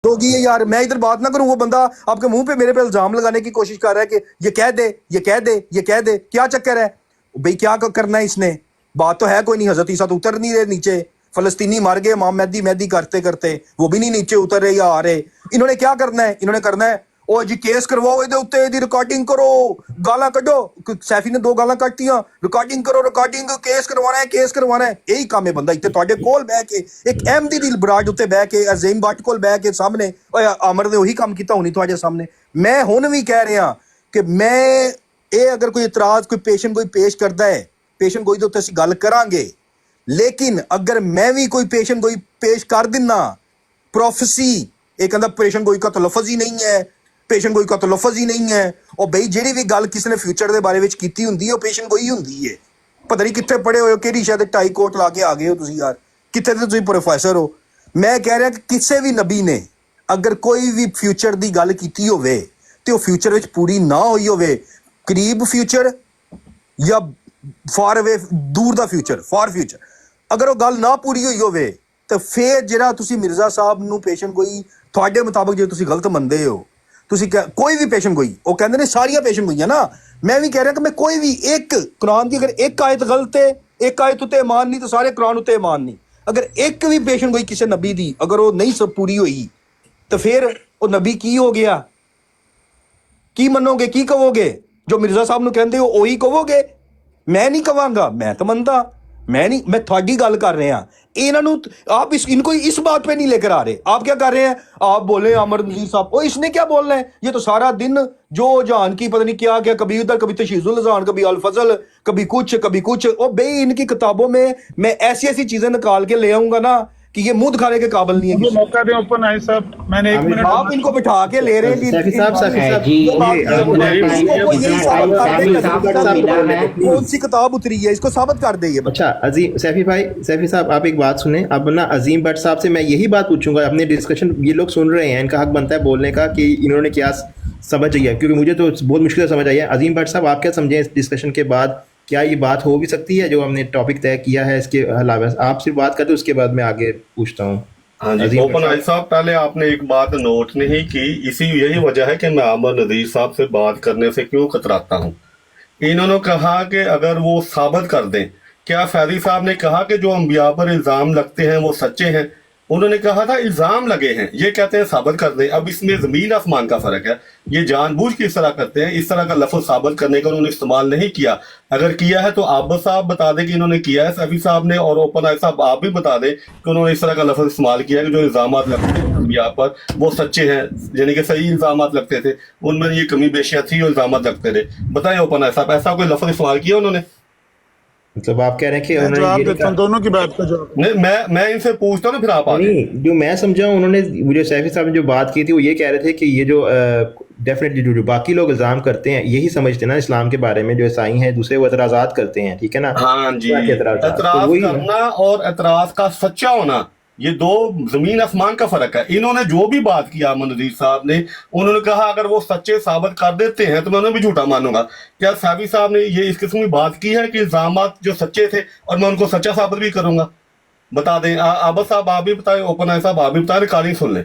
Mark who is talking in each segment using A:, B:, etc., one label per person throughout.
A: होगी है यार, मैं इधर बात ना करूं, वो बंदा आपके मुंह पे मेरे पे इल्जाम लगाने की कोशिश कर रहा है कि ये कह दे, ये कह दे, ये कह दे, क्या चक्कर है भाई? क्या करना है इसने? बात तो है कोई नहीं। हजरत ईसा तो उतर नहीं रहे नीचे, फलस्तीनी मर गए इमाम मेहदी मेहदी करते करते, वो भी नहीं नीचे उतर रहे या आ रहे। इन्होंने क्या करना है? इन्होंने करना है ओ जी केस करवाओ ਇਹਦੇ ਉੱਤੇ, ਇਹਦੀ ਰਿਕਾਰਡਿੰਗ ਕਰੋ, ਗਾਲਾਂ ਕੱਢੋ। ਸੈਫੀ ਨੇ 2 ਗਾਲਾਂ ਕੱਢਤੀਆਂ, ਰਿਕਾਰਡਿੰਗ ਕਰੋ, ਰਿਕਾਰਡਿੰਗ, ਕੇਸ ਕਰਵਾਉਣਾ ਹੈ, ਕੇਸ ਕਰਵਾਉਣਾ ਹੈ। ਇਹੀ ਕੰਮ ਹੈ ਬੰਦਾ ਇੱਥੇ ਤੁਹਾਡੇ ਕੋਲ ਬਹਿ ਕੇ, ਇੱਕ ਅਹਿਮਦੀ ਦੀ ਬਰਾਜ ਉੱਤੇ ਬਹਿ ਕੇ, ਅਜ਼ੀਮ ਬੱਟ ਕੋਲ ਬਹਿ ਕੇ ਸਾਹਮਣੇ, ਓਏ ਅਮਰ ਨੇ ਉਹੀ ਕੰਮ ਕੀਤਾ ਹੋਣੀ ਤੁਹਾਡੇ ਸਾਹਮਣੇ। ਮੈਂ ਹੁਣ ਵੀ ਕਹਿ ਰਿਹਾ ਕਿ ਮੈਂ ਇਹ ਅਗਰ ਕੋਈ ਇਤਰਾਜ਼ ਕੋਈ ਪੇਸ਼ੈਂਟ ਕੋਈ ਪੇਸ਼ ਕਰਦਾ ਹੈ, ਪੇਸ਼ੈਂਟ ਗੋਈ ਦੇ ਉੱਤੇ ਅਸੀਂ ਗੱਲ ਕਰਾਂਗੇ, ਲੇਕਿਨ ਅਗਰ ਮੈਂ ਵੀ ਕੋਈ ਪੇਸ਼ੈਂਟ ਗੋਈ ਪੇਸ਼ ਕਰ ਦਿੰਨਾ, ਪ੍ਰੋਫੈਸੀ ਇਹ ਕਹਿੰਦਾ ਪੇਸ਼ੈਂਟ ਗੋਈ का तो लफज ही नहीं है, ਪੇਸ਼ੈਂਟ ਗੋਈ का तो लफज ही नहीं है। ਉਹ ਬਈ ਜਿਹੜੀ ਵੀ ਗੱਲ ਕਿਸੇ ਨੇ ਫਿਊਚਰ ਦੇ ਬਾਰੇ ਵਿੱਚ ਕੀਤੀ ਹੁੰਦੀ ਹੈ ਉਹ ਪੇਸ਼ੈਂਟ ਗੋਈ ਹੁੰਦੀ ਹੈ। ਪਤਾ ਨਹੀਂ ਕਿੱਥੇ ਪੜ੍ਹੇ ਹੋਏ ਹੋ, ਕਿਹੜੀ ਸ਼ਾਇਦ ਟਾਈ ਕੋਟ ਲਾ ਕੇ ਆ ਗਏ ਹੋ ਤੁਸੀਂ ਯਾਰ, ਕਿੱਥੇ ਤੇ ਤੁਸੀਂ ਪ੍ਰੋਫੈਸਰ ਹੋ। ਮੈਂ ਕਹਿ ਰਿਹਾ ਕਿ ਕਿਸੇ ਵੀ ਨਬੀ ਨੇ ਅਗਰ ਕੋਈ ਵੀ ਫਿਊਚਰ ਦੀ ਗੱਲ ਕੀਤੀ ਹੋਵੇ ਤੇ ਉਹ ਫਿਊਚਰ ਵਿੱਚ ਪੂਰੀ ਨਾ ਹੋਈ ਹੋਵੇ, ਕਰੀਬ ਫਿਊਚਰ ਜਾਂ ਫਾਰ ਅਵੇ ਦੂਰ ਦਾ ਫਿਊਚਰ, ਫਾਰ ਫਿਊਚਰ, ਅਗਰ ਉਹ ਗੱਲ ਨਾ ਪੂਰੀ ਹੋਈ ਹੋਵੇ ਤਾਂ ਫਿਰ ਜਿਹੜਾ ਤੁਸੀਂ ਮਿਰਜ਼ਾ ਸਾਹਿਬ ਨੂੰ ਪੇਸ਼ੈਂਟ ਗੋਈ ਤੁਹਾਡੇ ਮੁਤਾਬਕ ਜੇ ਤੁਸੀਂ ਗਲਤ ਮੰਨਦੇ ਹੋ, ਤੁਸੀਂ ਕੋਈ ਵੀ ਪੇਸ਼ੈਂਟ ਗੋਈ, ਉਹ ਕਹਿੰਦੇ ਨੇ ਸਾਰੀਆਂ ਪੇਸ਼ੈਂਟ ਗੋਈਆਂ ਨਾ, ਮੈਂ ਵੀ ਕਹਿ ਰਿਹਾ ਕਿ ਮੈਂ ਕੋਈ ਵੀ ਇੱਕ ਕੁਰਾਨ ਦੀ ਅਗਰ ਇੱਕ ਆਇਤ ਗਲਤ ਹੈ, ਇੱਕ ਆਇਤ ਉੱਤੇ ਇਮਾਨ ਨਹੀਂ ਤਾਂ ਸਾਰੇ ਕੁਰਾਨ ਉੱਤੇ ਇਮਾਨ ਨਹੀਂ। ਅਗਰ ਇੱਕ ਵੀ ਪੇਸ਼ੈਂਟ ਗੋਈ ਕਿਸੇ ਨਬੀ ਦੀ ਅਗਰ ਉਹ ਨਹੀਂ ਸਭ ਪੂਰੀ ਹੋਈ ਤਾਂ ਫਿਰ ਉਹ ਨਬੀ ਕੀ ਹੋ ਗਿਆ? ਕੀ ਮੰਨੋਗੇ, ਕੀ ਕਹੋਗੇ? ਜੋ ਮਿਰਜ਼ਾ ਸਾਹਿਬ ਨੂੰ ਕਹਿੰਦੇ ਹੋ ਉਹੀ ਕਹੋਗੇ? ਮੈਂ ਨਹੀਂ ਕਵਾਂਗਾ, ਮੈਂ ਤਾਂ ਮੰਨਦਾ, मैं नहीं, मैं थोड़ी गल कर रहे हैं। इन्हों आप इनको इस बात पे नहीं लेकर आ रहे। आप क्या कर रहे हैं? आप बोले अमर नज़ीर साहब, ओ इसने क्या बोलना है? ये तो सारा दिन जो जहान की पता नहीं क्या क्या, कभी उधर, कभी तशीजुल अज़ान, कभी अल फजल, कभी कुछ, कभी कुछ। ओ बे इनकी किताबों में मैं ऐसी ऐसी चीजें निकाल के ले आऊंगा ना कि ये मुंह दिखाने के काबिल नहीं है।
B: मौका दें ओपन आई साहब, मैंने 1 मिनट
A: आप इनको बिठा के ले रहे हैं
C: सैफी साहब
A: कौन सी किताब उतरी है, इसको साबित कर दे।
C: अच्छा अजीम सैफी साहब आप एक बात सुने। अब ना अजीम भट्ट साहब से मैं यही बात पूछूंगा, अपने डिस्कशन ये लोग सुन रहे हैं, इनका हक बनता है बोलने का कि इन्होंने क्या समझ आई है, क्योंकि मुझे तो बहुत मुश्किल से समझ आई है। अजीम भट्ट साहब आप क्या समझें इस डिस्कशन के बाद, क्या ये बात हो भी सकती है जो हमने टॉपिक तय किया है इसके अलावा? आप सिर्फ बात करते उसके बाद मैं आगे पूछता हूँ।
D: हाँ जी, ओपन आई साहब, पहले आपने एक बात नोट नहीं की, इसी यही वजह है कि मैं अमर नज़ीर साहब से बात करने से क्यों कतराता हूँ। इन्होंने कहा कि अगर वो साबित कर दें, क्या फैजी साहब ने कहा कि जो अंबिया पर इल्ज़ाम लगते हैं वो सच्चे हैं? उन्होंने कहा था इल्ज़ाम लगे हैं, ये कहते हैं साबित कर दें। अब इसमें ज़मीन आसमान का फ़र्क है। ये जानबूझ के इस तरह करते हैं, इस तरह का लफ्ज़ साबित करने का उन्होंने इस्तेमाल नहीं किया। अगर किया है तो आप साहब बता दें कि इन्होंने किया है, सैफी साहब ने, और ओपन आई साहब आप भी बता दें कि उन्होंने इस तरह का लफ्ज़ इस्तेमाल किया कि जो इल्ज़ाम लगते हैं अंबिया पर वो सच्चे हैं, यानी कि सही इल्ज़ाम लगते थे, उनमें ये कमी बेशियाँ थी, जो इल्ज़ाम लगते थे। बताएं ओपन आई साहब, ऐसा कोई लफ्ज़ इस्तेमाल किया उन्होंने?
C: मतलब आप कह रहे हैं कि
B: जवाब देता हूं दोनों की बात का जवाब।
D: नहीं, मैं इनसे पूछता हूँ ना, फिर आप
C: नहीं, जो मैं समझा उन्होंने, मुझे सैफी साहब ने जो बात की थी वो ये कह रहे थे कि ये जो डेफिनेटली जो बाकी लोग इल्ज़ाम करते हैं यही समझते हैं ना इस्लाम के बारे में, जो ईसाई हैं दूसरे वो एतराज़ात करते हैं, ठीक है ना?
D: हाँ जी, एतराज़ करना और एतराज़ का सच्चा होना, ये दो जमीन आसमान का फर्क है। इन्होंने जो भी बात की अमर नज़ीर साहब ने, उन्होंने कहा अगर वो सच्चे साबित कर देते हैं तो मैं उन्हें भी झूठा मानूंगा। क्या सैफी साहब ने ये इस किस्म की बात की है कि इल्ज़ामात जो सच्चे थे और मैं उनको सच्चा साबित भी करूंगा? बता दें। आबद साहब आप भी बताएं, ओपन आई साहब आप भी बताएं, रिकॉर्डिंग सुन लें।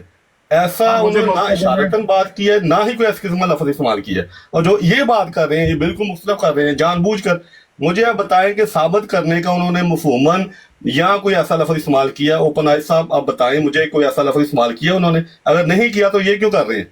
D: ऐसा उन्होंने ना इशारतन बात की है, ना ही कोई इस किस्म का लफ्ज़ इस्तेमाल किया है। और जो ये बात कर रहे हैं ये बिल्कुल मुख्तलिफ कर रहे हैं जानबूझ कर। मुझे आप बताएं कि साबित करने का उन्होंने मफहूमन या कोई ऐसा लफ्ज़ इस्तेमाल किया? ओपन आई साहब आप बताएं मुझे, कोई ऐसा लफ्ज़ इस्तेमाल किया उन्होंने? अगर नहीं किया तो ये क्यों कर रहे हैं?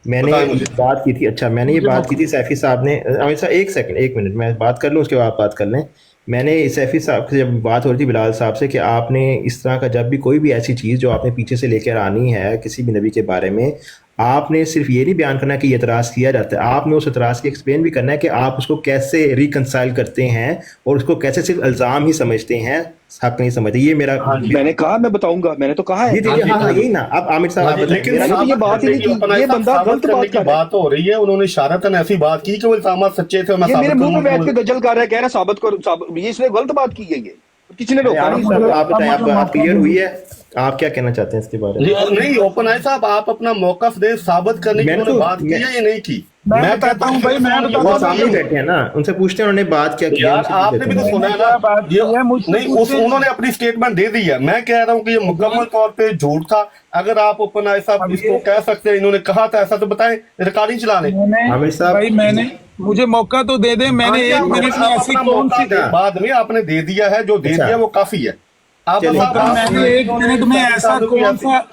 C: मैंने ये बात की थी, अच्छा मैंने ये बात की थी सैफी साहब ने, हमेशा 1 सेकंड 1 मिनट मैं बात कर लूँ उसके बाद आप बात कर लें। मैंने सैफी साहब से जब बात हो रही थी बिलाल साहब से कि आपने इस तरह का जब भी कोई भी ऐसी चीज़ जो आपने पीछे से लेकर आनी है किसी भी नबी के बारे में, आपने सिर्फ ये नहीं बयान करना कि ये एतराज़ किया जाता है, आपने उस एतराज़ की एक्सप्लेन भी करना है कि आप उसको कैसे रिकंसाइल करते हैं और उसको कैसे सिर्फ इल्ज़ाम ही समझते हैं, हक नहीं समझते। ये मेरा
A: मैंने कहा, मैं बताऊंगा, मैंने तो कहा है।
C: हाँ यही ना। अब आमिर साहब
D: लेकिन
A: ये बात ही नहीं की, ये बंदा गलत बात कर
D: बात हो रही है। उन्होंने इशारतन ऐसी बात की कि वो इल्ज़ाम सच्चे थे, मैं
A: मेरे मुंह में बैठ के गजल कर रहा है, कह रहा साबित करो, ये इसने गलत बात की है, ये किसी ने रोका नहीं।
C: आप बताएं, आप क्लियर हुई है, आप क्या कहना चाहते हैं इसके बारे में?
D: नहीं ओपन आई साहब आप अपना मौकफ दे, साबित करने की उन्होंने बात की है या नहीं की?
B: मैं
D: मैं
B: बताता हूँ भाई, मैं
C: वो
B: बताता हूँ।
C: सामने बैठे हैं ना, उनसे पूछते हैं उन्होंने बात क्या की है,
D: यार
C: उनसे
D: आपने
C: पूछते
D: भी तो
C: हैं।
D: सुना है
B: क्या बात
D: ना,
B: की है, मुझसे
D: नहीं
B: पूछे।
D: उन्होंने अपनी स्टेटमेंट दे दी है। मैं कह रहा हूँ कि ये मुकम्मल तौर पे झूठ था। अगर आप ओपन आई साहब
B: अब
D: इसको
B: ये
D: कह सकते हैं इन्होंने कहा था ऐसा, तो बताएं, रिकॉर्डिंग चला लें।
C: आमिर साहब,
B: भाई मैंने, मुझे मौका तो दे दे, मैंने
D: हाँ जी,
B: 1
D: आप
B: मिनट में ऐसी
D: अपना
B: कौन
D: मौका
B: सी,
D: दे, बाद में आपने दे दिया है, जो दे
C: अच्छा।
D: दिया वो काफी है। आप
C: चलिए।
D: साहब
B: मतलब
D: आप
B: मैंने 1 मिनट में ऐसा कौन सा,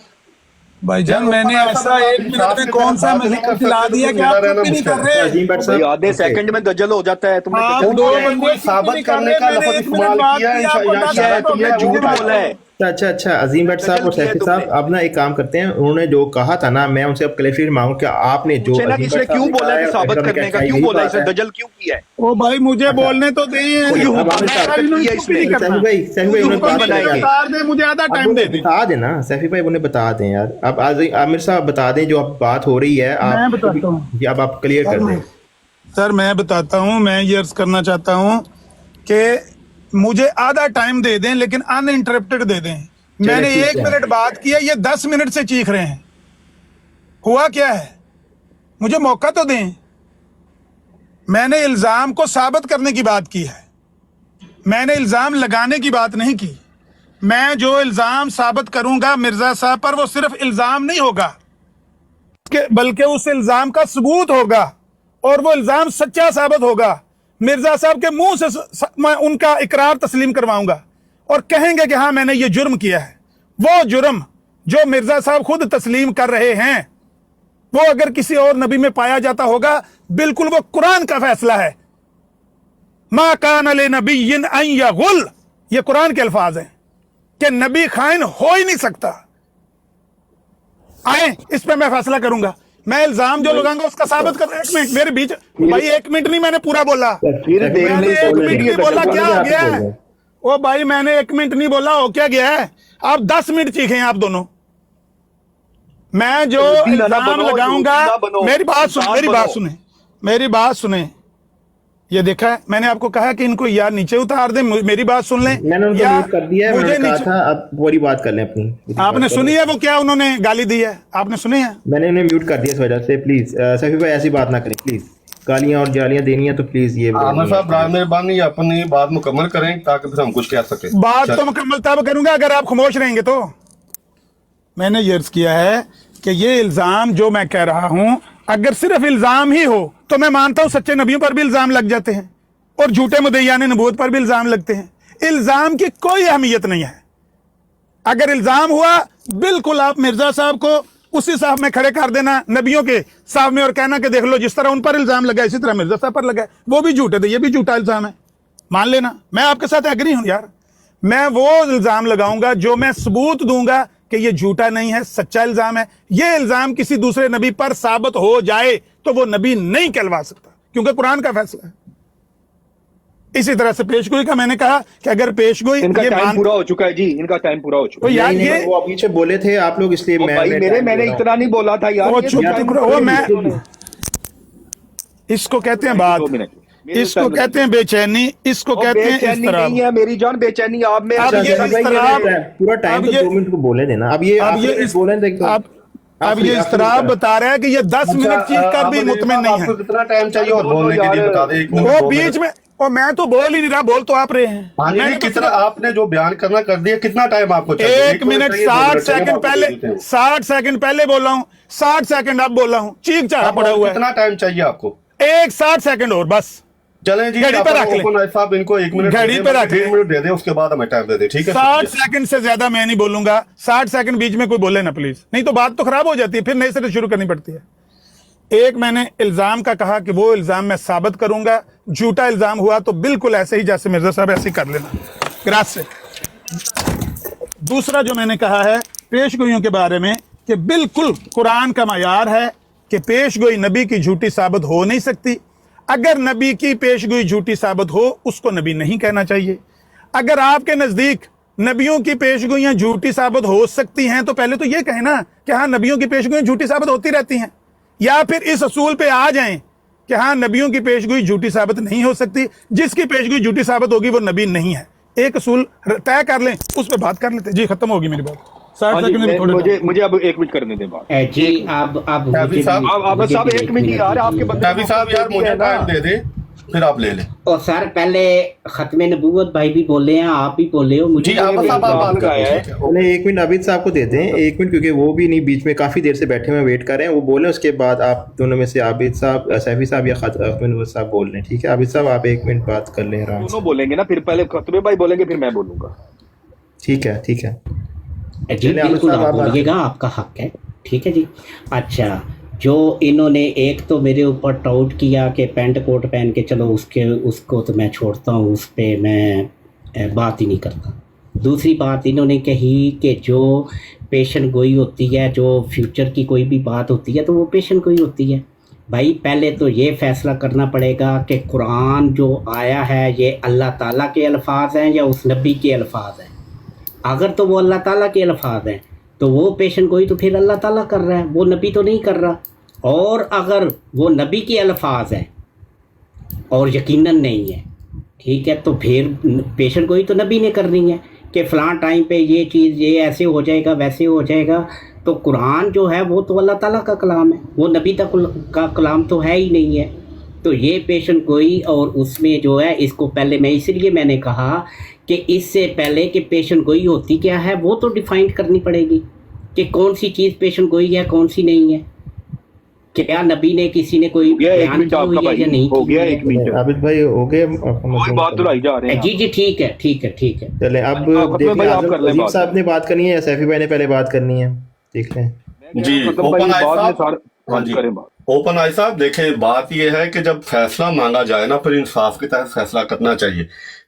B: भाईजान मैंने ऐसा 1 मिनट में कौन सा मैसेज दिला दिया कि आप चुप ही नहीं कर रहे।
C: अजीम भट्ट
A: भाई
C: साहब,
A: आधे
C: ओके।
A: सेकंड में गजल हो जाता है, तुमने
B: आप
A: गजल
B: 2
A: किया है।
B: बंदे चुप ही
D: साबित
B: नहीं कर
D: करने
B: रहे,
D: का
B: मैंने
D: लफ्ज़
B: 1 मिनट
D: इस्तेमाल
B: बात
D: किया है,
B: की, आपको
D: इंशाअल्लाह
B: 10
A: किया है,
B: मिनट हो
A: तुमने
B: गए,
A: झूठ
B: झूठ
A: बोला है।
C: अच्छा अजीम भट्ट साहब
A: गजल
C: और
A: किया है
C: सैफी
A: तुमने।
C: साहब, अब ना एक काम करते हैं, उन्होंने जो कहा था ना, मैं उनसे अब क्लैरिफिकेशन मांगू कि आपने जो
A: पूछे ना
C: अजीम
A: कि इसने
C: भट्ट साहब
A: क्यों
C: ने
A: बोला
C: कहा
A: है
C: है
A: कि साबित
C: और
A: करने का,
C: यही
A: क्यों बोला
C: बात
A: इसने,
C: है।
A: गजल क्यों किया है,
B: ओ भाई मुझे
C: अच्छा।
B: बोलने तो दें,
A: क्यों
C: अब आमिर
A: बनाया,
C: साहब,
A: किया
B: चुप ही
A: इसने।
B: नहीं करना।
C: सैफी भाई
A: क्यों
C: उन्हें बात
A: बनाएंगे?
C: करें।
B: बता दे, मुझे आधा
C: अब
B: टाइम
C: उन्हें
B: दे दे।
C: बता देना, सैफी भाई उन्हें बता दें यार। अब आज आमिर साहब बता दें, जो अब बात हो रही है
B: मैं
C: आप
B: बताता हूँ।
C: जी, अब आप क्लियर कर दें।
B: सर मैं बताता हूँ, मैं ये अर्ज करना चाहता हूँ कि मुझे आधा टाइम दे दें, लेकिन अनइंटरप्टेड दे दें। मैंने
C: ठीक
B: 1
C: है।
B: मिनट बात की है, ये 10 मिनट से चीख रहे हैं। हुआ क्या है, मुझे मौका तो दें। मैंने इल्जाम को साबित करने की बात की है, मैंने इल्जाम लगाने की बात नहीं की। मैं जो इल्जाम साबित करूंगा मिर्जा साहब पर, वो सिर्फ इल्जाम नहीं होगा, बल्कि उस इल्जाम का सबूत होगा, और वो इल्जाम सच्चा साबित होगा। मिर्जा साहब के मुंह से मैं उनका इकरार तस्लीम करवाऊंगा और कहेंगे कि हाँ मैंने ये जुर्म किया है। वो जुर्म जो मिर्जा साहब खुद तस्लीम कर रहे हैं, वो अगर किसी और नबी में पाया जाता होगा, बिल्कुल वो कुरान का फैसला है। मा कान ले नबीय्यिन अन यगुल, ये कुरान के अल्फाज हैं कि नबी खाइन हो ही नहीं सकता। आए इस पे मैं फैसला करूंगा। मैं इल्जाम जो लगाऊंगा उसका साबित कर। 1 मिनट मेरे बीच भाई, 1 मिनट नहीं, मैंने पूरा बोला।
C: फिर
B: मैंने 1 मिनट नहीं बोला, क्या हो गया है? ओ भाई मैंने 1 मिनट नहीं बोला, हो क्या गया है? आप 10 मिनट चीखें आप दोनों। मैं जो इल्जाम लगाऊंगा, मेरी बात सुने, मेरी बात सुने। ये देखा है, मैंने आपको कहा कि इनको यार नीचे उतार दे, मेरी बात सुन लें।
C: मैंने उनको म्यूट कर दिया है,
B: मुझे
C: मैंने कहा
B: नीचे,
C: था अब पूरी बात कर लें अपनी।
B: आपने सुनी है वो क्या उन्होंने गाली दी है, आपने सुनी है?
C: मैंने उन्हें म्यूट कर दिया इस वजह से। प्लीज सैफी भाई ऐसी बात ना करें प्लीज, गालियां और जालियां देनी है तो प्लीज ये
D: आमिर साहब बराए मेहरबानी अपनी बात मुकम्मल करें, ताकि फिर हम कुछ कह सके।
B: बात तो मुकम्मल तब करूंगा अगर आप खामोश रहेंगे तो। मैंने ये अर्ज किया है कि ये इल्जाम जो मैं कह रहा हूं, अगर सिर्फ इल्जाम ही हो तो मैं मानता हूं सच्चे नबियों पर भी इल्जाम लग जाते हैं और झूठे मुद्दईयान नबूवत पर भी इल्जाम लगते हैं। इल्जाम की कोई अहमियत नहीं है। अगर इल्जाम हुआ, बिल्कुल आप मिर्जा साहब को उसी साहब में खड़े कर देना, नबियों के साहब में, और कहना कि देख लो जिस तरह उन पर इल्जाम लगा इसी तरह मिर्जा साहब पर लगा, वो भी झूठे थे, ये भी झूठा इल्जाम है, मान लेना। मैं आपके साथ एग्री हूं यार। मैं वो इल्जाम लगाऊंगा जो मैं सबूत दूंगा कि ये झूठा नहीं है, सच्चा इल्जाम है। ये इल्जाम किसी दूसरे नबी पर साबित हो जाए तो वो नबी नहीं कहलवा सकता, क्योंकि कुरान का फैसला है। इसी तरह से पेशगोई का मैंने कहा कि अगर पेशगोई,
A: इनका
B: ये
A: टाइम पूरा हो चुका है जी, इनका टाइम पूरा हो चुका
B: तो
A: है।
B: यार
C: नहीं,
B: ये
C: वो पीछे बोले थे आप लोग, इसलिए
A: ओ भाई मैंने इतना नहीं बोला था यार।
B: वो
A: ये
B: चुप
A: तो
B: चुप
A: टाइम
B: रहो,
A: पूरा
B: मैं
A: हो चुका है।
B: इसको कहते हैं
A: 2
B: बात,
A: मिनट, मेरे
B: इसको
A: टाइम
B: कहते हैं बेचैनी, इसको
A: और
B: कहते हैं
A: बेचैनी
B: इस्तराब।
A: नहीं है मेरी जान, बेचैनी आप में।
B: अब ये इस्तराब,
C: पूरा टाइम
B: अब
C: तो
B: ये-
C: 2 मिनट को बोले देना। अब ये
B: अब ये
C: बोले थे
B: अब ये इस्तराब बता रहा है कि ये 10 मिनट चीख कर भी मुतमिन नहीं है।
D: आपको कितना टाइम चाहिए और बोलने के लिए बता दें? 1 मिनट,
B: वो
D: 2
B: बीच
D: मिनट।
B: में, और मैं तो बोल ही नहीं रहा, बोल तो आप रहे हैं।
D: हाँ जी,
B: मैंने तो
D: कितना आपने जो बयान करना कर दिया, कितना टाइम आपको चाहिए?
B: 1 मिनट
D: चाहिए,
B: 60
D: 2 मिनट चाहिए,
B: सेकंड
D: आपको
B: पहले,
D: दे देते हैं।
B: 60 सेकंड पहले बोला हूं, 60 सेकंड अब बोला हूं, चीख चाह पड़ा हुआ है।
D: कितना टाइम चाहिए आपको?
B: 60 सेकंड और बस।
D: चलें जी,
B: घड़ी पे रख लें।
D: ओपन साहब इनको 1 मिनट
B: घड़ी पे रख लें।
D: 1.5 मिनट दे दें, उसके बाद हमें टाइम दे दें, ठीक है?
B: 60 सेकंड से ज्यादा मैं नहीं बोलूंगा। 60 सेकंड बीच में कोई बोले ना प्लीज, नहीं तो बात तो खराब हो जाती है, फिर नए से शुरू करनी पड़ती है। एक मैंने इल्जाम का कहा कि वो इल्जाम मैं साबित करूंगा। झूठा इल्जाम हुआ तो बिल्कुल ऐसे ही जैसे मिर्जा साहब ऐसे ही कर लेना, ग्रास से। दूसरा जो मैंने कहा है पेशगोइयों के बारे में, कि बिल्कुल कुरान का मयार है कि पेशगोई नबी की झूठी साबित हो नहीं सकती। अगर नबी की पेशगोई झूठी साबित हो, उसको नबी नहीं कहना चाहिए। अगर आपके नजदीक नबियों की पेशगोइयां झूठी साबित हो सकती हैं, तो पहले तो ये कहें ना कि हाँ नबियों की पेशगोइयां झूठी साबित होती रहती हैं, या फिर इस असूल पे आ जाएं कि हाँ नबियों की पेशगोई झूठी साबित नहीं हो सकती, जिसकी पेशगोई झूठी साबित होगी वो नबी नहीं है। एक असूल तय कर लें, उस पर बात कर लेते। जी खत्म होगी मेरी बात। 60
E: हाँ जी,
B: सेकंड में थोड़े
E: मुझे अब 1 मिनट करने दें बात।
F: जी आप
D: कैफी
F: मुझे
D: साहब,
F: भी
E: आप साहब
F: मुझे भी
E: 1 मिनट
F: मिनट
E: यार, आपके
F: दीजिए।
E: बंदे
D: कैफी साहब यार मुझे टाइम दे दे, फिर आप ले लें।
F: और सर पहले खत्म नबूवत भाई भी बोले हैं, आप भी बोले हो, मुझे
D: जी आप
E: मैंने
D: साहब आप
E: इल्जाम
D: बात कर
E: लगाया है।
D: ठीक है।
C: पहले 1 मिनट आबिद साहब को देते हैं, 1 मिनट, क्योंकि वो भी नहीं बीच में काफ़ी देर से बैठे हुए वेट कर रहे हैं, वो बोलें, उसके बाद आप दोनों में से आबिद साहब, सैफी साहब या खत्म साहब बोल रहे हैं, ठीक है? आबिद साहब आप 1 मिनट बात कर लें आराम
E: दोनों
C: से।
E: बोलेंगे ना, फिर पहले खतबे भाई बोलेंगे, फिर मैं बोलूंगा।
C: ठीक है, ठीक है।
F: जी
C: चलिए, आबिद
F: बिल्कुल
C: साहब,
F: आप
C: आप बात
F: बोलिएगा, आपका हक है, ठीक है जी। अच्छा, जो इन्होंने एक तो मेरे ऊपर टाउट किया कि पैंट कोट पहन के चलो, उसको तो मैं छोड़ता हूँ, उस पर मैं बात ही नहीं करता। दूसरी बात इन्होंने कही कि जो पेशन गोई होती है, जो फ्यूचर की कोई भी बात होती है तो वो पेशन गोई होती है। भाई पहले तो ये फैसला करना पड़ेगा कि कुरान जो आया है ये अल्लाह ताला के अल्फाज हैं या उस नबी के अल्फाज हैं। अगर तो वो अल्लाह ताला के अल्फाज हैं तो वो पेशन गोई तो फिर अल्लाह ताला कर रहा है, वो नबी तो नहीं कर रहा। और अगर वो नबी के अल्फाज हैं और यकीनन नहीं है, ठीक है, तो फिर पेशन गोई तो नबी ने करनी है कि फ़लाँ टाइम पे ये चीज़ ये ऐसे हो जाएगा वैसे हो जाएगा। तो कुरान जो है वो तो अल्लाह ताला का कलाम है, वो नबी तक का कलाम तो है ही नहीं है। तो ये पेशन गोई और उसमें जो है, इसको पहले मैं इसलिए मैंने कहा कि इससे पहले कि पेशन गोई होती क्या है वो तो डिफाइन करनी पड़ेगी कि कौन सी चीज़ पेशन गोई है कौन सी नहीं है। क्या नबी ने किसी ने कोई
E: गया 1
F: बयान
E: मिनट
F: की
E: आपका
F: हुई है
E: भाई,
F: या नहीं
E: हो
F: की
E: गया
F: हुई
E: 1
F: है?
E: मिनट।
C: आबिद भाई हो गए आपका
E: कोई
C: मतलब
E: बात दोहराई जा रहे हैं।
F: जी ठीक है, ठीक है, ठीक है।
C: चले अब
E: खत्म
C: देख
E: भाई,
C: लें,
E: आप कर लें
C: अजीम
E: बात।
C: साहब ने बात करनी है या सैफी भाई ने पहले बात करनी है, देख लें।
D: जी
E: खत्म
D: ओपन
E: भाई
D: आई
E: बाद में
D: साहब,
E: सारे
D: हाँ
E: हाँ
D: जी
E: करें बात।
D: ओपन आई साहब, देखें बात यह है कि जब फैसला मांगा जाए ना, फिर इंसाफ के तहत फैसला करना चाहिए।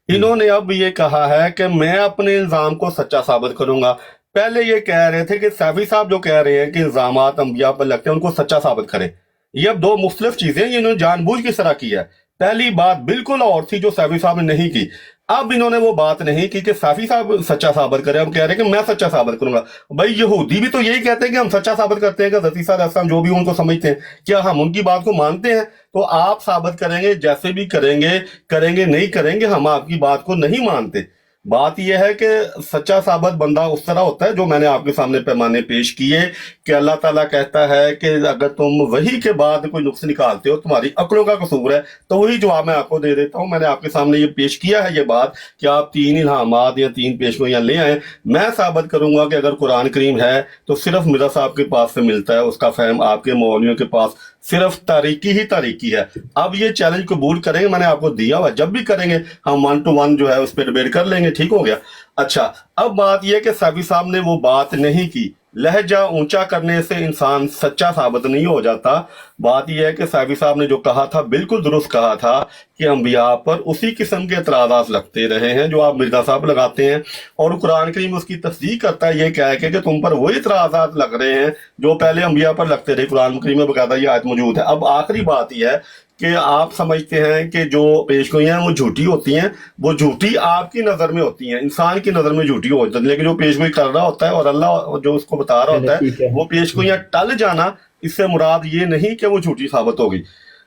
D: इन्होंने अब ये कहा है कि मैं अपने इल्जाम को सच्चा साबित करूंगा। पहले ये कह रहे थे कि सैफी साहब जो कह रहे हैं कि इल्जामात अंबिया पर लगते हैं उनको सच्चा साबित करें। ये अब दो मुख्तलिफ चीजें ये इन्होंने जानबूझ की तरह की है। पहली बात बिल्कुल और थी जो सैफी साहब ने नहीं की। अब इन्होंने वो बात नहीं की कि सैफी साहब सच्चा साबित करें, अब कह रहे हैं कि मैं सच्चा साबित करूंगा। भाई यहूदी भी तो यही कहते हैं कि हम सच्चा साबित करते हैं कि हज़रत ईसा अलैहिस्सलाम जो भी उनको समझते हैं, क्या हम उनकी बात को मानते हैं? तो आप साबित करेंगे, जैसे भी करेंगे नहीं करेंगे, हम आपकी बात को नहीं मानते। बात यह है कि सच्चा साबित बंदा उस तरह होता है जो मैंने आपके सामने पैमाने पेश किए कि अल्लाह ताला कहता है कि अगर तुम वही के बाद कोई नुक्स निकालते हो तुम्हारी अक्लों का कसूर है। तो वही जवाब मैं आपको दे देता हूं। मैंने आपके सामने ये पेश किया है ये बात कि आप 3 इल्हामात या 3 पेशगोइयां ले आए। मैं साबित करूंगा कि अगर कुरान करीम है तो सिर्फ मिर्जा साहब के पास से मिलता है, उसका फहम आपके मौलवियों के पास सिर्फ तारीकी है। अब ये चैलेंज कबूल करेंगे, मैंने आपको दिया हुआ, जब भी करेंगे हम 1 to 1 जो है उस पर डिबेट कर लेंगे, ठीक हो गया। अच्छा, अब बात यह कि सैफी साहब ने वो बात नहीं की। लहजा ऊंचा करने से इंसान सच्चा साबित नहीं हो जाता। बात यह है कि सैफी साहब ने जो कहा था बिल्कुल दुरुस्त कहा था कि अंबिया पर उसी किस्म के एतराज़ात लगते रहे हैं जो आप मिर्जा साहब लगाते हैं, और कुरान करीम उसकी तस्दीक करता है ये कह के कि तुम पर वही एतराज़ात लग रहे हैं जो पहले अंबिया पर लगते रहे। कुरान करीम में बकायदा ये आयत मौजूद है। अब आखिरी बात यह है कि आप समझते हैं कि जो पेशगोइयां वो झूठी होती हैं, वो झूठी आपकी नज़र में होती हैं, इंसान की नज़र में झूठी होती है, लेकिन जो पेशगोई कर रहा होता है और अल्लाह जो उसको बता रहा होता है वो पेशगोइयां टल जाना, इससे मुराद ये नहीं कि वो झूठी साबित होगी।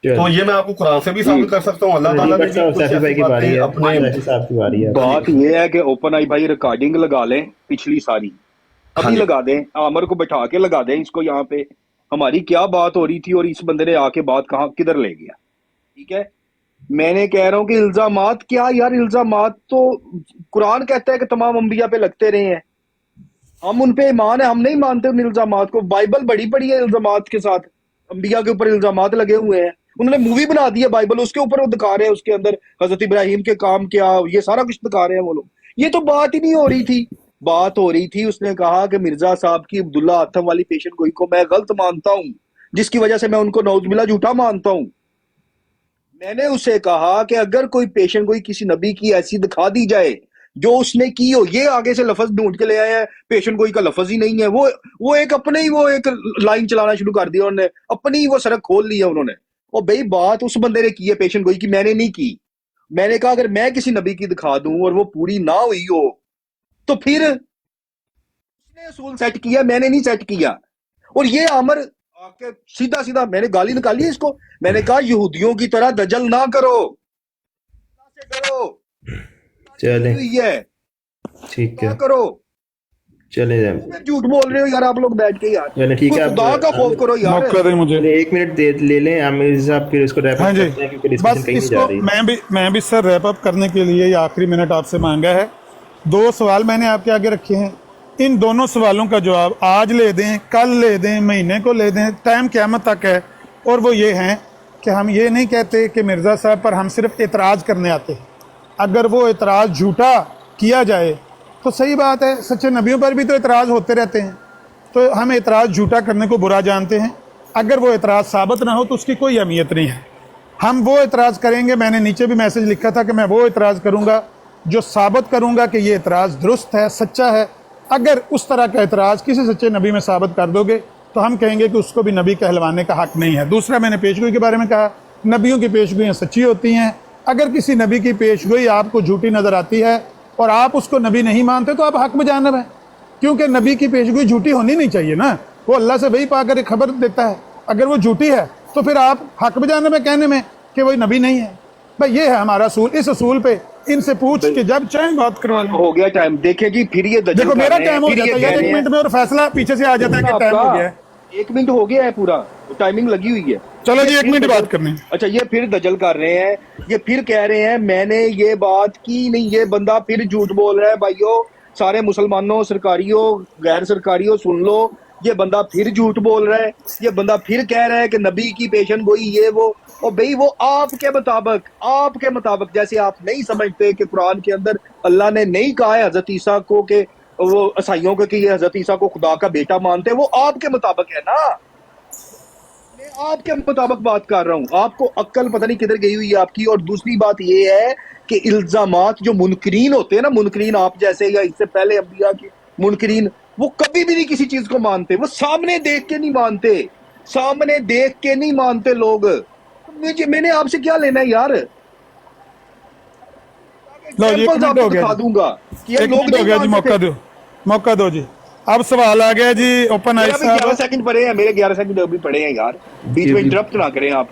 D: तो ये मैं आपको कुरान से भी साबित कर सकता हूँ। अल्लाह ताला ने भी
C: सैफी भाई की बारी है,
D: अपने
C: सैफी साहब की बारी है।
E: बात ये है कि ओपन आई भाई रिकॉर्डिंग लगा लें पिछली सारी,
D: हाँ
E: अभी
D: जी।
E: लगा दें, आमर को बैठा के लगा दें इसको यहाँ पे, हमारी क्या बात हो रही थी और इस बंदे ने आके बात कहाँ किधर ले गया। ठीक है, मैंने कह रहा हूँ कि इल्जामात क्या यार, इल्जामात तो कुरान कहता है कि तमाम अंबिया पे लगते रहे हैं, हम उन पे ईमान है, हम नहीं मानते उन इल्जामात को। बाइबल बड़ी पड़ी है इल्जामात के साथ, अंबिया के ऊपर इल्जामात लगे हुए हैं। उन्होंने मूवी बना दी है बाइबल, उसके ऊपर वो दिखा रहे हैं, उसके अंदर हजरत इब्राहिम के काम क्या, ये सारा कुछ दिखा रहे हैं वो लोग। ये तो बात ही नहीं हो रही थी। बात हो रही थी, उसने कहा कि मिर्जा साहब की अब्दुल्ला आतम वाली पेशन गोई को मैं गलत मानता हूँ, जिसकी वजह से मैं उनको नौजुबिल्ला झूठा मानता हूँ। मैंने उसे कहा कि अगर कोई पेशन गोई किसी नबी की ऐसी दिखा दी जाए जो उसने की हो, ये आगे से लफज ढूंढ के ले आए हैं, पेशन गोई का लफज ही नहीं है, वो एक अपने ही वो एक लाइन चलाना शुरू कर दिया उन्होंने, अपनी वो सड़क खोल लिया उन्होंने। और भाई बात उस बंदे ने की है पेशन गोई की, मैंने नहीं की। मैंने कहा अगर मैं किसी नबी की दिखा दूं और वो पूरी ना हुई हो तो फिर उसने असूल सेट किया, मैंने नहीं सेट किया। और ये आमर आके सीधा सीधा मैंने गाली निकाली है इसको, मैंने कहा यहूदियों की तरह दजल ना करो, से करो
C: चलें,
E: ये
C: ठीक
E: ना
C: है।
E: करो।
C: चले
E: झूठ बोल रहे हो यार आप लोग बैठ के यार।
C: चले ठीक है,
E: कोई खुदा का खौफ करो यार।
B: मौका दें मुझे।
C: चले 1 मिनट दे ले लें आमिर साहब, फिर इसको रैप
B: हाँ
C: अप
B: जी,
C: करते हैं क्योंकि डिस्कशन
B: बस
C: कहीं नहीं जा
B: इसको
C: रही।
B: मैं भी सर रैप अप करने के लिए ये आखिरी मिनट आपसे मांगा है। 2 सवाल मैंने आपके आगे रखे हैं, इन दोनों सवालों का जवाब आज ले दें, कल ले दें, महीने को ले दें, टाइम क़यामत तक है। और वो ये हैं कि हम ये नहीं कहते कि मिर्ज़ा साहब पर हम सिर्फ एतराज़ करने आते हैं। अगर वो एतराज़ झूठा किया जाए तो सही बात है, सच्चे नबियों पर भी तो एतराज़ होते रहते हैं, तो हम एतराज़ झूठा करने को बुरा जानते हैं। अगर वो एतराज़ साबित ना हो तो उसकी कोई अहमियत नहीं है। हम वो एतराज़ करेंगे, मैंने नीचे भी मैसेज लिखा था कि मैं वो एतराज़ करूँगा जो साबित करूँगा कि ये एतराज़ दुरुस्त है, सच्चा है। अगर उस तरह का एतराज़ किसी सच्चे नबी में साबित कर दोगे तो हम कहेंगे कि उसको भी नबी कहलवाने का हक़ नहीं है। दूसरा, मैंने पेशगोई के बारे में कहा, नबियों की पेशगोइयाँ सच्ची होती हैं। अगर किसी नबी की पेशगोई आपको झूठी नज़र आती है और आप उसको नबी नहीं मानते तो आप हक़ में जानब हैं, क्योंकि नबी की पेशगोई झूठी होनी नहीं चाहिए ना। वो अल्लाह से वही पाकर एक खबर देता है, अगर वो झूठी है तो फिर आप हक़ में जानब है कहने में कि वही नबी नहीं है। भाई ये है हमारा असूल। इस असूल पे इनसे पूछ के जब चाहे बात करवा लें।
E: हो गया टाइम, देखे जी फिर ये दजल
B: देखो
E: कर
B: मेरा
E: रहे हैं,
B: टाइम हो
E: फिर ये
B: जाता है
E: कह
B: यार,
E: रहे
B: 1 मिनट
E: हैं।
B: में और फैसला पीछे से आ जाता है कि टाइम हो गया है।
E: 1 मिनट हो गया है पूरा, टाइमिंग लगी हुई है।
B: चलो जी,
E: ये
B: 1
E: फिर
B: मिनट
E: दजल-
B: बात करनी है।
E: अच्छा, ये फिर दजल कर रहे हैं, ये फिर कह रहे हैं मैंने ये बात की नहीं, ये बंदा फिर झूठ बोल रहा है। भाइयों, सारे मुसलमानों, सरकारियों, गैर सरकारियों, सुन लो, ये बंदा फिर झूठ बोल रहा है। ये बंदा फिर कह रहा है कि नबी की पेशन गोई ये वो। और भाई वो आपके मुताबिक जैसे आप नहीं समझते कि कुरान के अंदर अल्लाह ने नहीं कहा है हजरत ईसा को कि वो ईसाइयों को कि ये हजरत ईसा को खुदा का बेटा मानते हैं, वो आपके मुताबिक है ना। मैं आपके मुताबिक बात कर रहा हूँ। आपको अक्ल पता नहीं किधर गई हुई है आपकी। और दूसरी बात ये है कि इल्जामात जो मुनकरीन होते हैं ना, मुनकरीन आप जैसे या इससे पहले अंबिया के मुनकरीन, वो कभी भी नहीं किसी चीज को मानते। वो सामने देख के नहीं मानते, सामने देख के नहीं मानते लोग। मैंने आपसे क्या लेना है यार?
B: लो जी, 1
E: Examples
B: मिनट
E: आपको
B: हो गया
E: दिखा
B: जी।
E: दूंगा कि ये
B: 1
E: लोग
B: मिनट हो
E: नहीं
B: गया जी,
E: मानते
B: मौका
E: थे।
B: दो, मौका दो जी। अब सवाल आ गया जी ओपन आई
E: मेरा भी 11
B: साहब।
E: सेकंड पड़े हैं, मेरे 11 सेकंड अभी पड़े हैं यार। बीच
C: जी,
E: में
C: जी।
E: इंटरप्ट ना करें आप।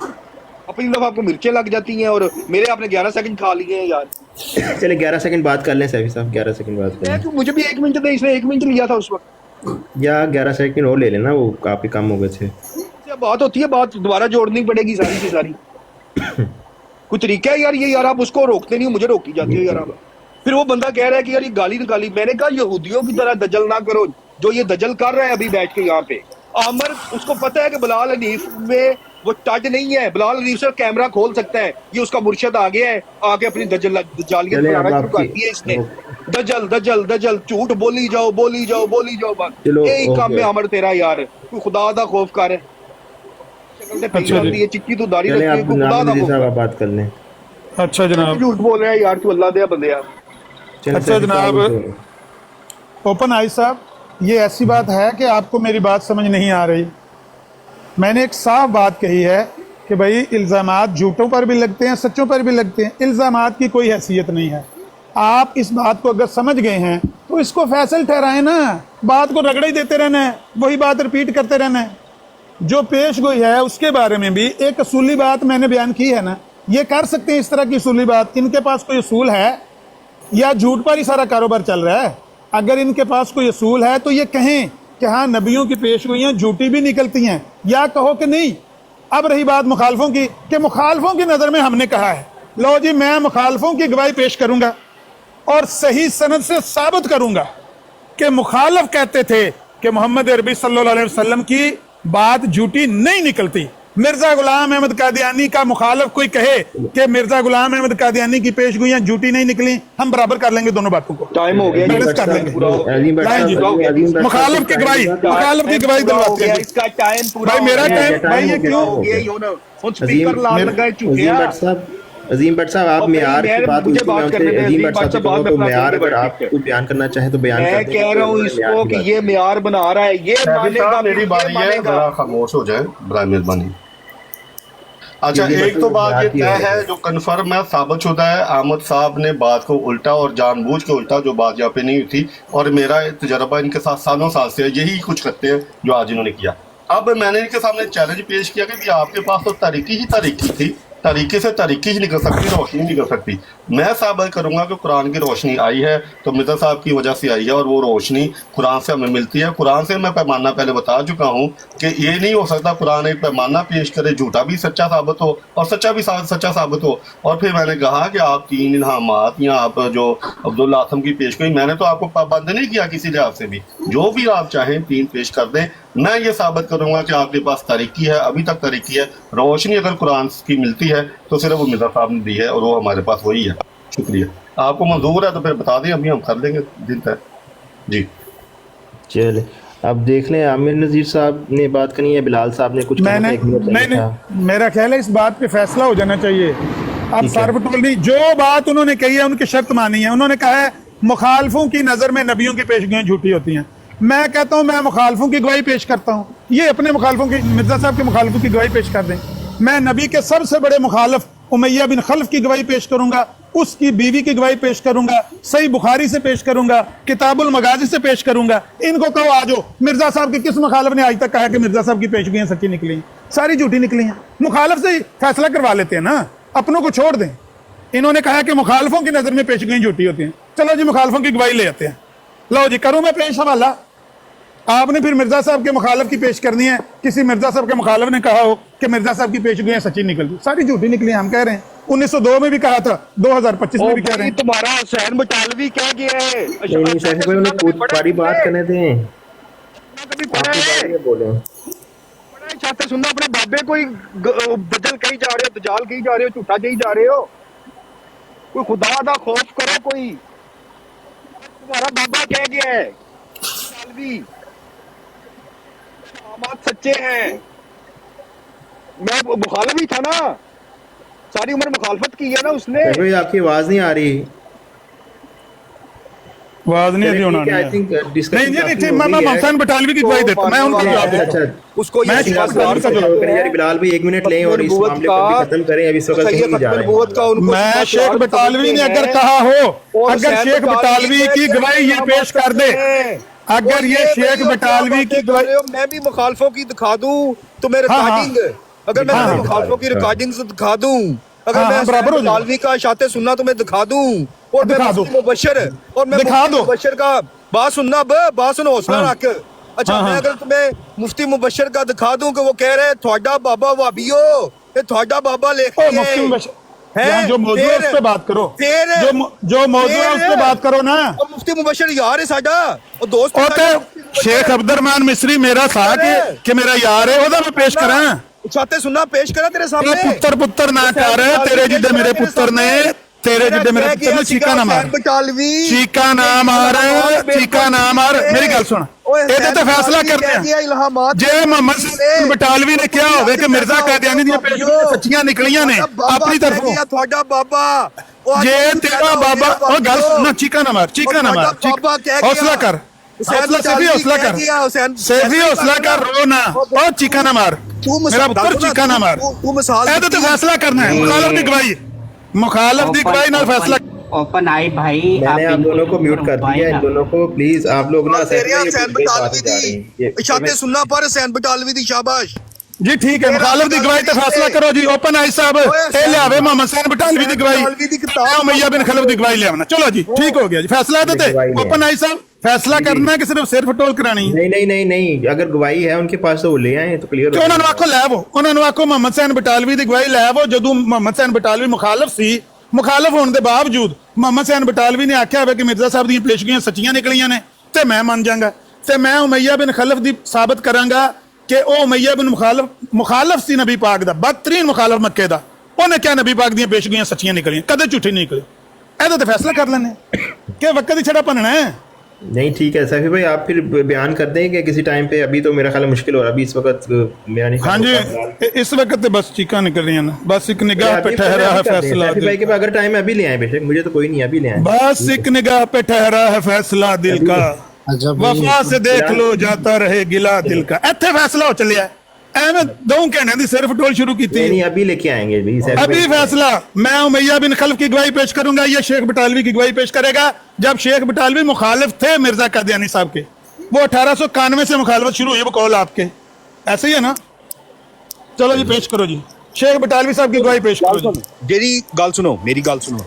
E: अपनी लोग आपको मिर्चें लग जाती हैं और मेरे आपने 11 सेकंड खा लिए हैं यार।
C: चले 11 सेकंड बात कर लें सैफी साहब, 11 सेकंड बात कर लें,
E: मुझे भी 1 मिनट दे, इसने 1 मिनट लिया था उस वक्त।
C: या 11 सेकंड और ले लेना, वो काफी कम हो गए थे।
E: क्या बात होती है, बात दोबारा जोड़नी पड़ेगी सारी की सारी। कुछ तरीका है यार ये, यार आप उसको रोकते नहीं हो, मुझे रोकी जाती हो यार आप। फिर वो बंदा कह रहा है कि यार ये गाली निकाली। मैंने कहा यहूदियों की तरह दजल ना करो, जो ये दजल कर रहा है अभी बैठ के यहाँ पे। आमर उसको पता है कि बिलाल हनीफ में वो टच नहीं है, बिलाल हनीफ से कैमरा खोल सकता है। ये उसका मुर्शद आ गया है, आके अपनी दजालियत
C: चले
E: बनाना
C: अब
E: शुरू कर दी है इसने। दजल दजल दजल, झूठ बोली जाओ बोली जाओ बोली जाओ, बस
C: चलो,
E: यही काम
C: ओके।
E: में आमर तेरा यार। तू खुदा दा खौफ कर है, शक्ल ते पीछे
B: अच्छा जी।
E: आती है, चिक्की तू दाढ़ी
C: चले
E: रखती है,
C: आप
E: तू खुदा
C: नाम
E: दा
C: नजीर
E: खौफ
C: साहब
E: कर।
C: आप बात कर लें।
B: अच्छा जनाब,
E: झूठ बोल रहा है यार, तू अल्लाह दे बंदे यार।
C: चले
B: अच्छा
C: सैफी साहब,
B: जनाब। ओपन आई साहब, ये ऐसी बात है कि आपको मेरी बात समझ नहीं आ रही। मैंने एक साफ बात कही है कि भाई इल्ज़ामात झूठों पर भी लगते हैं, सच्चों पर भी लगते हैं। इल्ज़ामात की कोई हैसियत नहीं है। आप इस बात को अगर समझ गए हैं तो इसको फैसल ठहराएं ना, बात को रगड़ा ही देते रहना है, वही बात रिपीट करते रहना है। जो पेश गोई है उसके बारे में भी एक असूली बात मैंने बयान की है ना, ये कर सकते हैं इस तरह की असूली बात। इनके पास कोई असूल है या झूठ पर ही सारा कारोबार चल रहा है? अगर इनके पास कोई असूल है तो ये कहें कि हाँ नबियों की पेशगोइयाँ झूठी भी निकलती हैं, या कहो कि नहीं। अब रही बात मुखालफों की, कि मुखालफों की नज़र में हमने कहा है, लो जी मैं मुखालफों की गवाही पेश करूंगा और सही सनद से साबित करूंगा कि मुखालफ कहते थे कि मोहम्मद अरबी सल्लल्लाहु अलैहि वसल्लम की बात झूठी नहीं निकलती। मिर्जा गुलाम अहमद कादियानी का मुखालफ कोई कहे कि मिर्जा गुलाम अहमद कादियानी की पेशगोइयां झूठी नहीं निकली, हम बराबर कर लेंगे दोनों बातों को।
E: टाइम हो गया,
B: बैलेंस कर लेंगे।
C: अजीम भट्ट
B: लाइन जी,
C: साहब, अजीम भट्ट
B: मुखालफ
C: साहब,
B: की गवाही, मुखालफ की गवाही
E: पूरा हो
B: दिलवाते
E: गया,
B: हैं।
E: इसका टाइम पूरा
B: भाई
E: हो
B: मेरा
E: गया।
B: टाइम, भाई ये क्यों?
E: हो गया, यो ना उन
C: अजीम
E: स्पीकर लाल
B: मेरे-
E: लगा
C: अजीम
E: चुके
C: भट्ट साहब, अजीम भट्ट साहब, आप
E: और
C: मेयार
E: मैं-
C: की बात
E: मुझे
C: हुई थी,
E: बात
C: मैं
E: करने
C: उनसे
E: दें,
C: अजीम
E: अजीम
C: भट्ट साहब
E: भट्ट
C: से
E: साहब,
C: कहूँगा तो
E: बाद में
C: मेयार
E: अपना
C: अगर आप
E: ठीक है।
C: कोई बयान करना चाहें तो बयान
E: मैं
C: कर दें,
E: कह रहा हूँ
C: क्योंकि
E: इसको कि ये मेयार बना रहा है, ये मानेगा
D: मेरी बारी है,
E: मानेगा।
D: जरा खामोश हो जाए बराए मेहरबानी। अच्छा,
C: जी,
D: एक तो बात ये
C: बात ये
D: तय
C: है।
D: है जो कन्फर्म है, साबित शुदा है, अहमद साहब ने बात को उल्टा और जानबूझ के उल्टा, जो बात यहाँ पे नहीं हुई थी। और मेरा तजर्बा इनके साथ सालों साल से है, यही कुछ करते हैं जो आज इन्होंने किया। अब मैंने इनके सामने चैलेंज पेश किया कि भी आपके पास तो तारीखी ही तारीखी थी, तरीके से तरीकी ही निकल सकती, रोशनी निकल सकती। मैं साबित करूंगा कि कुरान की रोशनी आई है तो मिर्जा साहब की वजह से आई है, और वो रोशनी कुरान से हमें मिलती है। कुरान से मैं पैमाना पहले बता चुका हूँ कि ये नहीं हो सकता कुरान एक पैमाना पेश करे, झूठा भी सच्चा साबित हो और सच्चा भी सच्चा साबित हो। और फिर मैंने कहा कि आप 3 इल्हामात या आप जो अब्दुल्ला आसम की पेश करी, मैंने तो आपको पाबंद नहीं किया किसी लिहाज से भी, जो भी आप चाहें 3 पेश कर दें। मैं ये साबित करूंगा कि आपके पास तरीकी है, अभी तक तरीकी है। रोशनी अगर कुरान की मिलती है तो सिर्फ वो मिर्जा साहब ने दी है और वो हमारे पास वही है। शुक्रिया। आपको मंजूर है तो फिर बता दें, अभी हम कर लेंगे दिन तक। जी
C: चले अब देख लें, आमिर नज़ीर साहब ने बात करनी है, बिलाल साहब ने कुछ कहना था, एक मिनट चाहिए
B: मैंने
C: था।
B: मेरा ख्याल है इस बात पे फैसला हो जाना चाहिए। अब
C: ठीक है।
B: सार्वटोल नहीं, जो बात उन्होंने कही है उनकी शर्त मानी है। उन्होंने कहा है मुखालफों की नज़र में नबियों की पेशगियाँ झूठी होती हैं। मैं कहता हूँ मैं मुखालफों की गवाही पेश करता हूँ, ये अपने मुखालफों की, मिर्जा साहब के मुखालफों की गवाही पेश कर दें। मैं नबी के सबसे बड़े मुखालफ उमैया बिन खल्फ की गवाही पेश करूंगा, उसकी बीवी की गवाही पेश करूंगा, सही बुखारी से पेश करूंगा, किताबुल मगाजी से पेश करूंगा। इनको कहो आ जाओ। मिर्जा साहब के किस मुखालफ ने आज तक कहा कि मिर्जा साहब की पेशगियां सच्ची निकली हैं? सारी झूठी निकली हैं। मुखालफ से ही फैसला करवा लेते हैं ना, अपनों को छोड़ दें। इन्होंने कहा कि मुखालफों की नजर में पेशगियां झूठी होती हैं। चलो जी मुखालफों की गवाही ले आते हैं। लो जी करूं मैं पेश हवाला। आपने फिर मिर्जा साहब के मुखालफ की पेश करनी है। किसी मिर्जा साहब के मुखालफ ने कहा हो कि मिर्जा साहब की पेशगियां सच्ची निकल गई, सारी झूठी निकली। हम कह रहे हैं 1902 में भी कहा था, 2025 में भी कह रहे हैं।
E: तुम्हारा हुसैन बटालवी कह गया है।
C: नहीं सैफी भाई, उन्हें कुछ बड़ी बात करने दें,
E: कभी पढ़ा
C: आपकी
E: है?
C: बात ये बोले।
E: बड़ा ही चाहते सुनना, अपने बाबे को ही बदल कही जा रहे हो, दजाल कही जा रहे हो, झूठा कही जा रहे हो। कोई खुदा दा खौफ करो। कोई तुम्हारा बाबा कह गया है बटालवी, बात सच्चे हैं। मैं मुखालिफ ही था ना, सारी उम्र मुखालफत की है ना उसने।
C: सैफी भाई आपकी आवाज नहीं आ रही।
B: आवाज नहीं अभी होना
C: आई थिंक
B: नहीं जी नहीं, मैं हुसैन बटालवी की गवाही देता हूं, मैं उनको जवाब देता हूं।
C: अच्छा
E: उसको
B: मैं
E: ये
B: शिकायत
E: शिकायत
B: का जवाब
C: करें यार, बिलाल भाई 1 मिनट लें और इस मामले को भी खत्म करें। अब इस वक्त कहीं नहीं जा रहे हैं।
B: मैं शेख बटालवी ने अगर कहा हो, अगर शेख बटालवी की गवाही ये पेश कर दे, अगर ये शेख बटालवी की गवाही,
E: मैं भी मुखालफों की दिखा दूं तो मैं
B: हाँ,
E: रिकॉर्डिंग, अगर मैं
B: हाँ,
E: मुखालफों की रिकॉर्डिंग से दिखा दूं, अगर
B: हाँ,
E: मैं
B: बराबर हो जाए।
E: बटालवी का शाते सुनना तो मैं दिखा दूं, और मैं
B: दिखा दो।
E: मुफ्ती मुबश्शिर और मैं
B: दिखा
E: मुफ्ती
B: दो।
E: मुबश्शिर का बात सुनना, बात सुनो, हौसला
B: हाँ।
E: रख। अच्छा
B: हाँ,
E: मैं
B: हाँ।
E: अगर तुम्हें मुफ्ती मुबश्शिर का दिखा दूं कि वो कह रहे हैं थोड़ा बाबा वाबियो, ये थोड़ा बाबा लिख
B: ओ, मुफ्ती मुबश्शिर, यहाँ जो मौजूद है उस पे बात करो,
E: फिर
B: जो मौजूद है उस पे बात करो ना।
E: और मुफ्ती मुबश्शिर यार है साडा और दोस्त है
B: और
E: साडा,
B: ते शेख अब्दुर्रहमान मिस्री मेरा था कि मेरा यार है, ਉਹਦਾ मैं पेश करा
E: छाते सुनना पेश करा तेरे सामने।
B: पुत्र ना कर, तेरे जिद्दे मेरे पुत्र ने, तेरे जिद्दे मेरे पुत्र ने चीका ना मार, चीका ना मार, चीका ना मार। मेरी गल सुन, ਇਹਦੇ ਤੇ ਫੈਸਲਾ ਕਰਦੇ ਆ। ਜੇ ਮੁਹੰਮਦ ਸਿੰਘ ਬਟਾਲਵੀ ਨੇ ਕਿਹਾ ਹੋਵੇ ਕਿ ਮਿਰਜ਼ਾ ਕਾਦੀਆਨੀ ਦੀਆਂ ਪੇਸ਼ਗੋਈਆਂ ਸੱਚੀਆਂ ਨਿਕਲੀਆਂ ਨੇ ਆਪਣੀ ਤਰਫੋਂ,
E: ਤੁਹਾਡਾ ਬਾਬਾ,
B: ਜੇ ਤੇਰਾ ਬਾਬਾ, ਉਹ ਗੱਲ ਸੁਣ, ਚੀਕਾ ਨਾ ਮਾਰ, ਚੀਕਾ ਨਾ ਮਾਰ, ਹੌਸਲਾ ਕਰ, ਹੌਸਲਾ ਸੇਫੀ, ਹੌਸਲਾ ਕਰ, ਸੇਫੀ ਹੌਸਲਾ ਕਰ, ਰੋ ਨਾ, ਉਹ ਚੀਕਾ ਨਾ ਮਾਰ, ਮੇਰਾ ਪੁੱਤਰ ਚੀਕਾ ਨਾ ਮਾਰ। ਇਹਦੇ ਤੇ ਫੈਸਲਾ ਕਰਨਾ ਹੈ, ਮੁਖਾਲਫ ਦੀ ਗਵਾਹੀ, मुखालफ दी गवाही नाल फैसला।
F: ओपन आई भाई,
C: मैंने आप दोनों को म्यूट कर दिया, इन दोनों को प्लीज आप लोग ना
E: शाते सुनना पर हुसैन बटालवी दी शाबाश
B: जी। ठीक है, मुखालफ दी गवाही ते फैसला करो जी। ओपन आई साहब ए लियावे मोहम्मद हुसैन बटालवी दी गवाही, उमैया बिन खलफ दी गवाही लियावना। चलो जी ठीक हो गया जी, फैसला है ते ओपन आई साहब फैसला करना है कि सिर्फ सिर फटोल करानी है?
C: नहीं, अगर गवाही है उनके पास तो वो ले आए तो क्लियर।
B: उन्होंने आखो लैवो, उन्होंने आखो मोहम्मद हुसैन बटालवी दी गवाही लैवो। जदों मोहम्मद हुसैन बटालवी मुखालफ सी, मुखालफ होने के बावजूद मोहम्मद हुसैन बटालवी ने आख्या है कि मिर्जा साहब दी पेशगियां सच्चियां निकलियां ने, ते मैं मान जांगा, ते मैं उमैया बिन खलफ दी साबित करांगा कि ओ उमैया बिन मुखालफ सी नबी पाक दा, बदतरीन मुखालफ मक्के दा। उन्हें क्या नबी पाक दी पेशगियां सच्चियां निकलियां, कदे झूठी नहीं निकली। ਇਹਦਾ तो फैसला कर लेने कि वक्त ही छड़ा भनना है।
C: नहीं ठीक है सैफी भाई, आप फिर बयान कर दें कि किसी टाइम पे, अभी तो मेरा ख्याल मुश्किल हो रहा है, अभी इस वक्त मेरा नहीं।
B: हाँ जी, इस वक्त तो बस चीखा निकल रही है ना, बस एक निगाह पे ठहरा है फैसला।
C: सैफी भाई के अगर टाइम है अभी ले आए, बेशक मुझे तो कोई नहीं, अभी ले आए।
B: बस एक निगाह पे ठहरा है फैसला दिल का, वफा से देख लो जाता रहे गिला दिल का। इत्थे फैसला हो चलिया, ਐਵੇਂ 2 ਘੰਟਿਆਂ ਦੀ ਸਿਰਫ ਟੋਲ शुरू की थी।
C: नहीं अभी लेके आएंगे
B: अभी फैसला। मैं उमैया बिन खल्फ की गवाही पेश करूंगा, ये शेख बटालवी की गवाही पेश करेगा। जब शेख बटालवी मुखालिफ थे मिर्जा कादियानी साहब के, वो 1891 से मुखालफत शुरू हुई, वो कौल आपके, ऐसे ही है ना। चलो जी पेश करो जी। शेख बटालवी साहब की गवाही पेश करो जी।
A: ਜਿਹੜੀ ਗੱਲ ਸੁਣੋ, ਮੇਰੀ ਗੱਲ ਸੁਣੋ।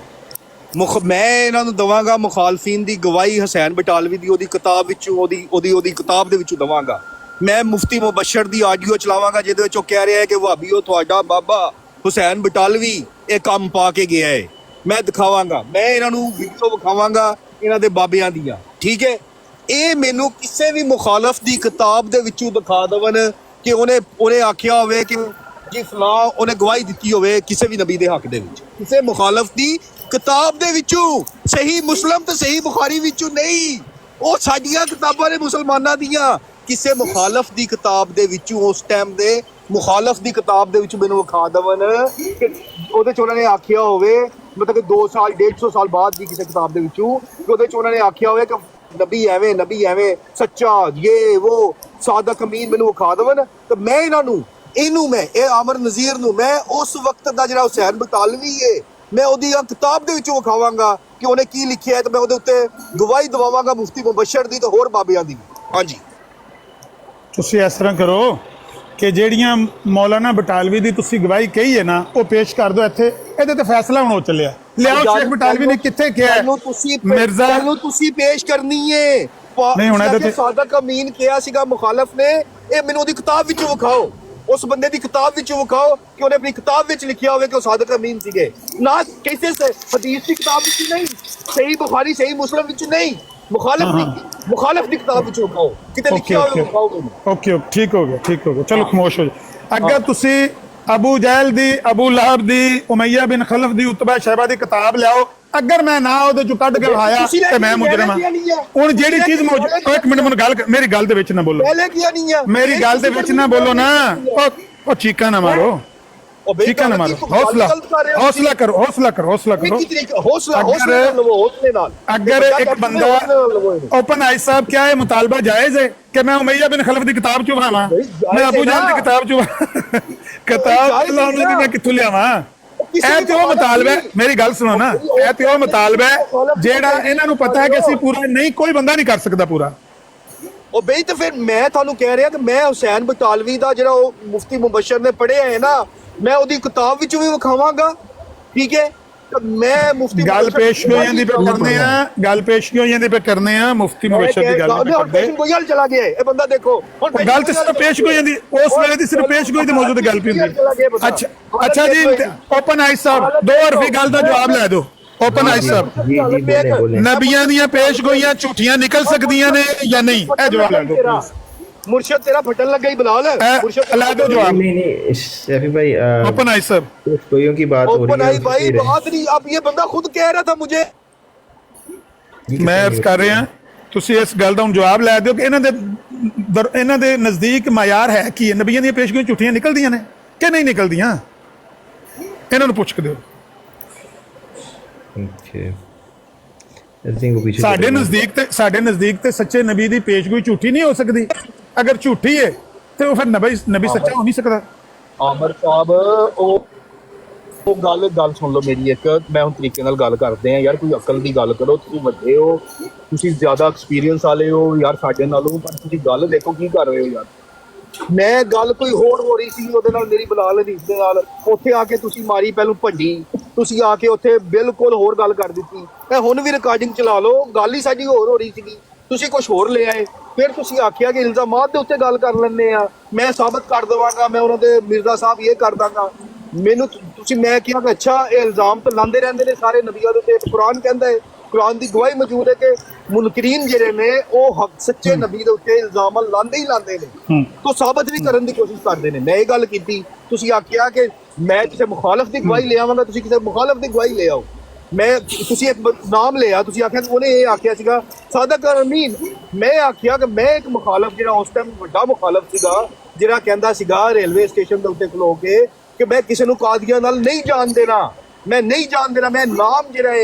A: ਮੈਂ ਇਹਨਾਂ ਨੂੰ ਦਵਾਂਗਾ ਮੁਖਾਲਫੀਨ ਦੀ ਗਵਾਹੀ ਹਸੈਨ ਬਟਾਲਵੀ ਦੀ ਉਹਦੀ ਕਿਤਾਬ ਵਿੱਚੋਂ ਉਹਦੀ ਕਿਤਾਬ ਦੇ ਵਿੱਚੋਂ ਦਵਾਂਗਾ। ਮੈਂ ਮੁਫਤੀ ਮੁਬਸ਼ਰ ਦੀ ਆਡੀਓ ਚਲਾਵਾਂਗਾ ਜਿਹਦੇ ਵਿੱਚ ਉਹ ਕਹਿ ਰਿਹਾ ਹੈ ਕਿ ਵਾਬੀਓ ਤੁਹਾਡਾ ਬਾਬਾ ਹੁਸੈਨ ਬਟਾਲਵੀ ਇਹ ਕੰਮ ਪਾ ਕੇ ਗਿਆ ਹੈ। ਮੈਂ ਦਿਖਾਵਾਂਗਾ, ਮੈਂ ਇਹਨਾਂ ਨੂੰ ਵੀਡੀਓ ਵਿਖਾਵਾਂਗਾ ਇਹਨਾਂ ਦੇ ਬਾਬਿਆਂ ਦੀਆਂ, ਠੀਕ ਹੈ। ਇਹ ਮੈਨੂੰ ਕਿਸੇ ਵੀ ਮੁਖਾਲਫ ਦੀ ਕਿਤਾਬ ਦੇ ਵਿੱਚੋਂ ਦਿਖਾ ਦੇਵਣ ਕਿ ਉਹਨੇ ਆਖਿਆ ਹੋਵੇ ਕਿ ਜੀ ਫਲਾਂ ਉਹਨੇ ਗਵਾਹੀ ਦਿੱਤੀ ਹੋਵੇ ਕਿਸੇ ਵੀ ਨਬੀ ਦੇ ਹੱਕ ਦੇ ਵਿੱਚ, ਕਿਸੇ ਮੁਖਾਲਫ ਦੀ ਕਿਤਾਬ ਦੇ ਵਿੱਚੋਂ, ਸਹੀ ਮੁਸਲਮ ਤੇ ਸਹੀ ਬੁਖਾਰੀ ਵਿੱਚੋਂ ਨਹੀਂ। ਉਹ ਸਾਡੀਆਂ ਕਿਤਾਬਾਂ ਨੇ ਮੁਸਲਮਾਨਾਂ ਦੀਆਂ। ਕਿਸੇ ਮੁਖਾਲਫ ਦੀ ਕਿਤਾਬ ਦੇ ਵਿੱਚੋਂ, ਉਸ ਟਾਈਮ ਦੇ ਮੁਖਾਲਫ ਦੀ ਕਿਤਾਬ ਦੇ ਵਿੱਚ ਮੈਨੂੰ ਵਿਖਾ ਦੇਵਣ ਕਿ ਉਹਦੇ 'ਚ ਉਹਨਾਂ ਨੇ ਆਖਿਆ ਹੋਵੇ, ਮਤਲਬ ਕਿ 2 ਸਾਲ 150 ਸਾਲ ਬਾਅਦ ਦੀ ਕਿਸੇ ਕਿਤਾਬ ਦੇ ਵਿੱਚੋਂ, ਕਿ ਉਹਦੇ 'ਚ ਉਹਨਾਂ ਨੇ ਆਖਿਆ ਹੋਵੇ ਕਿ ਨਬੀ ਐਵੇਂ ਸੱਚਾ ਇਹ ਉਹ ਸਾਦਕ ਅਮੀਨ ਮੈਨੂੰ ਵਿਖਾ ਦੇਵਣ। ਤੇ ਮੈਂ ਇਹ ਆਮਰ ਨਜ਼ੀਰ ਨੂੰ ਮੈਂ ਉਸ ਵਕਤ ਦਾ ਜਿਹੜਾ ਹੁਸੈਨ ਬਟਾਲਵੀ ਹੈ ਮੈਂ ਉਹਦੀ ਕਿਤਾਬ ਦੇ ਵਿੱਚੋਂ ਵਿਖਾਵਾਂਗਾ ਕਿ ਉਹਨੇ ਕੀ ਲਿਖਿਆ ਹੈ, ਤੇ ਮੈਂ ਉਹਦੇ ਉੱਤੇ ਗਵਾਹੀ ਦਵਾਵਾਂਗਾ ਮੁਫਤੀ ਮੁਬਸ਼ਰ ਦੀ ਤੇ ਹੋਰ ਬਾਬਿਆਂ ਦੀ। ਹਾਂਜੀ,
B: ਤੁਸੀਂ ਇਸ ਤਰ੍ਹਾਂ ਕਰੋ ਕਿ ਜਿਹੜੀਆਂ ਮੌਲਾਨਾ ਬਟਾਲਵੀ ਦੀ ਤੁਸੀਂ ਗਵਾਹੀ ਕਹੀ ਹੈ ਨਾ, ਉਹ ਪੇਸ਼ ਕਰ ਦਿਓ ਇੱਥੇ। ਇਹਦੇ ਤੇ ਫੈਸਲਾ ਹੁਣ ਹੋ ਚੱਲਿਆ। ਲਿਆਓ ਸ਼ੇਖ ਬਟਾਲਵੀ ਨੇ ਕਿੱਥੇ ਕਿਹਾ ਹੈ ਮਿਰਜ਼ਾ
A: ਨੂੰ ਤੁਸੀਂ ਪੇਸ਼ ਕਰਨੀ ਹੈ।
B: ਨਹੀਂ ਹੁਣ ਇਹਦੇ ਤੇ
A: ਸਾਦਕ ਅਮੀਨ ਕਿਹਾ ਸੀਗਾ ਮੁਖਾਲਫ ਨੇ, ਇਹ ਮੈਨੂੰ ਉਹਦੀ ਕਿਤਾਬ ਵਿੱਚੋਂ ਵਿਖਾਓ, ਉਸ ਬੰਦੇ ਦੀ ਕਿਤਾਬ ਵਿੱਚੋਂ ਵਿਖਾਓ ਕਿ ਉਹਨੇ ਆਪਣੀ ਕਿਤਾਬ ਵਿੱਚ ਲਿਖਿਆ ਹੋਵੇ ਕਿ ਉਹ ਸਾਦਕ ਅਮੀਨ ਸੀਗੇ। ਨਾ ਕਿਸੇ ਹਦੀਸ ਦੀ ਕਿਤਾਬ ਵਿੱਚ ਨਹੀਂ, ਸਹੀ ਬੁਖਾਰੀ ਸਹੀ ਮੁਸਲਮ ਵਿੱਚ ਨਹੀਂ, ਮੁਖਾਲਫ ਦੀ ਕਿਤਾਬ ਵਿੱਚ ਵਿਖਾਓ, ਕਿਤੇ ਲਿਖਿਆ ਹੋਵੇ ਵਿਖਾਓ ਮੈਨੂੰ।
B: ਓਕੇ ਠੀਕ ਹੋ ਗਿਆ ਚਲੋ ਖਾਮੋਸ਼ ਹੋ ਜਾਓ। ਅਗਰ ਤੁਸੀਂ ਅਬੂ ਜਹਿਲ ਦੀ, ਅਬੂ ਲਹਬ ਦੀ, ਉਮਈਆ ਬਿਨ ਖਲਫ ਦੀ, ਉਤਬਾ ਸ਼ੈਬਾ ਦੀ ਕਿਤਾਬ ਲਿਆਓ। ਅਗਰ ਮੈਂ ਨਾ ਉਹਦੇ ਚੋਂ ਕੱਢ ਕੇ ਵਿਖਾਇਆ ਤੇ ਮੈਂ ਮੁਜਰਮ ਹਾਂ। ਹੁਣ ਜਿਹੜੀ ਚੀਜ਼ ਇੱਕ ਮਿੰਟ ਮੈਨੂੰ ਮੇਰੀ ਗੱਲ ਦੇ ਵਿੱਚ ਨਾ ਬੋਲੋ, ਮੇਰੀ ਗੱਲ ਦੇ ਵਿੱਚ ਨਾ ਬੋਲੋ ਨਾ। ਉਹ ਚੀਕਾਂ ਨਾ ਮਾਰੋ, ਚੀਕਾਂ ਨਾ ਮਾਰੋ, ਹੌਸਲਾ ਕਰੋ। अगर एक बंदा ओपन आई साहब क्या है मुतालबा जायज है कि मैं उमैया बिन खलफ दी किताब चो खावा, मैं अबू जहल दी किताब चो किताब लाने दी मैं कित्थों लियावां? ਇਹ ਤੇ ਉਹ ਮੁਤਾਲਬਾ ਹੈ, ਮੇਰੀ ਗੱਲ ਸੁਣੋ ਨਾ, ਇਹ ਤੇ ਉਹ ਮੁਤਾਲਬਾ ਹੈ ਜਿਹੜਾ ਇਹਨਾਂ ਨੂੰ ਪਤਾ ਹੈ ਕਿ ਅਸੀਂ ਪੂਰਾ ਨਹੀਂ, ਕੋਈ ਬੰਦਾ ਨਹੀਂ ਕਰ ਸਕਦਾ ਪੂਰਾ।
A: ਉਹ ਬਈ ਤੇ ਫਿਰ ਮੈਂ ਤੁਹਾਨੂੰ ਕਹਿ ਰਿਹਾ ਕਿ ਮੈਂ ਹੁਸੈਨ ਬਟਾਲਵੀ ਦਾ ਜਿਹੜਾ ਉਹ ਮੁਫਤੀ ਮੁਬਸ਼ਰ ਨੇ ਪੜ੍ਹਿਆ ਹੈ ਨਾ, ਮੈਂ ਉਹਦੀ ਕਿਤਾਬ ਵਿੱਚੋਂ ਵੀ ਵਿਖਾਵਾਂਗਾ, ਠੀਕ ਹੈ। ਮੈਂ ਮੁਫਤੀ
B: ਗੱਲ ਪੇਸ਼ ਹੋਈਆਂ ਦੀ ਕਰਨੇ ਆ ਮੁਫਤੀ ਮੁਬਸ਼ਰ ਦੀ ਗੱਲ
A: ਕੋਈ ਗੱਲ ਚਲਾ ਗਿਆ ਇਹ ਬੰਦਾ। ਦੇਖੋ
B: ਗੱਲ ਤੇ ਸਿਰਫ ਪੇਸ਼ ਗੋਈ ਜਾਂਦੀ, ਉਸ ਵੇਲੇ ਦੀ ਸਿਰਫ ਪੇਸ਼ ਗੋਈ ਦੀ ਮੌਜੂਦ ਗੱਲ ਪਈ ਹੁੰਦੀ। ਅੱਛਾ ਜੀ, ਓਪਨ ਆਈ ਸਾਹਿਬ 2 ਹਰਫੀ ਗੱਲ ਦਾ ਜਵਾਬ ਲੈ ਦਿਓ। ਓਪਨ ਆਈ ਸਾਹਿਬ, ਨਬੀਆਂ ਦੀਆਂ ਪੇਸ਼ ਗੋਈਆਂ ਝੂਠੀਆਂ ਨਿਕਲ ਸਕਦੀਆਂ ਨੇ ਜਾਂ ਨਹੀਂ? ਇਹ ਜਵਾਬ ਲੈ ਦਿਓ।
A: मुर्शद तेरा फटन लग गई बिलाल,
B: ला दो जवाब।
C: नहीं शफी भाई,
B: ओपन आई साहब
C: कोइयों की बात हो रही है।
A: ओपन आई भाई बात नहीं, अब ये बंदा खुद कह रहा था मुझे,
B: मैं अर्ज कर रहा ਤੁਸੀਂ ਇਸ ਗੱਲ ਦਾ ਹੁਣ ਜਵਾਬ ਲੈ ਦਿਓ ਕਿ ਇਹਨਾਂ ਦੇ ਨਜ਼ਦੀਕ ਮਾਇਆਰ ਹੈ ਕੀ ਹੈ? ਨਬੀਆਂ ਦੀਆਂ ਪੇਸ਼ਗੋਈਆਂ ਝੂਠੀਆਂ ਨਿਕਲਦੀਆਂ ਨੇ ਕਿ ਨਹੀਂ ਨਿਕਲਦੀਆਂ? ਇਹਨਾਂ ਨੂੰ ਪੁੱਛ ਕੇ ਦਿਓ। ਸਾਡੇ ਨਜ਼ਦੀਕ ਤੇ ਸੱਚੇ ਨਬੀ ਦੀ ਪੇਸ਼ਗੋਈ ਝੂਠੀ ਨਹੀਂ ਹੋ ਸਕਦੀ। ਅਗਰ ਝੂਠੀ ਹੈ ਤੇ ਉਹ ਫਿਰ ਨਬੀ ਸੱਚਾ ਹੋ ਨਹੀਂ ਸਕਦਾ।
A: ਆਮਰ ਸਾਹਿਬ ਉਹ ਗੱਲ ਸੁਣ ਲਓ ਮੇਰੀ ਇੱਕ, ਮੈਂ ਹੁਣ ਤਰੀਕੇ ਨਾਲ ਗੱਲ ਕਰਦੇ ਆ ਯਾਰ, ਕੋਈ ਅਕਲ ਦੀ ਗੱਲ ਕਰੋ। ਤੁਸੀਂ ਵੱਡੇ ਹੋ, ਤੁਸੀਂ ਜ਼ਿਆਦਾ ਐਕਸਪੀਰੀਅੰਸ ਵਾਲੇ ਹੋ ਯਾਰ ਸਾਡੇ ਨਾਲੋਂ, ਪਰ ਤੁਸੀਂ ਗੱਲ ਦੇਖੋ ਕੀ ਕਰ ਰਹੇ ਹੋ ਯਾਰ। ਮੈਂ ਗੱਲ ਕੋਈ ਹੋਰ ਹੋ ਰਹੀ ਸੀ ਉਹਦੇ ਨਾਲ, ਮੇਰੀ ਬਲਾਲ ਹਦੀਸ ਦੇ ਨਾਲ, ਉੱਥੇ ਆ ਕੇ ਤੁਸੀਂ ਮਾਰੀ ਪਹਿਲੋਂ ਭੰਡੀ, ਤੁਸੀਂ ਆ ਕੇ ਉੱਥੇ ਬਿਲਕੁਲ ਹੋਰ ਗੱਲ ਕਰ ਦਿੱਤੀ। ਮੈਂ ਹੁਣ ਵੀ ਰਿਕਾਰਡਿੰਗ ਚਲਾ ਲਓ, ਗੱਲ ਹੀ ਸਾਡੀ ਹੋਰ ਹੋ ਰਹੀ ਸੀਗੀ, ਤੁਸੀਂ ਕੁਝ ਹੋਰ ਲੈ ਆਏ। ਫਿਰ ਤੁਸੀਂ ਆਖਿਆ ਕਿ ਇਲਜ਼ਾਮਾਤ ਦੇ ਉੱਤੇ ਗੱਲ ਕਰ ਲੈਂਦੇ ਆ, ਮੈਂ ਸਾਬਤ ਕਰ ਦੇਵਾਂਗਾ, ਮੈਂ ਉਹਨਾਂ ਦੇ ਮਿਰਜ਼ਾ ਸਾਹਿਬ ਇਹ ਕਰ ਦਾਂਗਾ। ਮੈਨੂੰ ਤੁਸੀਂ ਮੈਂ ਕਿਹਾ ਕਿ ਅੱਛਾ ਇਹ ਇਲਜ਼ਾਮ ਤਾਂ ਲਾਉਂਦੇ ਰਹਿੰਦੇ ਨੇ ਸਾਰੇ ਨਬੀਆਂ ਦੇ ਉੱਤੇ। ਕੁਰਾਨ ਕਹਿੰਦਾ ਹੈ, ਕੁਰਾਨ ਦੀ ਗਵਾਹੀ ਮੌਜੂਦ ਹੈ ਕਿ ਮੁਨਕਰੀਨ ਜਿਹੜੇ ਨੇ ਉਹ ਸੱਚੇ ਨਬੀ ਦੇ ਉੱਤੇ ਇਲਜ਼ਾਮ ਲਾਉਂਦੇ ਹੀ ਲਾਉਂਦੇ ਨੇ, ਤੋਂ ਸਾਬਤ ਵੀ ਕਰਨ ਦੀ ਕੋਸ਼ਿਸ਼ ਕਰਦੇ ਨੇ। ਮੈਂ ਇਹ ਗੱਲ ਕੀਤੀ, ਤੁਸੀਂ ਆਖਿਆ ਕਿ ਮੈਂ ਕਿਸੇ ਮੁਖਾਲਫ ਦੀ ਗਵਾਹੀ ਲੈ ਆਵਾਂਗਾ, ਤੁਸੀਂ ਕਿਸੇ ਮੁਖਾਲਫ ਦੀ ਗਵਾਹੀ ਲੈ ਆਓ। ਮੈਂ ਤੁਸੀਂ ਇੱਕ ਨਾਮ ਲਿਆ, ਤੁਸੀਂ ਆਖਿਆ ਉਹਨੇ ਇਹ ਆਖਿਆ ਸੀਗਾ ਸਾਦਕ ਅਮੀਨ। ਮੈਂ ਆਖਿਆ ਕਿ ਮੈਂ ਇੱਕ ਮੁਖਾਲਫ ਜਿਹੜਾ ਉਸ ਟਾਈਮ ਵੱਡਾ ਮੁਖਾਲਫ ਸੀਗਾ, ਜਿਹੜਾ ਕਹਿੰਦਾ ਸੀਗਾ ਰੇਲਵੇ ਸਟੇਸ਼ਨ ਦੇ ਉੱਤੇ ਖਲੋ ਕੇ ਕਿ ਮੈਂ ਕਿਸੇ ਨੂੰ ਕਾਦੀਆਂ ਨਾਲ ਨਹੀਂ ਜਾਣ ਦੇਣਾ, ਮੈਂ ਨਹੀਂ ਜਾਣ ਦੇਣਾ, ਮੈਂ ਨਾਮ ਜਿਹੜਾ ਹੈ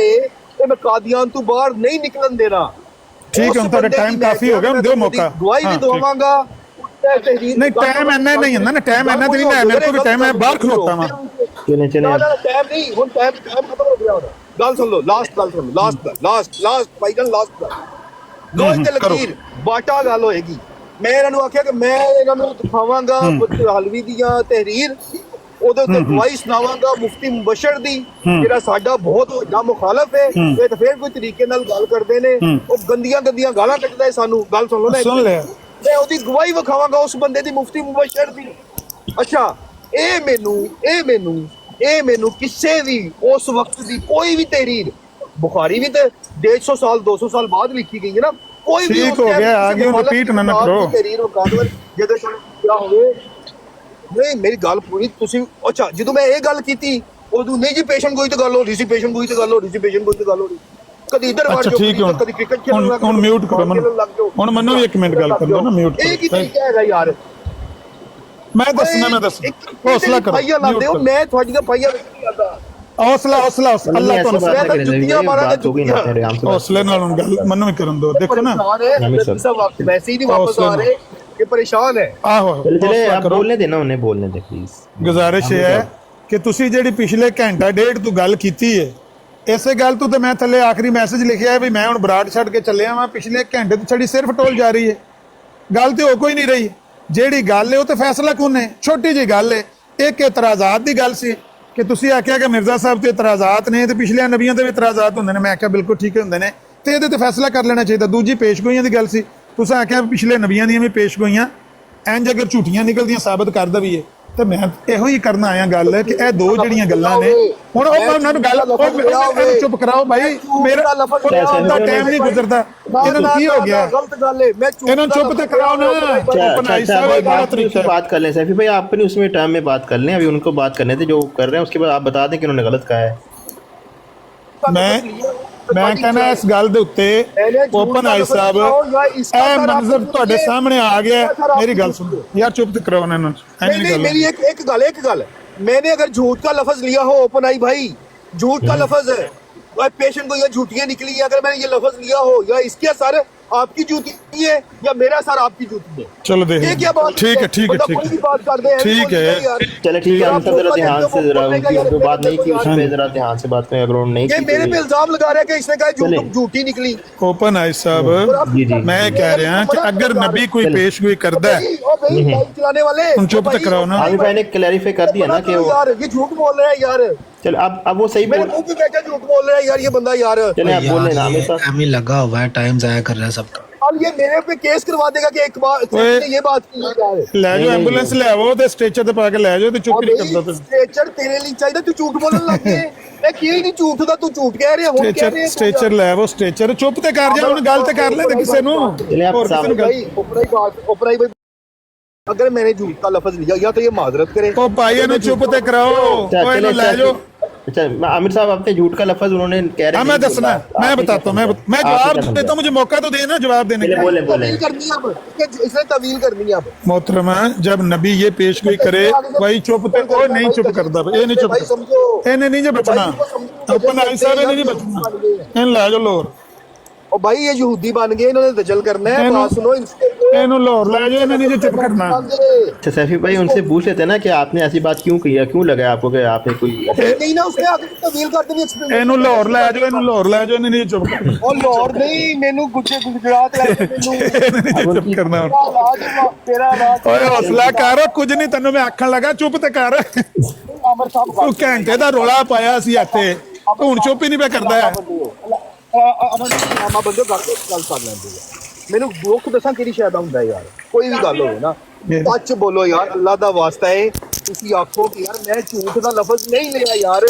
A: ਇਹ ਮੈਂ ਕਾਦੀਆਂ ਤੋਂ ਬਾਹਰ ਨਹੀਂ ਨਿਕਲਣ ਦੇਣਾ।
B: ਠੀਕ ਹੈ, ਹੁਣ ਤੁਹਾਡਾ ਟਾਈਮ ਕਾਫੀ ਹੋ ਗਿਆ, ਹੁਣ ਦਿਓ ਮੌਕਾ।
A: ਗਵਾਹੀ ਵੀ ਦਵਾਵਾਂਗਾ।
B: ਨਹੀਂ ਟਾਈਮ ਇੰਨਾ ਨਹੀਂ ਹੁੰਦਾ ਨਾ, ਟਾਈਮ ਇੰਨਾ ਤੇ ਨਹੀਂ, ਮੈਂ ਮੇਰੇ ਕੋਲ ਟਾਈਮ ਹੈ, ਬਾਹਰ ਖਲੋਤਾ ਵਾਂ।
C: ਚਲੇ
A: ਟਾਈਮ ਨਹੀਂ, ਹੁਣ ਟਾਈਮ ਖਤਮ ਹੋ ਗਿਆ ਉਹਦਾ। ਗੱਲ ਸੁਣ ਲਓ, ਲਾਸਟ ਗੱਲ ਸੁਣ ਲਓ, ਲਾਸਟ ਭਾਈਜਾਨ, ਲਾਸਟ ਗੱਲ ਲੋਹੇ ਤੇ ਲਕੀਰ ਬਾਟਾ ਗੱਲ ਹੋਏਗੀ। ਮੈਂ ਇਹਨਾਂ ਨੂੰ ਆਖਿਆ ਕਿ ਮੈਂ ਇਹਨਾਂ ਨੂੰ ਦਿਖਾਵਾਂਗਾ ਹਲਵੀ ਦੀਆਂ ਤਹਿਰੀਰ, ਉਹਦੇ ਉੱਤੇ ਗਵਾਹੀ ਸੁਣਾਵਾਂਗਾ ਮੁਫਤੀ ਮੁਬਸ਼ਰ ਦੀ, ਜਿਹੜਾ ਸਾਡਾ ਬਹੁਤ ਵੱਡਾ ਮੁਖਾਲਫ ਹੈ। ਇਹ ਤਾਂ ਫਿਰ ਕੋਈ ਤਰੀਕੇ ਨਾਲ ਗੱਲ ਕਰਦੇ ਨੇ, ਉਹ ਗੰਦੀਆਂ ਗੰਦੀਆਂ ਗਾਲਾਂ ਕੱਢਦਾ ਹੈ ਸਾਨੂੰ। ਗੱਲ ਸੁਣ ਲਓ ਨਾ,
B: ਸੁਣ ਲਿਆ।
A: ਮੈਂ ਉਹਦੀ ਗਵਾਹੀ ਵਿਖਾਵਾਂਗਾ ਉਸ ਬੰਦੇ ਦੀ, ਮੁਫਤੀ ਮੁਬਸ਼ਰ ਦੀ। ਅੱਛਾ, ਇਹ ਮੈਨੂੰ ਕਿਸੇ ਵੀ ਉਸ ਵਕਤ ਦੀ ਕੋਈ ਵੀ ਤਹਿਰੀਰ, ਬੁਖਾਰੀ ਵੀ ਤੇ 150 ਸਾਲ 200 ਸਾਲ ਬਾਅਦ ਲਿਖੀ ਗਈ ਹੈ ਨਾ, ਕੋਈ ਵੀ
B: ਠੀਕ ਹੋ ਗਿਆ, आगे रिपीट ना करो।
A: ਤਹਿਰੀਰ ਮੁਕਾਬਲੇ ਜਿਹਦੇ ਕਿਆ ਹੋਵੇ। ਨਹੀਂ, ਮੇਰੀ ਗੱਲ ਪੂਰੀ ਤੁਸੀਂ। ਅੱਛਾ, ਜਦੋਂ ਮੈਂ ਇਹ ਗੱਲ ਕੀਤੀ ਉਦੋਂ ਨਹੀਂ ਜੀ ਪੇਸ਼ੈਂਟ ਗੋਈ ਤੇ ਗੱਲ ਹੋ ਰਹੀ ਸੀ, ਪੇਸ਼ੈਂਟ ਗੋਈ ਤੇ ਗੱਲ ਹੋ ਰਹੀ ਸੀ, ਪੇਸ਼ੈਂਟ ਗੋਈ ਤੇ ਗੱਲ ਹੋ ਰਹੀ। ਕਦੀ ਇੱਧਰ ਵੜ
B: ਅੱਛਾ
A: ਜਾਓ,
B: ਠੀਕ ਹੈ,
A: ਕਦੀ ਕ੍ਰਿਕਟ ਖੇਡਣ ਲੱਗ ਜਾਓ,
B: ਹੁਣ ਮਿਊਟ ਕਰੋ ਮੈਨੂੰ, ਹੁਣ ਮੈਨੂੰ ਵੀ 1 ਮਿੰਟ ਗੱਲ ਕਰਨ ਦਿਓ ਨਾ, ਮਿਊਟ
A: ਇਹ ਕੀ
B: ਕਰੋ।
A: ਤਰੀਕਾ ਹੈਗਾ ਯਾਰ?
B: ਮੈਂ ਦੱਸਣਾ ਹੌਸਲਾ ਕਰੋ,
A: ਭਾਈਆ ਲਾਉਂਦੇ ਹੋ, ਮੈਂ ਤੁਹਾਡੀਆਂ ਭਾਈਆਂ ਵਿੱਚ ਨਹੀਂ ਆਉਂਦਾ।
B: ਹੌਸਲਾ ਅੱਲਾਹ ਤੁਹਾਨੂੰ
C: बात ना करें
A: जुत्तियां मारा
C: बात होगी ना तेरे आराम से
B: ਹੌਸਲੇ ਨਾਲ ਹੁਣ ਗੱਲ ਮੈਨੂੰ ਵੀ ਕਰਨ ਦਿਓ। ਦੇਖੋ ਨਾ,
A: वक्त वैसे ही नहीं वापस आ रहे, ये परेशान है।
B: ਆਹੋ
C: चले चले
B: ਹੌਸਲਾ
C: आप
B: ਕਰੋ।
C: बोलने देना उन्हें बोलने दे प्लीज।
B: ਗੁਜ਼ਾਰਿਸ਼ ਇਹ ਹੈ ਕਿ ਤੁਸੀਂ ਜਿਹੜੀ ਪਿਛਲੇ ਘੰਟਾ ਡੇਢ ਤੋਂ ਗੱਲ ਕੀਤੀ ਹੈ, ਇਸੇ ਗੱਲ ਤੋਂ ਤੇ ਮੈਂ ਥੱਲੇ ਆਖਰੀ ਮੈਸੇਜ ਲਿਖਿਆ ਹੈ ਵੀ ਮੈਂ ਹੁਣ ਬਰਾੜ ਛੱਡ ਕੇ ਚੱਲਿਆ ਵਾਂ। ਪਿਛਲੇ ਘੰਟੇ ਤੋਂ ਛੜੀ ਸਿਰਫ ਟੋਲ ਜਾ ਰਹੀ ਹੈ, ਗੱਲ ਤੇ ਹੋ ਕੋਈ ਨਹੀਂ ਰਹੀ। ਜਿਹੜੀ ਗੱਲ ਹੈ ਉਹ ਤੇ ਫੈਸਲਾ ਕੌਣ ਹੈ? ਛੋਟੀ ਜਿਹੀ ਗੱਲ ਹੈ। ਇੱਕ ਇਤਰਾਜ਼ਾਤ ਦੀ ਗੱਲ ਸੀ ਕਿ ਤੁਸੀਂ ਆਖਿਆ ਕਿ ਮਿਰਜ਼ਾ ਸਾਹਿਬ ਤੇ ਇਤਰਾਜ਼ਾਤ ਨੇ ਤੇ ਪਿਛਲੇ ਨਬੀਆਂ ਤੇ ਵੀ ਇਤਰਾਜ਼ਾਤ ਹੁੰਦੇ ਨੇ। ਮੈਂ ਆਖਿਆ ਬਿਲਕੁਲ ਠੀਕ ਹੁੰਦੇ ਨੇ ਤੇ ਇਹਦੇ ਤੇ ਫੈਸਲਾ ਕਰ ਲੈਣਾ ਚਾਹੀਦਾ। ਦੂਜੀ ਪੇਸ਼ਗੋਈਆਂ ਦੀ ਗੱਲ ਸੀ, ਤੁਸੀਂ ਆਖਿਆ ਪਿਛਲੇ ਨਬੀਆਂ ਦੀਆਂ ਵੀ ਪੇਸ਼ਗੋਈਆਂ ਇੰਜ ਅਗਰ ਝੂਠੀਆਂ ਨਿਕਲਦੀਆਂ ਸਾਬਤ ਕਰ ਦਵੀਏ, ਤੇ ਮੈਂ ਇਹੋ ਹੀ ਕਰਨ ਆਇਆ ਗੱਲ ਕਿ ਇਹ ਦੋ ਜਿਹੜੀਆਂ ਗੱਲਾਂ ਨੇ, ਹੁਣ ਉਹ ਉਹਨਾਂ ਨੂੰ ਗੱਲ ਇਹਨੂੰ ਚੁੱਪ ਕਰਾਓ ਭਾਈ, ਮੇਰਾ ਦਾ ਟਾਈਮ ਨਹੀਂ ਗੁਜ਼ਰਦਾ। ਇਹਨਾਂ ਨੂੰ ਕੀ ਹੋ ਗਿਆ?
A: गलत गल है, मैं
B: ਇਹਨਾਂ ਨੂੰ ਚੁੱਪ ਤੇ ਕਰਾਓ ਨਾ। ਆਪਣਾ ਸਾਹਿਬ ਬੜਾ ਤਰੀਕਾ ਹੈ।
C: बात कर लें सैफी भाई, आप अपनी उसमें टर्म में बात कर लें। अभी उनको बात करने थे जो कर रहे हैं, उसके बाद आप बता दें कि उन्होंने गलत कहा है।
B: ਮੈਂ ਕਹਿੰਦਾ ਇਸ ਗੱਲ ਦੇ ਉੱਤੇ ਓਪਨ ਆਈ ਸਾਹਿਬ, ਇਹ ਮੰਜ਼ਰ ਤੁਹਾਡੇ ਸਾਹਮਣੇ ਆ ਗਿਆ। ਮੇਰੀ ਗੱਲ ਸੁਣੋ ਯਾਰ, ਚੁੱਪ ਤੇ ਕਰਾਓ ਇਹਨਾਂ ਨੂੰ।
A: नहीं, मेरी एक गल, मैंने अगर झूठ का लफ्ज लिया हो ओपन आई भाई, झूठ का लफ्ज है, पेशेंट को ये झूठियां निकली, अगर मैंने ये लफ्ज लिया हो, या इसके असर आपकी जूती है या मेरा सर आपकी जूती है।
B: चलो देख,
A: ये क्या बात
B: ठीक है, ठीक है,
A: मतलब
B: ठीक
A: कोई
B: है,
A: भी बात कर दे,
B: ठीक है।
C: चले ठीक है, हम सब जरा ध्यान से जरा उनकी जो बात नहीं की उसमें जरा ध्यान से बात करें। अगर उन्होंने नहीं
A: ये
C: की
A: मेरे पे इल्जाम लगा रहे हैं कि इसने कहा
C: चले।
A: झूठी निकली।
B: ओपन आई साहब,
C: जी जी
B: मैं कह रहा कि अगर नबी कोई पेशगोई करता है,
A: ओ भाई, बाइक चलाने वाले
B: तुम चुप तो कराओ ना।
C: आमिर भाई ने क्लैरिफाई कर दिया ना कि वो,
A: यार ये झूठ बोल रहे हैं यार,
C: चलो अब वो सही
A: मेरे
C: बोल,
A: मुंह पे बैठा झूठ बोल रहा है यार ये बंदा यार।
C: चले आप बोल लेना आमिर साहब।
G: हमें लगा हुआ है, टाइम जाया कर रहा है सबका।
A: अब ये मेरे पे केस करवा देगा कि एक बार इसने ये बात की है यार।
B: ਲੈ ਜਾਓ ਐਂਬੂਲੈਂਸ ਲੈ ਆਵੋ ਤੇ ਸਟ੍ਰੈਚਰ ਤੇ ਪਾ ਕੇ ਲੈ ਜਾਓ ਤੇ ਚੁੱਪ ਨਹੀਂ ਕਰਦਾ ਤੇ
A: स्ट्रेचर तेरे लिए चाहिए, तू झूठ बोलने लग गए। मैं की नहीं झूठ दा, तू झूठ कह रहे हो, कह रहे हैं
B: ਸਟ੍ਰੈਚਰ ਲੈ ਆਵੋ, ਸਟ੍ਰੈਚਰ ਚੁੱਪ ਤੇ ਕਰ ਜਾ। ਹੁਣ ਗੱਲ ਤੇ ਕਰ ਲੈ ਤੇ ਕਿਸੇ ਨੂੰ
C: चले आप
B: ਹੋਰ ਕਿਸੇ ਨੂੰ
A: भाई ऊपर ही भाई, अगर मैंने झूठ का लफ्ज लिया या तो ये माजरत करे।
B: ਉਹ ਭਾਈ ਇਹਨੂੰ ਚੁੱਪ ਤੇ ਕਰਾਓ, ਉਹ ਇਹਨੂੰ ਲੈ ਜਾਓ।
C: अच्छा आमिर साहब, अपने झूठ का लफ्ज उन्होंने कह रहे
B: हाँ, मैं दसना, मैं बताता हूँ, मैं जवाब देता हूँ, मुझे मौका तो देना जवाब देने का।
C: बोले बोले
A: तवील करनी है अब, इसने तवील करनी है अब।
B: मोहतरमा, जब नबी ये पेशगोई करे भाई चुप ते ओ नहीं चुप करता, ये नहीं चुप
A: भाई समझो,
B: इन्हें नहीं जो बचना। ओपन आई साहब इन्हें नहीं बचना, इन ले जाओ लोर,
A: और भाई ये यहूदी बन गए, इन्होंने दजल करना है। बात सुनो,
B: इन्हों लोर ले जाओ, इन्हें नहीं चुप करना।
C: अच्छा सैफी भाई, उनसे पूछ लेते ना कि आपने ऐसी बात क्यों की है, क्यों लगा आपको कि आपने कोई
A: नहीं ना, उसने आगे तवील कर देनी एक्सप्लेन।
B: इन्हों लोर ले जाओ, इन्हों लोर ले जाओ, इन्हें नहीं चुप करना।
A: और लाहौर नहीं, मेनू गुजरात ले मेनू
B: इन्हें नहीं चुप करना।
A: तेरा राज
B: ओए हौसला कर, कुछ नहीं तन्नू मैं आखण लगा चुप ते कर।
A: अमर साहब
B: तू घंटे दा रोला पाया सी ਇੱਥੇ, ਹੁਣ ਚੁੱਪ ਹੀ ਨਹੀਂ ਪਿਆ ਕਰਦਾ ਹੈ।
A: ਅਮਰ ਬੰਦੇ ਗੱਲ ਕਰ ਲੈਂਦੇ ਆ। ਮੈਨੂੰ ਦੁੱਖ ਦੱਸਾਂ ਕਿਹੜੀ ਸ਼ਾਇਦ ਦਾ ਹੁੰਦਾ ਯਾਰ, ਕੋਈ ਵੀ ਗੱਲ ਹੋਵੇ ਨਾ ਸੱਚ ਬੋਲੋ ਯਾਰ, ਅੱਲਾ ਦਾ ਵਾਸਤਾ ਹੈ। ਤੁਸੀਂ ਆਖੋ ਕਿ ਯਾਰ ਮੈਂ ਝੂਠ ਦਾ ਲਫ਼ਜ਼ ਨਹੀਂ ਲਿਆ ਯਾਰ,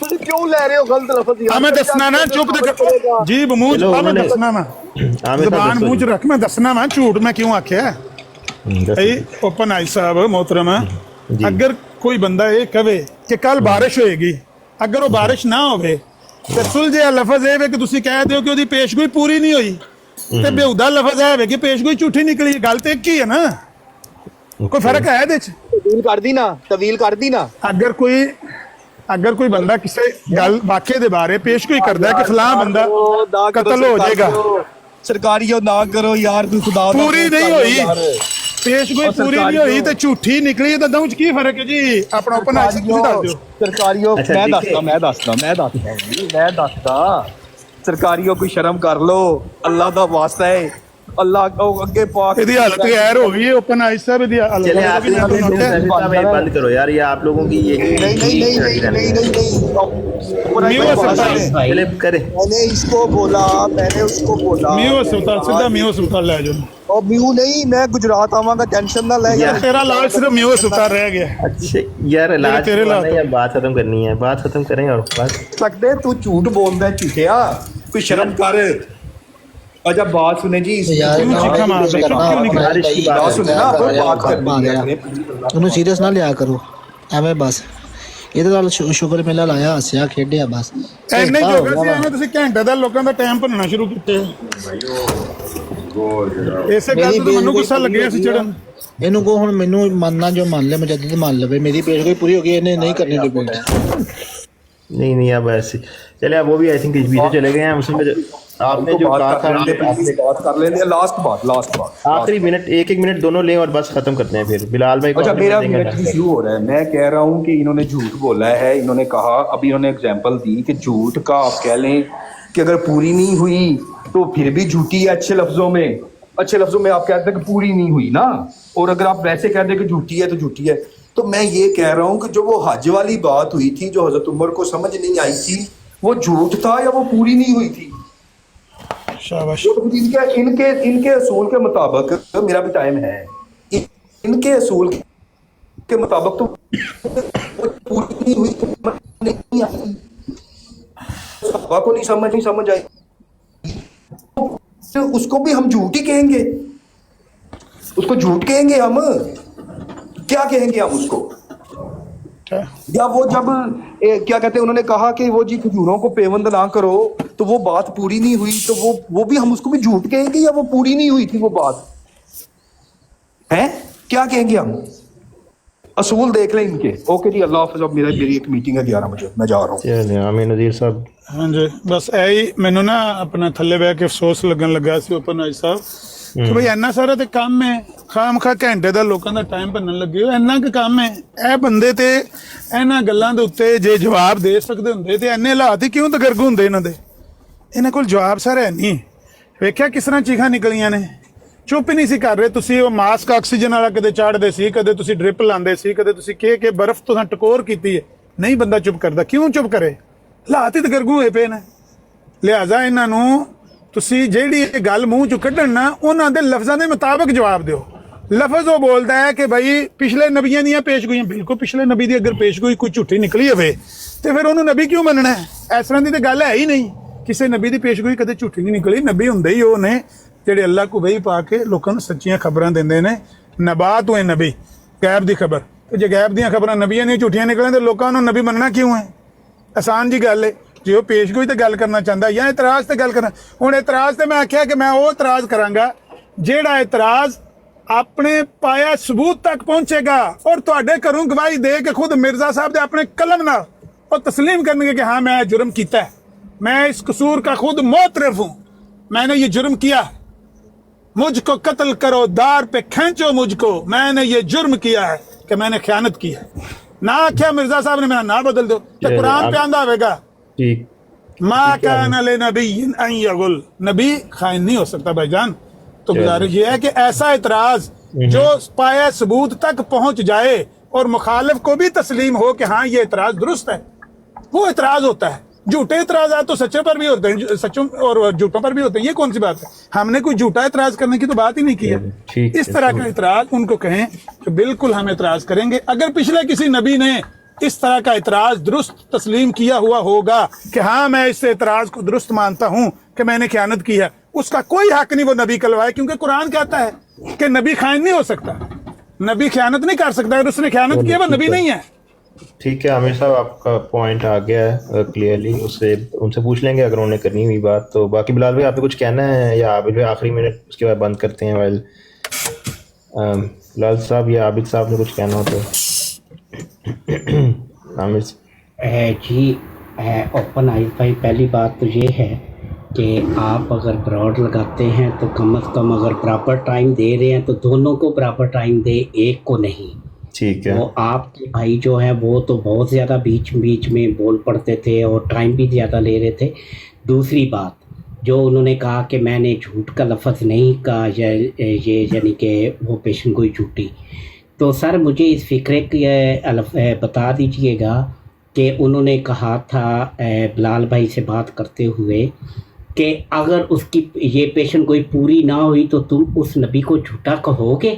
A: ਤੁਸੀਂ ਕਿਉਂ ਲੈ ਰਹੇ ਹੋ ਗਲਤ ਲਫ਼ਜ਼ ਯਾਰ?
B: मैं दसना ना, चुप ते जीभ मुंह च पा, मैं दसना ना, ਜ਼ਬਾਨ ਮੂੰਹ ਚ ਰੱਖ, ਮੈਂ ਦੱਸਣਾ ਵਾ ਝੂਠ ਮੈਂ ਕਿਉਂ ਆਖਿਆ। ਭਾਈ ਓਪਨ ਆਈ ਸਾਹਿਬ मोहतरम, अगर कोई बंदा ये कहे कि कल बारिश होएगी, अगर वो बारिश ना होवे ਤੇ ਸੁਲਝਿਆ ਲਫ਼ਜ਼ ਇਹ ਵੇ ਕਿ ਤੁਸੀਂ ਕਹਿ ਦਿਓ ਕਿ ਉਹਦੀ ਪੇਸ਼ਗੋਈ ਪੂਰੀ ਨਹੀਂ ਹੋਈ, ਤੇ ਬੇਹੂਦਾ ਲਫ਼ਜ਼ ਹੈ ਵੇ ਕਿ ਪੇਸ਼ਗੋਈ ਝੂਠੀ ਨਿਕਲੀ। ਗੱਲ ਤੇ ਇੱਕ ਹੀ ਹੈ ਨਾ, ਕੋਈ ਫਰਕ ਹੈ ਇਹਦੇ ਚ?
A: ਤਵੀਲ ਕਰਦੀ ਨਾ, ਤਵੀਲ ਕਰਦੀ ਨਾ।
B: अगर कोई बंदा किसी गल वाक़े दे बारे पेशगोई करता है कि फलां बंदा कत्ल हो जाएगा,
A: सरकारियों ना करो यार, तू खुदा
B: पूरी नहीं होई, पेशगोई पूरी नहीं होई ਤੇ ਝੂਠੀ ਨਿਕਲੀ, ਤਾਂ ਦੋਵੇਂ ਚ ਕੀ ਫਰਕ ਹੈ ਜੀ? ਆਪਣਾ ਓਪਨ ਆਈ ਤੁਸੀਂ ਦੱਸ ਦਿਓ।
A: ਸਰਕਾਰੀਓ ਮੈਂ ਦੱਸਦਾ ਸਰਕਾਰੀਓ ਕੋਈ ਸ਼ਰਮ ਕਰ ਲੋ, ਅੱਲਾ ਦਾ ਵਾਸਤਾ ਹੈ।
E: अल्लाह अगे पाक
B: ਇਹਦੀ ਹਾਲਤ ਗੈਰ ਹੋ ਗਈ ਹੈ ਓਪਨ ਆਈਜ਼ ਸਾਹਿਬ ਇਹਦੀ ਹਾਲਤ
C: चले आप सैफी साहब ये बंद करो यार, ये आप लोगों की ये चले करे।
A: मैंने इसको बोला, मैंने उसको बोला
B: ਮਿਊ ਹਸਪਤਾਲ ਸਿੱਧਾ ਮਿਊ ਹਸਪਤਾਲ ਲੈ ਜਾਓ
A: और म्यू नहीं, मैं गुजरात आवांगा, टेंशन ना ले
C: यार,
B: ਤੇਰਾ ਇਲਾਜ ਸਿਰਫ ਮਿਊ ਹਸਪਤਾਲ ਰਹਿ ਗਿਆ
C: अच्छे यार इलाज
B: तेरे
C: करना है
B: लात।
C: या बात खत्म करनी है, बात खत्म करें और बात
A: सकते तू झूठ बोलदा है झूठिया, कोई शर्म कर। अच्छा बात सुने जी,
G: यार
B: क्यों चीखा मार रहे हो? क्यों नहीं कर रहे?
C: बारिश की
A: बात
C: बात
A: सुने ना, अपन बात करनी है
G: ਉਹਨੂੰ ਸੀਰੀਅਸ ਨਾ ਲਿਆ ਕਰੋ ਐਵੇਂ ਬਸ ਇਹਦੇ ਨਾਲ ਸ਼ੁਕਰ ਮੇਲਾ ਲਾਇਆ ਹੱਸਿਆ ਖੇਡਿਆ ਬਸ
B: ਐਨੇ ਜੋਗਾ ਸੀ ਐਵੇਂ ਤੁਸੀਂ ਘੰਟੇ ਦਾ ਲੋਕਾਂ ਦਾ ਟਾਈਮ ਭੰਨਣਾ ਸ਼ੁਰੂ ਕੀਤੇ ਇਸੇ ਗੱਲ ਤੋਂ ਮੈਨੂੰ ਗੁੱਸਾ ਲੱਗਿਆ ਸੀ ਚੜਨ
G: ਇਹਨੂੰ ਕੋ ਹੁਣ ਮੈਨੂੰ ਮੰਨਣਾ ਜੋ ਮੰਨ ਲੈ ਮੁਜੱਦਦ ਮੰਨ ਲਵੇ ਮੇਰੀ ਪੇਸ਼ਗੋਈ ਪੂਰੀ ਹੋ ਗਈ ਇਹਨੇ नहीं करनी डिबेट
C: नहीं अब ऐसे चले अब वो भी आई थिंक इस बीच चले गए हैं उसमें आपने जो कहा था
A: बात कर लेंगे। लास्ट बात
C: आखिरी मिनट एक मिनट दोनों लें और बस खत्म करते हैं फिर बिलाल भाई को
E: अच्छा
C: आपने
E: मेरा
C: देंगे
E: मिनट भी शुरू हो रहा है। मैं कह रहा हूँ कि इन्होंने झूठ बोला है। इन्होंने कहा, अभी इन्होंने एग्जांपल दी कि झूठ का आप कह लें कि अगर पूरी नहीं हुई तो फिर भी झूठी है। अच्छे लफ्जों में आप कहते हैं कि पूरी नहीं हुई ना, और अगर आप वैसे कहते हैं कि झूठी है तो झूठी है। तो मैं ये कह रहा हूँ कि जो वो हज वाली बात हुई थी, जो हजरत उमर को समझ नहीं आई थी, वो झूठ था या वो पूरी नहीं हुई थी?
B: शाबाश
E: इनके असूल के मुताबिक, मेरा भी टाइम है, इनके असूल के मुताबिक तो पूरी नहीं हुई, तो नहीं आई, सहाबा को नहीं समझ आई, तो उसको भी हम झूठ ही कहेंगे, उसको झूठ कहेंगे हम, क्या कहेंगे हम उसको? या वो जब क्या कहते हैं, उन्होंने कहा कि वो जी खजूरों को पेवंद ना करो, तो वो बात पूरी नहीं हुई, तो वो भी हम उसको भी झूठ कहेंगे या वो पूरी नहीं हुई थी वो बात है? क्या कहेंगे हम? असूल देख लें इनके। ओके जी, अल्लाह हाफ़िज़। अब मेरी एक मीटिंग है 11 बजे, मैं जा रहा हूँ।
C: चलिए आमीन नज़ीर साहब।
B: ਹਾਂਜੀ ਬਸ ਇਹੀ ਮੈਨੂੰ ਨਾ ਆਪਣਾ ਥੱਲੇ ਬਹਿ ਕੇ ਅਫਸੋਸ ਲੱਗਣ ਲੱਗਾ ਸੀ ਓਪਨ ਆਈ ਸਾਹਿਬ ਕਿ ਬਈ ਇੰਨਾ ਸਾਰਾ ਤੇ ਕੰਮ ਹੈ, ਖਾਮਖਾ ਘੰਟੇ ਦਾ ਲੋਕਾਂ ਦਾ ਟਾਈਮ ਭੰਨਣ ਲੱਗੇ ਹੋ। ਇੰਨਾ ਕੁ ਕੰਮ ਹੈ, ਇਹ ਬੰਦੇ ਤੇ ਇਹਨਾਂ ਗੱਲਾਂ ਦੇ ਉੱਤੇ ਜੇ ਜਵਾਬ ਦੇ ਸਕਦੇ ਹੁੰਦੇ ਤੇ ਇੰਨੇ ਹਾਲਾਤ ਹੀ ਕਿਉਂ ਤਗਰਗ ਹੁੰਦੇ ਇਹਨਾਂ ਦੇ? ਇਹਨਾਂ ਕੋਲ ਜਵਾਬ ਸਰ ਹੈ ਨਹੀਂ। ਵੇਖਿਆ ਕਿਸ ਤਰ੍ਹਾਂ ਚੀਖਾਂ ਨਿਕਲੀਆਂ ਨੇ, ਚੁੱਪ ਹੀ ਨਹੀਂ ਸੀ ਕਰ ਰਹੇ ਤੁਸੀਂ। ਉਹ ਮਾਸਕ ਆਕਸੀਜਨ ਵਾਲਾ ਕਦੇ ਚਾੜਦੇ ਸੀ, ਕਦੇ ਤੁਸੀਂ ਡ੍ਰਿਪ ਲਾਉਂਦੇ ਸੀ, ਕਦੇ ਤੁਸੀਂ ਕਿ ਬਰਫ਼ ਤੋਂ ਟਕੋਰ ਕੀਤੀ ਹੈ। ਨਹੀਂ ਬੰਦਾ ਚੁੱਪ ਕਰਦਾ, ਕਿਉਂ ਚੁੱਪ ਕਰੇ? ਹਾਲਾਤ ਹੀ ਤਗਰਗੂ ਹੋਏ ਪਏ ਨੇ। ਲਿਹਾਜ਼ਾ ਇਹਨਾਂ ਨੂੰ ਤੁਸੀਂ ਜਿਹੜੀ ਇਹ ਗੱਲ ਮੂੰਹ ਚੋਂ ਕੱਢਣ ਨਾ, ਉਹਨਾਂ ਦੇ ਲਫ਼ਜ਼ਾਂ ਦੇ ਮੁਤਾਬਕ ਜਵਾਬ ਦਿਓ। ਲਫ਼ਜ਼ ਉਹ ਬੋਲਦਾ ਹੈ ਕਿ ਭਾਈ ਪਿਛਲੇ ਨਬੀਆਂ ਦੀਆਂ ਪੇਸ਼ਗੋਈਆਂ, ਬਿਲਕੁਲ ਪਿਛਲੇ ਨਬੀ ਦੀ ਅਗਰ ਪੇਸ਼ਗੋਈ ਕੋਈ ਝੂਠੀ ਨਿਕਲੀ ਹੋਵੇ ਤੇ ਫਿਰ ਉਹਨੂੰ ਨਬੀ ਕਿਉਂ ਮੰਨਣਾ ਹੈ? ਇਸ ਤਰ੍ਹਾਂ ਦੀ ਤਾਂ ਗੱਲ ਹੈ ਹੀ ਨਹੀਂ। ਕਿਸੇ ਨਬੀ ਦੀ ਪੇਸ਼ਗੋਈ ਕਦੇ ਝੂਠੀ ਨਹੀਂ ਨਿਕਲੀ। ਨਬੀ ਹੁੰਦੇ ਹੀ ਉਹ ਨੇ ਜਿਹੜੇ ਅੱਲਾਹ ਕੋ ਵਹੀ ਪਾ ਕੇ ਲੋਕਾਂ ਨੂੰ ਸੱਚੀਆਂ ਖਬਰਾਂ ਦਿੰਦੇ ਨੇ। ਨਬਾਤ ਹੋਏ ਨਬੀ, ਗੈਬ ਦੀ ਖਬਰ। ਤੇ ਜੇ ਗੈਬ ਦੀਆਂ ਖਬਰਾਂ ਨਬੀਆਂ ਦੀਆਂ ਝੂਠੀਆਂ ਨਿਕਲਣ ਤੇ ਲੋਕਾਂ ਨੂੰ ਨਬੀ ਮੰਨਣਾ ਕਿਉਂ ਹੈ? ਆਸਾਨ ਜੀ ਗੱਲ ਹੈ। ਜੇ ਉਹ ਪੇਸ਼ਗੋਈ ਤੇ ਗੱਲ ਕਰਨਾ ਚਾਹੁੰਦਾ ਜਾਂ ਇਤਰਾਜ਼ ਤੇ ਗੱਲ ਕਰਨਾ, ਹੁਣ ਇਤਰਾਜ਼ ਤੇ ਮੈਂ ਆਖਿਆ ਕਿ ਮੈਂ ਉਹ ਇਤਰਾਜ਼ ਕਰਾਂਗਾ ਜਿਹੜਾ ਇਤਰਾਜ਼ ਆਪਣੇ ਪਾਇਆ ਸਬੂਤ ਤੱਕ ਪਹੁੰਚੇਗਾ ਔਰ ਤੁਹਾਡੇ ਘਰੋਂ ਗਵਾਹੀ ਦੇ ਕੇ ਖੁਦ ਮਿਰਜ਼ਾ ਸਾਹਿਬ ਦੇ ਆਪਣੇ ਕਲਮ ਨਾਲ ਉਹ तस्लीम ਕਰਨਗੇ कि हाँ मैं जुर्म किया है, मैं इस कसूर का खुद मोतरफ हूँ, मैंने ये जुर्म किया, मुझको कत्ल करो, दार पे खींचो मुझको, मैंने ये जुर्म किया है कि मैंने खयानत की है। ना क्या मिर्जा साहब ने मेरा ना बदल दो तो कुरान पे आंदा होगा माँ कान नबी अन यगुल, नबी खाइन नहीं हो सकता भाईजान। तो गुजारिश ये है कि ऐसा इतराज जो पाया सबूत तक पहुंच जाए और मुखालिफ को भी तस्लीम हो कि हाँ ये इतराज दुरुस्त है, वो इतराज होता है। झूठे इतराज़ात तो सच्चों पर भी होते हैं, सच्चों और झूठों पर भी होते हैं। ये कौन सी बात है? हमने कोई झूठा इतराज करने की तो बात ही नहीं की है। इस तरह का इतराज उनको कहें कि बिल्कुल हम इतराज करेंगे। अगर पिछले किसी नबी ने इस तरह का इतराज दुरुस्त तस्लीम किया हुआ होगा कि हाँ मैं इस इतराज को दुरुस्त मानता हूँ कि मैंने खयानत की है, उसका कोई हक नहीं वो नबी कहलवाए, क्योंकि कुरान कहता है कि नबी खाइन नहीं हो सकता, नबी खयानत नहीं कर सकता। अगर उसने खयानत की है वो नबी नहीं है।
C: ठीक है आमिर साहब, आपका पॉइंट आ गया है क्लियरली, उससे उनसे पूछ लेंगे अगर उन्होंने करनी हुई बात तो। बाकी बिलाल भाई आपने कुछ कहना है या आबिद भाई आखिरी मिनट उसके बाद बंद करते हैं? वाइल बिलाल साहब या आबिद साहब ने कुछ कहना हो तो आमिर
F: जी। ओपन आइज भाई, पहली बात तो ये है कि आप अगर ब्रॉड लगाते हैं तो कम से कम अगर बराबर टाइम दे रहे हैं तो दोनों को बराबर टाइम दे, एक को नहीं।
C: ठीक है।
F: वो आपके भाई जो है वो तो बहुत ज़्यादा बीच बीच में बोल पड़ते थे और टाइम भी ज़्यादा ले रहे थे। दूसरी बात, जो उन्होंने कहा कि मैंने झूठ का लफ्ज़ नहीं कहा, ये यानी कि वो पेशन गोई झूठी। तो सर मुझे इस फ़िक्रे की बता दीजिएगा कि उन्होंने कहा था बिलाल भाई से बात करते हुए कि अगर उसकी ये पेशन गोई पूरी ना हुई तो तुम उस नबी को झूठा कहोगे।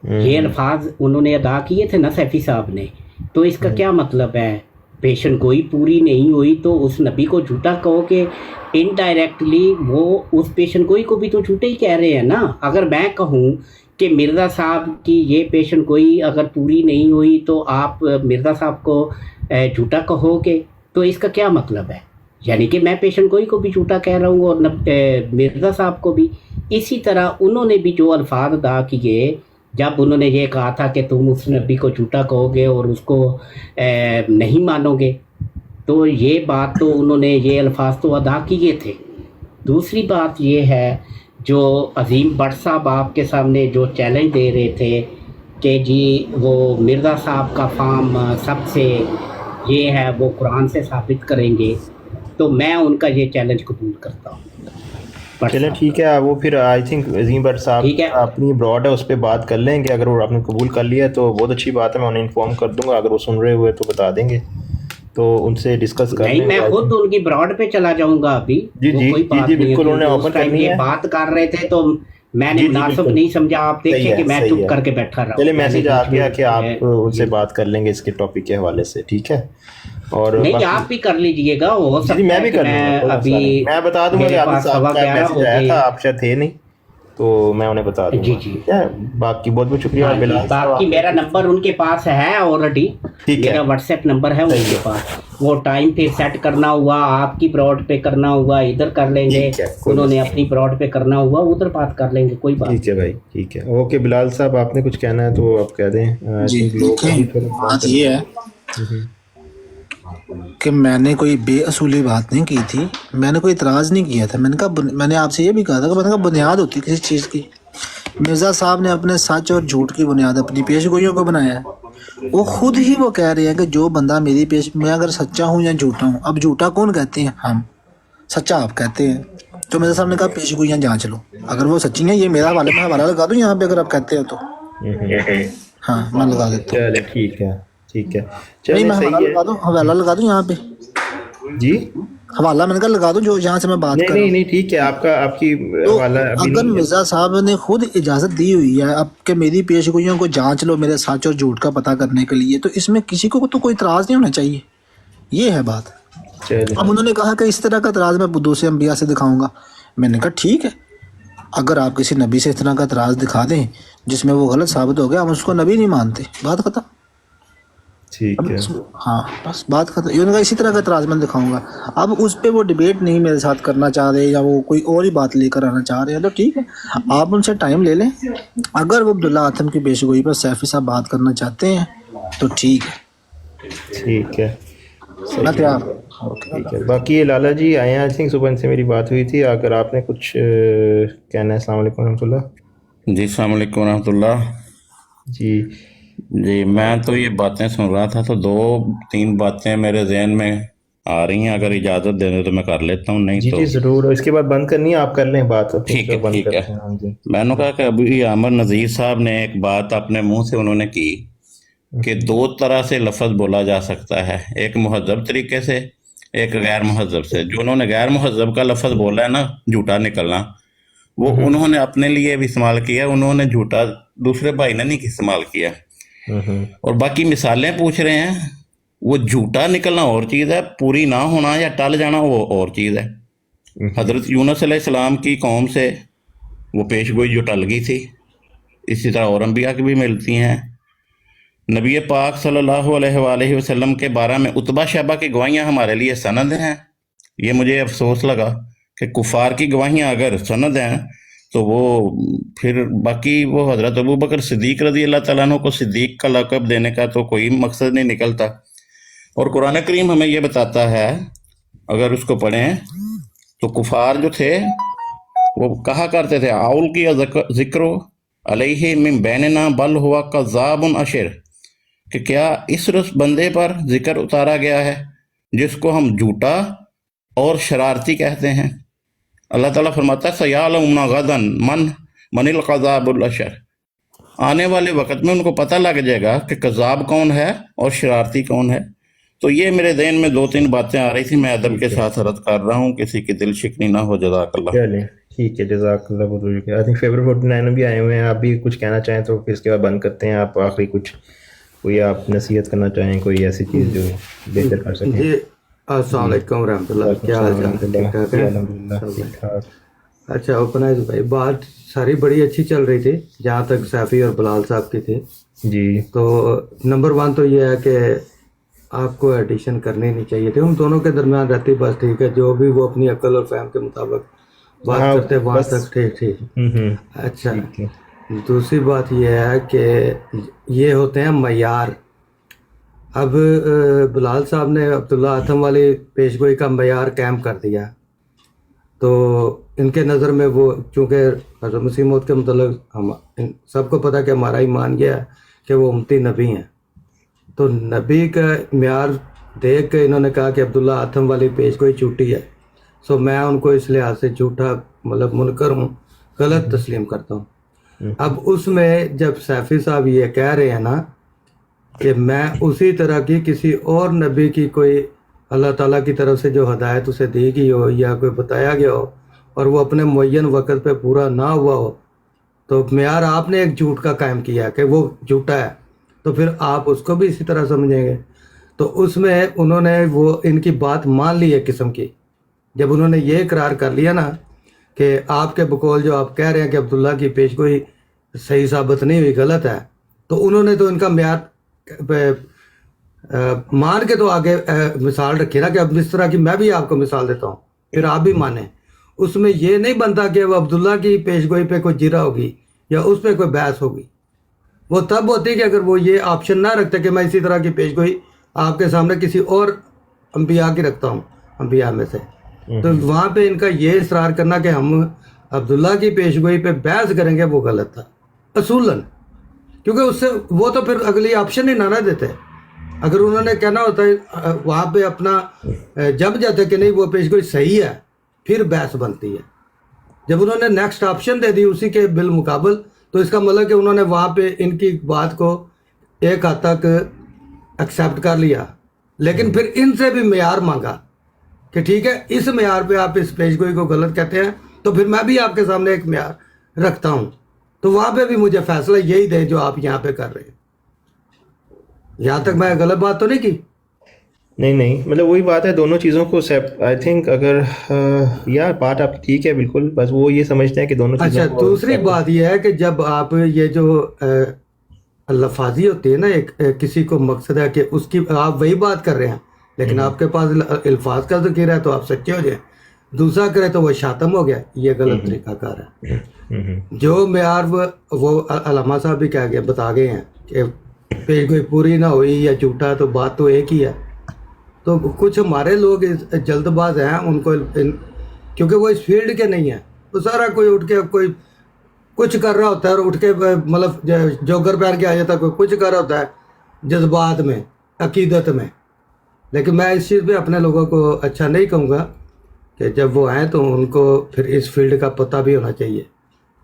F: ये अल्फाज उन्होंने अदा किए थे ना सैफी साहब ने, तो इसका क्या मतलब है? पेशन गोई पूरी नहीं हुई तो उस नबी को झूठा कहोगे, इनडायरेक्टली वो उस पेशन गोई को भी तो झूठे ही कह रहे हैं ना। अगर मैं कहूँ कि मिर्ज़ा साहब की ये पेशन गोई अगर पूरी नहीं हुई तो आप मिर्ज़ा साहब को झूठा कहोगे, तो इसका क्या मतलब है? यानी कि मैं पेशन गोई को भी झूठा कह रहा हूँ और मिर्ज़ा साहब को भी। इसी तरह उन्होंने भी जो अल्फाज अदा किए, जब उन्होंने ये कहा था कि तुम उस नबी को झूठा कहोगे और उसको नहीं मानोगे, तो ये बात तो उन्होंने ये अल्फाज तो अदा किए थे। दूसरी बात ये है, जो अजीम भट्ट साहब आपके सामने जो चैलेंज दे रहे थे कि जी वो मिर्ज़ा साहब का फार्म सबसे ये है, वो कुरान से साबित करेंगे, तो मैं उनका ये चैलेंज कबूल करता हूँ।
C: चलें ठीक है, वो फिर आई थिंक अजीम भट्ट साहब
F: ठीक है।
C: अपनी ब्रॉड है उस पर बात कर लेंगे। अगर वो आपने कबूल कर लिया तो बहुत अच्छी बात है, मैं उन्हें इन्फॉर्म कर दूंगा। अगर वो सुन रहे हुए तो बता देंगे, तो उनसे डिस्कस कर
F: नहीं,
C: लेंगे।
F: मैं खुद उनकी ब्रॉड पे चला जाऊंगा अभी।
C: जी
F: वो
C: जी
F: कोई
C: जी
F: बात
C: जी
F: नहीं है,
C: बिल्कुल, उन्हें
F: क्योंकि
C: ओपन
F: उस टाइम
C: करनी
F: ये
C: है।
F: बात कर रहे थे तो मैंने
C: जी जी
F: मुनासिब
C: बिल्कुल
F: नहीं समझा। आप
C: सही
F: देखें
C: है,
F: कि मैं
C: सही
F: चुप
C: है।
F: करके बैठा रहा।
C: चले मैसेज आ
F: बीच
C: गया
F: में
C: कि आप उनसे बात कर लेंगे इसके टॉपिक के हवाले से, ठीक है। और
F: नहीं,
C: बाकी
F: आप भी कर लीजिएगा। हो
C: जी
F: सकता
C: जी मैं
F: है
C: भी
F: कि
C: कर लूंगा,
F: मैं
C: कोई मसला नहीं।
F: अभी
C: मैं बता दूंगा कि
F: मेरे
C: आपके
F: पास
C: साथ का
F: 11:15
C: मैसेज आया
F: बजे।
C: था, आप शायद थे नहीं, तो मैं उन्हें बता दूंगा,
F: जी जी
C: ठीक है। बाकी बहुत बहुत शुक्रिया
F: हाँ जी,
C: बिलाल साहब।
F: बाकी मेरा नंबर उनके पास है ऑलरेडी।
C: ठीक है।
F: मेरा व्हाट्सएप नंबर है
C: सही
F: उनके
C: है।
F: पास। वो टाइम फिर सेट करना हुआ, आपकी ब्रॉड पे करना हुआ इधर कर लेंगे,
C: ठीक है, कोई
F: उन्होंने
C: मसला
F: अपनी ब्रॉड पे करना हुआ उधर बात कर लेंगे, कोई बात
C: ठीक है भाई, ठीक है। ओके बिलाल साहब, आपने कुछ कहना है तो आप कह दें। आई
G: जी
C: थिंक लोग अभी
G: देखें,
C: थोड़ा फोन
G: बात
C: कर
G: ये है
C: हम्म,
G: कि मैंने कोई बेअसूली बात नहीं की थी, मैंने कोई इतराज़ नहीं किया था। मैंने कहा, मैंने आपसे ये भी कहा था कि मैंने कहा बुनियाद होती है किसी चीज़ की। मिर्ज़ा साहब ने अपने सच और झूठ की बुनियाद अपनी पेशगोइयों को बनाया है। वो खुद ही वो कह रहे हैं कि जो बंदा मेरी मैं अगर सच्चा हूँ या झूठा हूँ, अब झूठा कौन कहते हैं? हम। सच्चा आप कहते हैं। तो मिर्ज़ा साहब ने कहा पेशगोइयाँ जांच लो, अगर वो सच्ची हैं, ये मेरा हवाला, मैं हवाला लगा दूँ यहाँ पे अगर आप कहते हैं तो। हाँ मैं लगा देता हूँ।
C: चले ठीक है, ठीक है,
G: नहीं,
C: चले
G: मैं हवाला
C: सही है
G: लगा दूँ, हवाला लगा दूँ यहाँ पे।
C: जी।
G: हवाला मैंने कहा लगा दूँ जो जहाँ से मैं बात
C: नहीं
G: कर रहा
C: नहीं
G: हूँ।
C: नहीं, ठीक है, आपका आपकी
G: तो
C: हवाला अभी
G: अगर
C: नहीं है।
G: मिर्ज़ा साहब ने खुद इजाज़त दी हुई है अब कि मेरी पेशगोइयों को जांच लो मेरे सच और झूठ का पता करने के लिए, तो इसमें किसी को तो कोई इतराज़ नहीं होना चाहिए। ये है बात।
C: चले
G: अब उन्होंने कहा कि इस तरह का इतराज़ मैं दूसरे अंबिया से दिखाऊंगा। मैंने कहा ठीक है, अगर आप किसी नबी से इस तरह का इतराज़ दिखा दें जिसमें वो गलत साबित हो गया, हम उसको नबी नहीं मानते, बात खत्म।
C: ठीक है।
G: हाँ बस बात खत्म। उन्होंने कहा इसी तरह का इतराज़ मैं दिखाऊंगा। अब उस पर वो डिबेट नहीं मेरे साथ करना चाह रहे या वो कोई और ही बात लेकर आना चाह रहे हैं, तो ठीक है, आप उनसे टाइम ले लें। अगर वो अब्दुल्ला आतम की पेशगोई पर सैफी साहब बात करना चाहते हैं तो ठीक है,
C: ठीक है,
G: मैं तैयार।
C: ठीक है। बाकी ये लाला जी आए हैं, आई थिंक सुबह इनसे मेरी बात हुई थी। अगर आपने कुछ कहना है। अस्सलाम वालेकुम रहमतुल्लाह।
H: जी अस्सलाम वालेकुम रहमतुल्लाह।
C: जी
H: जी मैं तो ये बातें सुन रहा था तो 2-3 बातें मेरे जहन में आ रही हैं, अगर इजाज़त दे दें तो मैं कर लेता हूँ, नहीं
C: जी
H: तो
C: जी ज़रूर। इसके बाद बंद करनी है, आप कर लें बात।
H: ठीक है,
C: बंद
H: ठीक
C: करते
H: है।
C: हैं। हाँ जी।
H: मैंने कहा कि अभी आमर नज़ीर साहब ने एक बात अपने मुंह से उन्होंने की कि 2 तरह से लफ्ज़ बोला जा सकता है, एक मुहज़्ज़ब तरीके से, एक गैर मुहज़्ज़ब से। जो उन्होंने गैर मुहज़्ज़ब का लफ्ज़ बोला है ना, झूठा निकलना, वो उन्होंने अपने लिए भी इस्तेमाल किया, उन्होंने झूठा दूसरे भाई ने नहीं इस्तेमाल किया। और बाकी मिसालें पूछ रहे हैं, वो झूठा निकलना और चीज़ है, पूरी ना होना या टल जाना वो और चीज़ है। हज़रत यूनुस अलैहिस्सलाम की कौम से वो पेशगोई जो टल गई थी, इसी तरह और अंबिया की भी मिलती हैं। नबी पाक सल्लल्लाहु अलैहि वसल्लम के बारे में उतबा शैबा की गवाहियाँ हमारे लिए सनद हैं। ये मुझे अफसोस लगा कि कुफार की गवाहियाँ अगर सनद हैं तो वो फिर बाकी वो हज़रत अबू बकर सिद्दीक रज़ी अल्लाह तआला अन्हु को सिद्दीक का लक़ब देने का तो कोई मकसद नहीं निकलता। और कुरान करीम हमें ये बताता है, अगर उसको पढ़ें तो कुफार जो थे वो कहा करते थे, आउल की ज़िक्रो अलैहि मिन बैनना बल हुआ कज़्ज़ाबुन अशिर, कि क्या इस बंदे पर जिक्र उतारा गया है जिसको हम झूठा اور شرارتی کہتے ہیں. اللہ تعالیٰ فرماتا ہے سیعلمون غداً من القذاب الاشر. آنے والے وقت میں ان کو پتہ لگ جائے گا کہ کذاب کون ہے اور شرارتی کون ہے. تو یہ میرے ذہن میں 2-3 باتیں آ رہی تھی، میں ادب کے ساتھ عرض کر رہا ہوں، کسی کی دل شکنی نہ ہو. جزاک اللہ.
C: چلیں ٹھیک ہے، جزاک اللہ بہت شکریہ. آئی تھنک فیور 49 بھی آئے ہوئے ہیں، آپ بھی کچھ کہنا چاہیں تو پھر اس کے بعد بند کرتے ہیں. آپ آخری کچھ کوئی آپ نصیحت کرنا چاہیں، کوئی ایسی چیز جو بہتر کر سکیں.
I: جی السلام علیکم ورحمۃ اللہ، کیا حال چال؟ ٹھیک ٹھاک ہے؟
C: الحمدللہ ٹھیک ٹھاک.
I: اچھا اوپنائز بھائی، بات ساری بڑی اچھی چل رہی تھی جہاں تک سیفی اور بلال صاحب کی تھی.
C: جی
I: تو نمبر 1 تو یہ ہے کہ آپ کو ایڈیشن کرنی نہیں چاہیے تھی، ان دونوں کے درمیان رہتی بس ٹھیک ہے، جو بھی وہ اپنی عقل اور فہم کے مطابق بات کرتے وہاں تک ٹھیک. اچھا دوسری بات یہ ہے کہ یہ ہوتے ہیں معیار. اب بلال صاحب نے عبداللہ آتم والی پیشگوئی کا معیار قائم کر دیا، تو ان کے نظر میں وہ چونکہ حضرت مسیح موعود کے متعلق ہم سب کو پتہ کہ ہمارا ایمان یہ ہے کہ وہ امتی نبی ہیں، تو نبی کا معیار دیکھ کے انہوں نے کہا کہ عبداللہ آتم والی پیشگوئی جھوٹی ہے، سو میں ان کو اس لحاظ سے جھوٹا مطلب منکر ہوں، غلط تسلیم کرتا ہوں. اب اس میں جب سیفی صاحب یہ کہہ رہے ہیں نا کہ میں اسی طرح کی کسی اور نبی کی کوئی اللہ تعالیٰ کی طرف سے جو ہدایت اسے دی گئی ہو یا کوئی بتایا گیا ہو اور وہ اپنے معین وقت پہ پورا نہ ہوا ہو، تو معیار آپ نے ایک جھوٹ کا قائم کیا ہے کہ وہ جھوٹا ہے، تو پھر آپ اس کو بھی اسی طرح سمجھیں گے. تو اس میں انہوں نے وہ ان کی بات مان لی ایک قسم کی. جب انہوں نے یہ اقرار کر لیا نا کہ آپ کے بقول جو آپ کہہ رہے ہیں کہ عبداللہ کی پیشگوئی صحیح ثابت نہیں ہوئی، غلط ہے، تو انہوں نے تو ان کا معیار مان کے تو آگے مثال رکھی نا کہ اب اس طرح کی میں بھی آپ کو مثال دیتا ہوں، پھر آپ بھی مانیں. اس میں یہ نہیں بنتا کہ وہ عبداللہ کی پیشگوئی پہ کوئی جرا ہوگی یا اس پہ کوئی بحث ہوگی. وہ تب ہوتی کہ اگر وہ یہ آپشن نہ رکھتے کہ میں اسی طرح کی پیشگوئی آپ کے سامنے کسی اور انبیاء کی رکھتا ہوں انبیاء میں سے، تو وہاں پہ ان کا یہ اصرار کرنا کہ ہم عبداللہ کی پیشگوئی پہ بحث کریں گے وہ غلط تھا اصولاً، کیونکہ اس سے وہ تو پھر اگلی آپشن ہی نہ دیتے. اگر انہوں نے کہنا ہوتا ہے وہاں پہ اپنا جم جاتے کہ نہیں وہ پیشگوئی صحیح ہے، پھر بحث بنتی ہے. جب انہوں نے نیکسٹ آپشن دے دی اسی کے بالمقابل، تو اس کا مطلب کہ انہوں نے وہاں پہ ان کی بات کو ایک حد تک ایکسیپٹ کر لیا، لیکن پھر ان سے بھی معیار مانگا کہ ٹھیک ہے اس معیار پہ آپ اس پیشگوئی کو غلط کہتے ہیں، تو پھر میں بھی آپ کے سامنے ایک معیار رکھتا ہوں، تو وہاں پہ بھی مجھے فیصلہ یہی دیں جو آپ یہاں پہ کر رہے ہیں. یہاں تک میں غلط بات تو نہیں کی؟
C: نہیں مطلب وہی بات ہے، دونوں چیزوں کو آئی تھنک اگر یار بات آپ کی ٹھیک ہے بالکل، بس وہ یہ سمجھتے ہیں کہ دونوں چیزوں
I: اچھا دوسری بات یہ ہے کہ جب آپ یہ جو الفاظی ہوتی ہے نا ایک کسی کو مقصد ہے کہ اس کی آپ وہی بات کر رہے ہیں، لیکن آپ کے پاس الفاظ کا ذکر ہے تو آپ سچے ہو جائیں، دوسرا کرے تو وہ شاتم ہو گیا. یہ غلط طریقہ کار ہے. جو معیار وہ علامہ صاحب بھی کہہ گئے بتا گئے ہیں کہ پیشگوئی پوری نہ ہوئی یا جھوٹا، تو بات تو ایک ہی ہے. تو کچھ ہمارے لوگ جلد باز ہیں، ان کو کیونکہ وہ اس فیلڈ کے نہیں ہیں، تو سارا کوئی اٹھ کے کوئی کچھ کر رہا ہوتا ہے اور اٹھ کے مطلب جوگر پہن کے آ جاتا ہے، کوئی کچھ کر رہا ہوتا ہے جذبات میں عقیدت میں. لیکن میں اس چیز پہ اپنے لوگوں کو اچھا نہیں کہوں گا کہ جب وہ آئیں تو ان کو پھر اس فیلڈ کا پتہ بھی ہونا چاہیے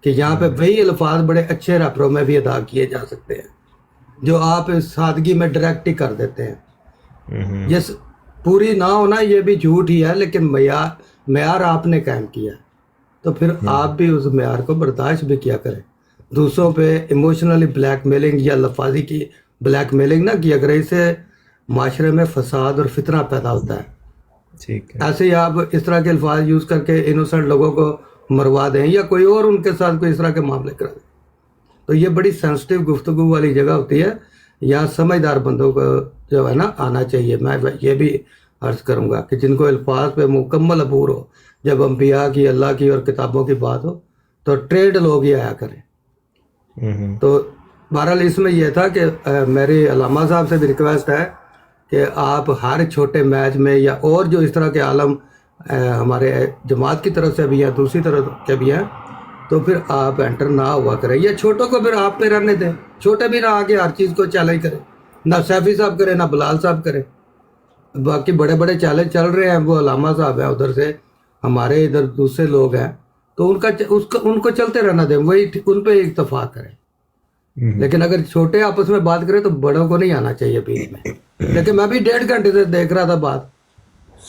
I: کہ یہاں پہ وہی الفاظ بڑے اچھے ریپروں میں بھی ادا کیے جا سکتے ہیں جو آپ سادگی میں ڈائریکٹ ہی کر دیتے ہیں. جس پوری نہ ہونا یہ بھی جھوٹ ہی ہے، لیکن معیار آپ نے قائم کیا ہے، تو پھر آپ بھی اس معیار کو برداشت بھی کیا کریں. دوسروں پہ ایموشنلی بلیک میلنگ یا لفاظی کی بلیک میلنگ نہ کیا کریں، اس سے معاشرے میں فساد اور فتنہ پیدا ہوتا ہے. ایسے ہی آپ اس طرح کے الفاظ یوز کر کے انوسنٹ لوگوں کو مروا دیں یا کوئی اور ان کے ساتھ کوئی اس طرح کے معاملے کرا دیں، تو یہ بڑی سینسٹیو گفتگو والی جگہ ہوتی ہے. یہاں سمجھدار بندوں کو جو ہے نا آنا چاہیے. میں یہ بھی عرض کروں گا کہ جن کو الفاظ پہ مکمل عبور ہو، جب انبیاء کی، اللہ کی اور کتابوں کی بات ہو تو ٹریڈ لوگ ہی آیا کریں. تو بہرحال اس میں یہ تھا کہ میری علامہ صاحب سے بھی ریکویسٹ ہے کہ آپ ہر چھوٹے میچ میں یا اور جو اس طرح کے عالم ہمارے جماعت کی طرف سے بھی ہیں، دوسری طرف کے بھی ہیں، تو پھر آپ انٹر نہ ہوا کریں، یا چھوٹوں کو پھر آپ پہ رہنے دیں. چھوٹے بھی نہ آگے ہر چیز کو چیلنج کریں، نہ سیفی صاحب کریں نہ بلال صاحب کریں. बाकी बड़े बड़े चैलेंज चल रहे हैं, वो अलामा साहब हैं उधर से, हमारे इधर दूसरे लोग हैं, तो उनको चलते रहना दें, वही उन पे इत्तेफाक करें। लेकिन अगर छोटे आपस में बात करें तो बड़ों को नहीं आना चाहिए बीच में। लेकिन मैं भी 1.5 घंटे से देख रहा था बात,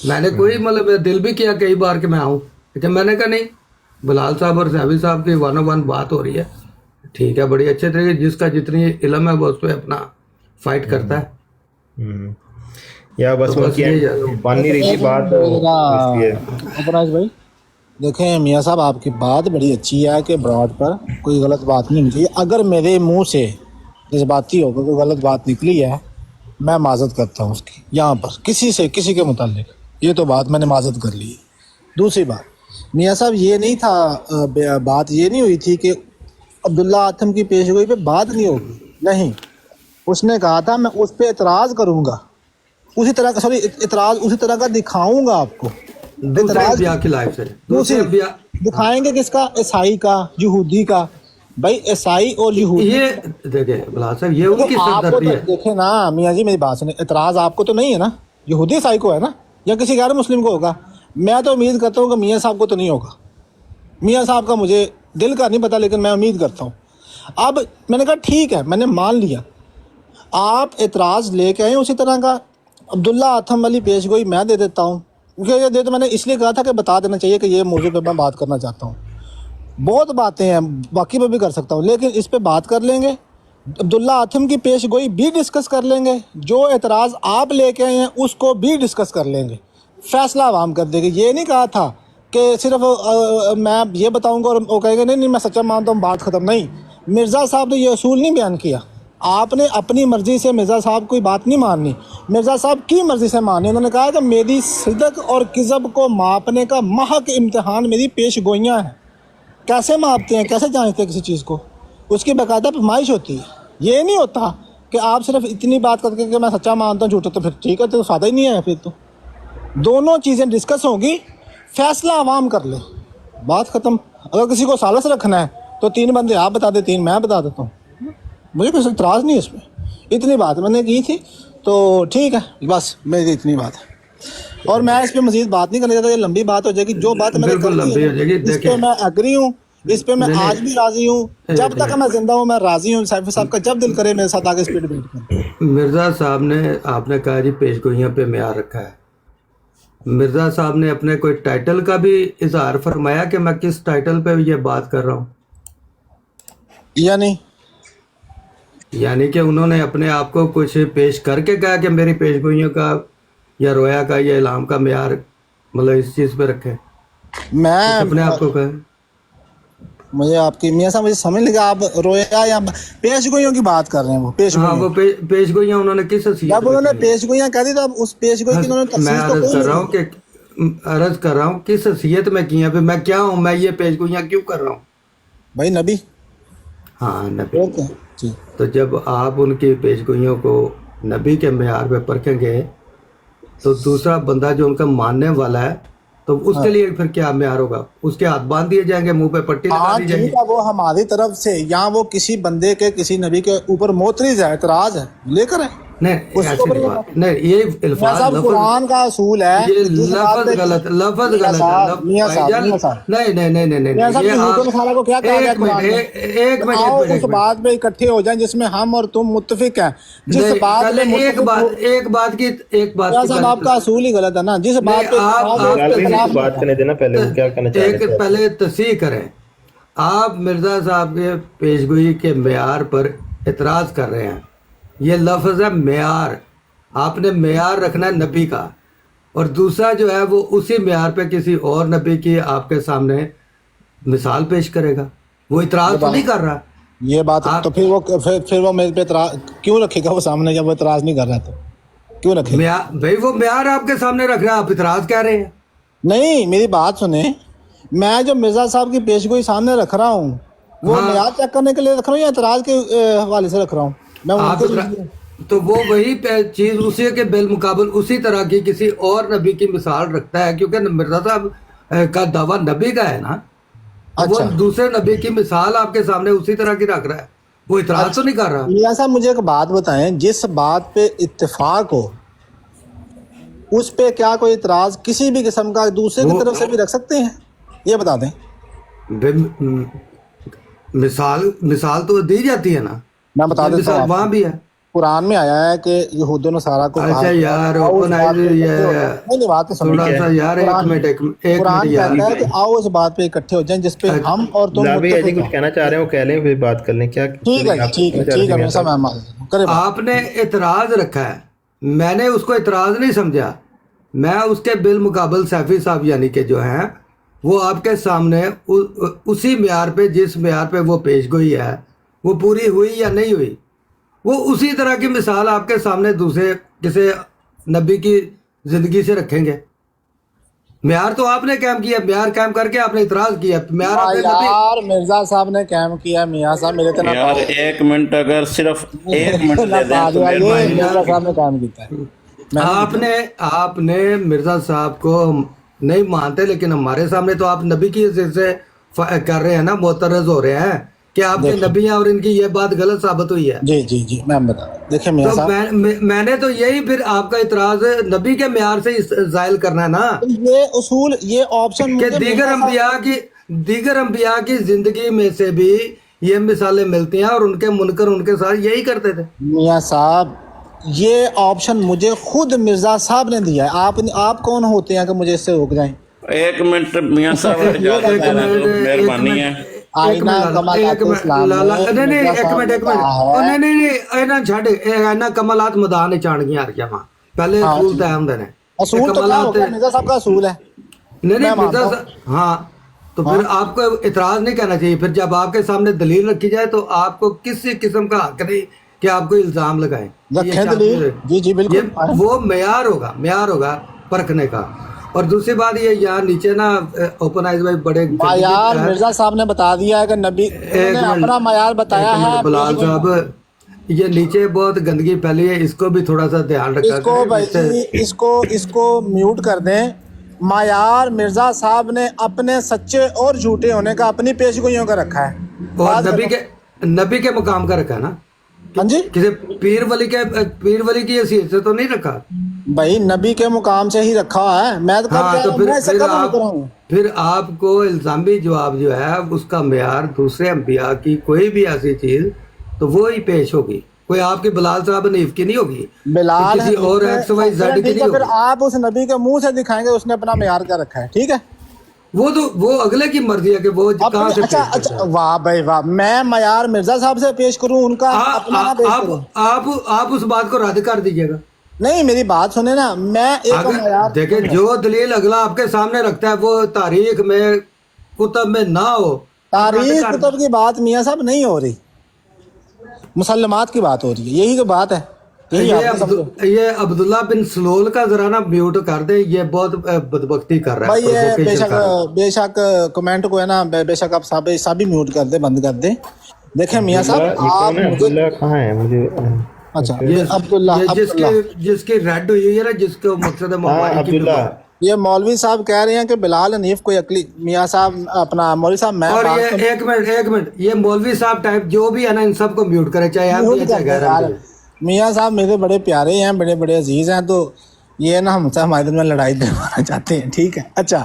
I: मैंने कोई मतलब मेरा दिल भी किया कई बार कि मैं आऊँ, लेकिन मैंने कहा नहीं, बिलाल साहब और सैफी साहब की 1-on-1 बात हो रही है, ठीक है, बड़ी अच्छे तरीके, जिसका जितनी इल्म है वो उस पर अपना फाइट करता है।
C: या बस
I: तो बस
C: उनकी
I: ये
C: बन नहीं रही थी बात, इसलिए
G: अपराज भाई देखें, मियाँ साहब आपकी बात बड़ी अच्छी है कि ब्रॉड पर कोई गलत बात नहीं होनी चाहिए। अगर मेरे मुंह से जज्बाती होकर कोई गलत बात निकली है, मैं माजरत करता हूँ उसकी, यहाँ पर किसी से किसी के मुतालिक, ये तो बात मैंने माजरत कर ली है। दूसरी बात, मियाँ साहब ये नहीं था, बात ये नहीं हुई थी कि अब्दुल्ला आथम की पेशगोई पे बात नहीं होगी, नहीं, उसने कहा था मैं उस पर एतराज़ करूँगा, उसी तरह का, सॉरी, इतराज़ उसी तरह का दिखाऊंगा आपको।
I: दूसरे अम्बिया की लाइफ से दूसरे अम्बिया
G: दिखाएंगे किसका? ईसाई का, यहूदी का। भाई ईसाई और यहूदी,
I: ये देखे बिलाल साहब, ये उनकी
G: आपको
I: सरदर्दी
G: तो
I: है।
G: देखे ना मियाँ जी, मेरी बात सुने, एतराज़ आपको तो नहीं है ना, यहूदी ईसाई को है ना, या किसी गैर मुस्लिम को होगा? मैं तो उम्मीद करता हूँ कि मियाँ साहब को तो नहीं होगा। मियाँ साहब का मुझे दिल का नहीं पता, लेकिन मैं उम्मीद करता हूँ। अब मैंने कहा ठीक है, मैंने मान लिया, आप एतराज़ लेके आए उसी तरह का। अब्दुल्ला आथम वाली पेशगोई मैं दे देता हूँ, क्योंकि ये दे तो मैंने इसलिए कहा था कि बता देना चाहिए कि ये मौजूद पे मैं बात करना चाहता हूँ। बहुत बातें हैं, बाकी पे भी कर सकता हूँ, लेकिन इस पे बात कर लेंगे। अब्दुल्ला आथम की पेशगोई भी डिस्कस कर लेंगे, जो एतराज़ आप लेके आए हैं उसको भी डिस्कस कर लेंगे, फैसला आवाम कर देंगे। ये नहीं कहा था कि सिर्फ मैं ये बताऊँगा और वो कहेंगे नहीं मैं सच्चा मानता हूँ, बात ख़त्म। नहीं, मिर्ज़ा साहब ने ये असूल नहीं बयान किया, आपने अपनी मर्ज़ी से मिर्ज़ा साहब कोई बात नहीं माननी, मिर्ज़ा साहब की मर्ज़ी से माननी। उन्होंने कहा कि मेरी सिदक और किज़ब को मापने का महक इम्तिहान मेरी पेशगोइयाँ हैं। कैसे मापते हैं, कैसे जांचते हैं किसी चीज़ को, उसकी बाकायदा पैमाइश होती है। ये नहीं होता कि आप सिर्फ इतनी बात करके कि मैं सच्चा मानता हूँ झूठा, तो फिर ठीक है, तो फ़ायदा ही नहीं है। फिर तो दोनों चीज़ें डिस्कस होंगी, फैसला आवाम कर ले, बात ख़त्म। अगर किसी को सालस रखना है तो 3 बंदे आप बता दे, 3 मैं बता देता हूँ, मुझे कोई इतराज़ नहीं है इसमें। इतनी बात मैंने की थी, तो ठीक है, बस मेरी इतनी बात है। और मैं इस पे मजीद बात नहीं करना चाहता, ये लंबी बात हो जाएगी। जो बात मैंने
I: बिल्कुल लंबी हो जाएगी।
G: इस पे मैं एग्री हूँ, इस पे मैं आज भी राज़ी हूँ, जब तक मैं जिंदा हूँ मैं राज़ी हूँ। सैफी साहब का जब दिल करे मेरे साथ आगे इस पे डिबेट करें।
I: मिर्ज़ा साहब ने, आपने कहा जी पेशगोइयों पे म्यार रखा है, मिर्ज़ा साहब ने अपने कोई टाइटल का भी इजहार फरमाया कि मैं किस टाइटल पे ये बात कर रहा हूँ,
G: या नहीं?
I: यानी कि उन्होंने अपने आप को कुछ पेश करके कहा कि मेरी पेशगोइयों का या रोया का या इलाम का म्यार मतलब इस चीज़ पे रखे,
G: मैं
I: अपने आप को कहे।
G: मुझे आपकी मियाँ साहब मुझे समझ लगा आप रोया या पेशगोइयों की बात कर रहे हैं। वो
I: हाँ,
G: पेशगोइयाँ,
I: वो पेशगोइयाँ उन्होंने किस हैसियत
G: जब
I: में
G: उन्होंने
I: की?
G: पेशगोइयाँ कह दी तो अब उस पेशगोई की उन्होंने
I: मैं
G: तफसील तो
I: अर्ज
G: कोई
I: कर रहा हूँ
G: नहीं।
I: कि अर्ज कर रहा हूँ किस हैसियत में की है, फिर मैं क्या हूँ, मैं ये पेशगोइयाँ क्यों कर रहा हूँ?
G: भाई नबी,
I: हाँ, नबी।
G: ओके जी।
I: तो जब आप उनकी पेशगोइयों को नबी के मेयार पे परखेंगे तो दूसरा बंदा जो उनका मानने वाला है तो उसके लिए फिर क्या मेयार होगा? उसके हाथ बांध दिए जाएंगे, मुंह पे पट्टी लगा
G: हाँ
I: दी
G: ठीक
I: जाएगी।
G: है, वो हमारी तरफ से, यहाँ वो किसी बंदे के किसी नबी के ऊपर मोतरिज है, एतराज है, लेकर है
I: नहीं,
G: उसको
I: ऐसी नहीं बात, नहीं, ये
G: मियाँ
I: अल्फाज
G: साहब
I: लफ्ज,
G: कुरान का असूल है,
I: ये
G: जिस बात
I: लफ्ज
G: पे-
I: गलत, लफ्ज
G: मियाँ
I: गलत
G: साहब,
I: है,
G: मियाँ साहब,
I: भाईजान,
G: मियाँ साहब,
I: नहीं नहीं नहीं नहीं
G: मियाँ साहब,
I: नहीं, ये
G: यहूद और नसारा को क्या कहा गया
I: एक मिनट,
G: कुरान में?
I: एक मिनट,
G: आओ
I: एक मिनट,
G: उस बात पे इकट्ठे हो जाएं जिसमें हम और तुम मुत्तफिक हैं। जिस
I: नहीं,
G: बात
I: पहले
G: में
I: एक बात की
G: मियाँ साहब आपका असूल ही गलत है ना, जिस बात पे
I: आप
G: इख्तिलाफ
C: बात
G: नहीं
C: करने देना, पहले वो क्या करना चाह रहे
I: एक
C: थे।
I: पहले तस्हीह करें। आप मिर्ज़ा साहब के पेशगोई के मेयार पर एतराज़ कर रहे हैं, ये लफ्ज़ है मेयार, आपने मेयार रखना है नबी का, और दूसरा जो है वो उसी मेयार पे किसी और नबी की आपके सामने मिसाल पेश करेगा, वो इतराज़ तो नहीं कर रहा।
G: ये बात
I: आप-
G: तो फिर वो मेरे पे एतराज क्यों रखेगा वो सामने, जब वो एतराज नहीं कर रहा तो क्यों रखेगा?
I: मेयार, भाई वो मेयार आपके सामने रख रहा है, आप इतराज़ कह रहे हैं।
G: नहीं, मेरी बात सुने, मैं जो मिर्जा साहब की पेशगोई सामने रख रहा हूँ वो
I: हाँ।
G: मेयार चेक करने के लिए रख रहा हूँ या एतराज के हवाले से रख रहा हूँ? मैं
I: आप
G: उनको
I: तो वो वही चीज उसी के बिलमुकाबल उसी तरह की किसी और नबी की मिसाल रखता है, क्योंकि मिर्जा साहब का दावा नबी का है ना, तो वो
G: अच्छा।
I: दूसरे नबी की मिसाल आपके सामने उसी तरह की रख रहा है, वो इतराज तो नहीं कर रहा।
G: मियाँ साहब मुझे एक बात बताएं, जिस बात पे इत्तेफाक हो اس پہ کیا کوئی اعتراض کسی بھی قسم کا دوسرے کی طرف سے بھی رکھ سکتے ہیں؟ یہ بتا دیں.
I: مثال تو دی جاتی ہے نا,
G: میں بتا دیتا
I: مثال
G: ہوں.
I: وہاں بھی ہے.
G: قرآن میں آیا ہے کہ یہود و نصارہ کو
I: اچھا یار
G: بات
I: تھوڑا سا یار ایک منٹ
G: قرآن
I: یار,
G: کہتا ہے کہ آؤ اس بات پہ اکٹھے ہو جائیں جس پہ ہم اور تم
C: جی
G: متفق
C: کچھ
G: ہوں.
C: کہنا چاہ رہے ہو کہہ لیں پھر بات کر لیں. کیا
G: ٹھیک ہے ٹھیک ہے ٹھیک ہے, میرا میں کرے بات.
I: آپ نے اعتراض رکھا ہے, میں نے اس کو اعتراض نہیں سمجھا. میں اس کے بالمقابل سیفی صاحب یعنی کہ جو ہیں وہ آپ کے سامنے اسی معیار پہ جس معیار پہ وہ پیش گوئی ہے وہ پوری ہوئی یا نہیں ہوئی, وہ اسی طرح کی مثال آپ کے سامنے دوسرے کسی نبی کی زندگی سے رکھیں گے. معیار تو آپ نے قائم کیا, معیار قائم کر کے آپ نے اعتراض کیا.
G: یار مرزا صاحب نے قائم کیا, میاں صاحب میرے تو
H: یار ایک منٹ اگر صرف ایک منٹ دے دیں تو
G: مرزا صاحب نے قائم کیا ہے.
I: آپ نے مرزا صاحب کو نہیں مانتے, لیکن ہمارے سامنے تو آپ نبی کی حیثیت سے کر رہے ہیں نا, معترض ہو رہے ہیں کہ آپ کے نبی ہیں اور ان کی یہ بات غلط ثابت ہوئی ہے.
G: جی جی جی میں بتا دوں. دیکھیں میاں
I: تو
G: صاحب
I: میں نے تو یہی پھر آپ کا اعتراض نبی کے معیار سے زائل کرنا ہے نا,
G: یہ اصول یہ آپشن
I: کہ دیگر انبیاء کی زندگی میں سے بھی یہ مثالیں ملتی ہیں اور ان کے منکر ان کے ساتھ یہی کرتے تھے.
G: میاں صاحب یہ آپشن مجھے خود مرزا صاحب نے دیا ہے. آپ کون ہوتے ہیں کہ مجھے اس سے روک جائیں؟
H: ایک منٹ میاں صاحب اجازت دے دیں تو مہربانی ہے.
G: آئینہ کمالات اسلام
I: نہیں کمالات مداح نے چاڑ گیا وہاں پہلے اصول طے ہوں نے.
G: اصول تو کیا ہوتا ہے؟ مرزا صاحب کا اصول ہے.
I: نہیں مرزا صاحب ہاں, تو پھر آپ کو اعتراض نہیں کرنا چاہیے. پھر جب آپ کے سامنے دلیل رکھی جائے تو آپ کو کسی قسم کا حق نہیں کہ آپ کو الزام لگائیں.
G: جی جی بالکل,
I: وہ معیار ہوگا پرکھنے کا. اور دوسری بات یہ یہاں نیچے نا اوپن آئیز میں بڑے
G: معیار مرزا صاحب نے بتا دیا ہے کہ نبی نے اپنا معیار بتایا ہے.
I: بلال صاحب یہ نیچے بہت گندگی پھیلی ہے, اس کو بھی تھوڑا سا دھیان رکھا.
G: اس کو میوٹ کر دیں. معیار مرزا صاحب نے اپنے سچے اور جھوٹے ہونے کا اپنی پیشگوئیوں کا رکھا ہے,
I: اور نبی کے مقام کا رکھا نا.
G: ہاں جی,
I: کسی پیر ولی کی حیثیت سے تو نہیں رکھا
G: بھائی, نبی کے مقام سے ہی رکھا ہے. میں تو
I: پھر آپ کو الزامی جواب جو ہے اس کا معیار دوسرے انبیاء کی کوئی بھی ایسی چیز تو وہ ہی پیش ہوگی. کوئی آپ کی بلال صاحب حنیف کی نہیں ہوگی,
G: بلال
I: کسی اور ایکس وائی زیڈ کی نہیں ہوگی.
G: پھر آپ اس نبی کے منہ سے دکھائیں گے اس نے اپنا معیار کا رکھا ہے. ٹھیک ہے,
I: وہ اگلے کی مرضی ہے کہ وہ کہاں سے.
G: اچھا واہ بھائی واہ, میں معیار مرزا صاحب سے پیش کروں, ان کا اپنا نہ پیش کروں.
I: آپ اس بات کو رد کر دیجیے گا.
G: نہیں میری بات سنیں نا, میں ایک معیار
I: دیکھیں جو دلیل اگلا آپ کے سامنے رکھتا ہے وہ تاریخ میں کتب میں نہ ہو.
G: تاریخ کتب کی بات میاں صاحب نہیں ہو رہی, مسلمات کی بات ہو رہی ہے. یہی تو بات ہے.
I: یہ عبداللہ بن سلول کا ذرا نا میوٹ کر دے, یہ بہت بدبختی کر رہا ہے.
G: بے شک کمنٹ کو ہے نا, بے شک آپ سب ہی میوٹ کر دیں, بند کر دیں. دیکھیں میاں صاحب آپ
C: عبداللہ کہاں ہے مجھے,
G: اچھا عبداللہ
I: جس کی ریڈ ہوئی ہے نا, جس کو مقصد
C: عبداللہ,
G: یہ مولوی صاحب کہہ رہے ہیں کہ بلال حنیف کوئی عقلی. میاں صاحب اپنا مولوی صاحب میں
I: اور یہ ایک منٹ یہ مولوی صاحب ٹائپ جو بھی ہے نا ان سب کو میوٹ کرے, چاہے
G: میاں صاحب میرے بڑے پیارے ہیں, بڑے بڑے عزیز ہیں, تو یہ نا ہم سے ہمارے دل میں لڑائی دلوانا چاہتے ہیں. ٹھیک ہے, اچھا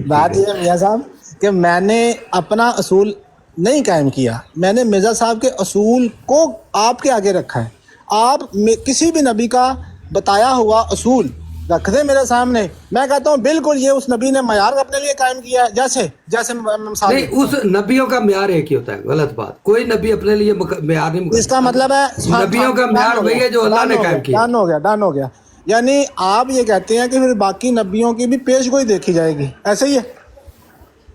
G: بات یہ ہے میاں صاحب کہ میں نے اپنا اصول نہیں قائم کیا, میں نے مرزا صاحب کے اصول کو آپ کے آگے رکھا ہے. آپ کسی بھی نبی کا بتایا ہوا اصول رکھ دیں میرے سامنے, میں کہتا ہوں بالکل یہ اس نبی نے معیار اپنے لیے قائم کیا ہے. جیسے
I: نہیں, اس نبیوں کا معیار ایک ہی ہوتا ہے. غلط بات, کوئی نبی اپنے لیے معیار نہیں.
G: اس کا مطلب ہے
I: نبیوں کا معیار وہی ہے جو اللہ نے قائم کیا.
G: ڈن ہو گیا. یعنی آپ یہ کہتے ہیں کہ پھر باقی نبیوں کی بھی پیش گوئی دیکھی جائے گی, ایسے ہی ہے.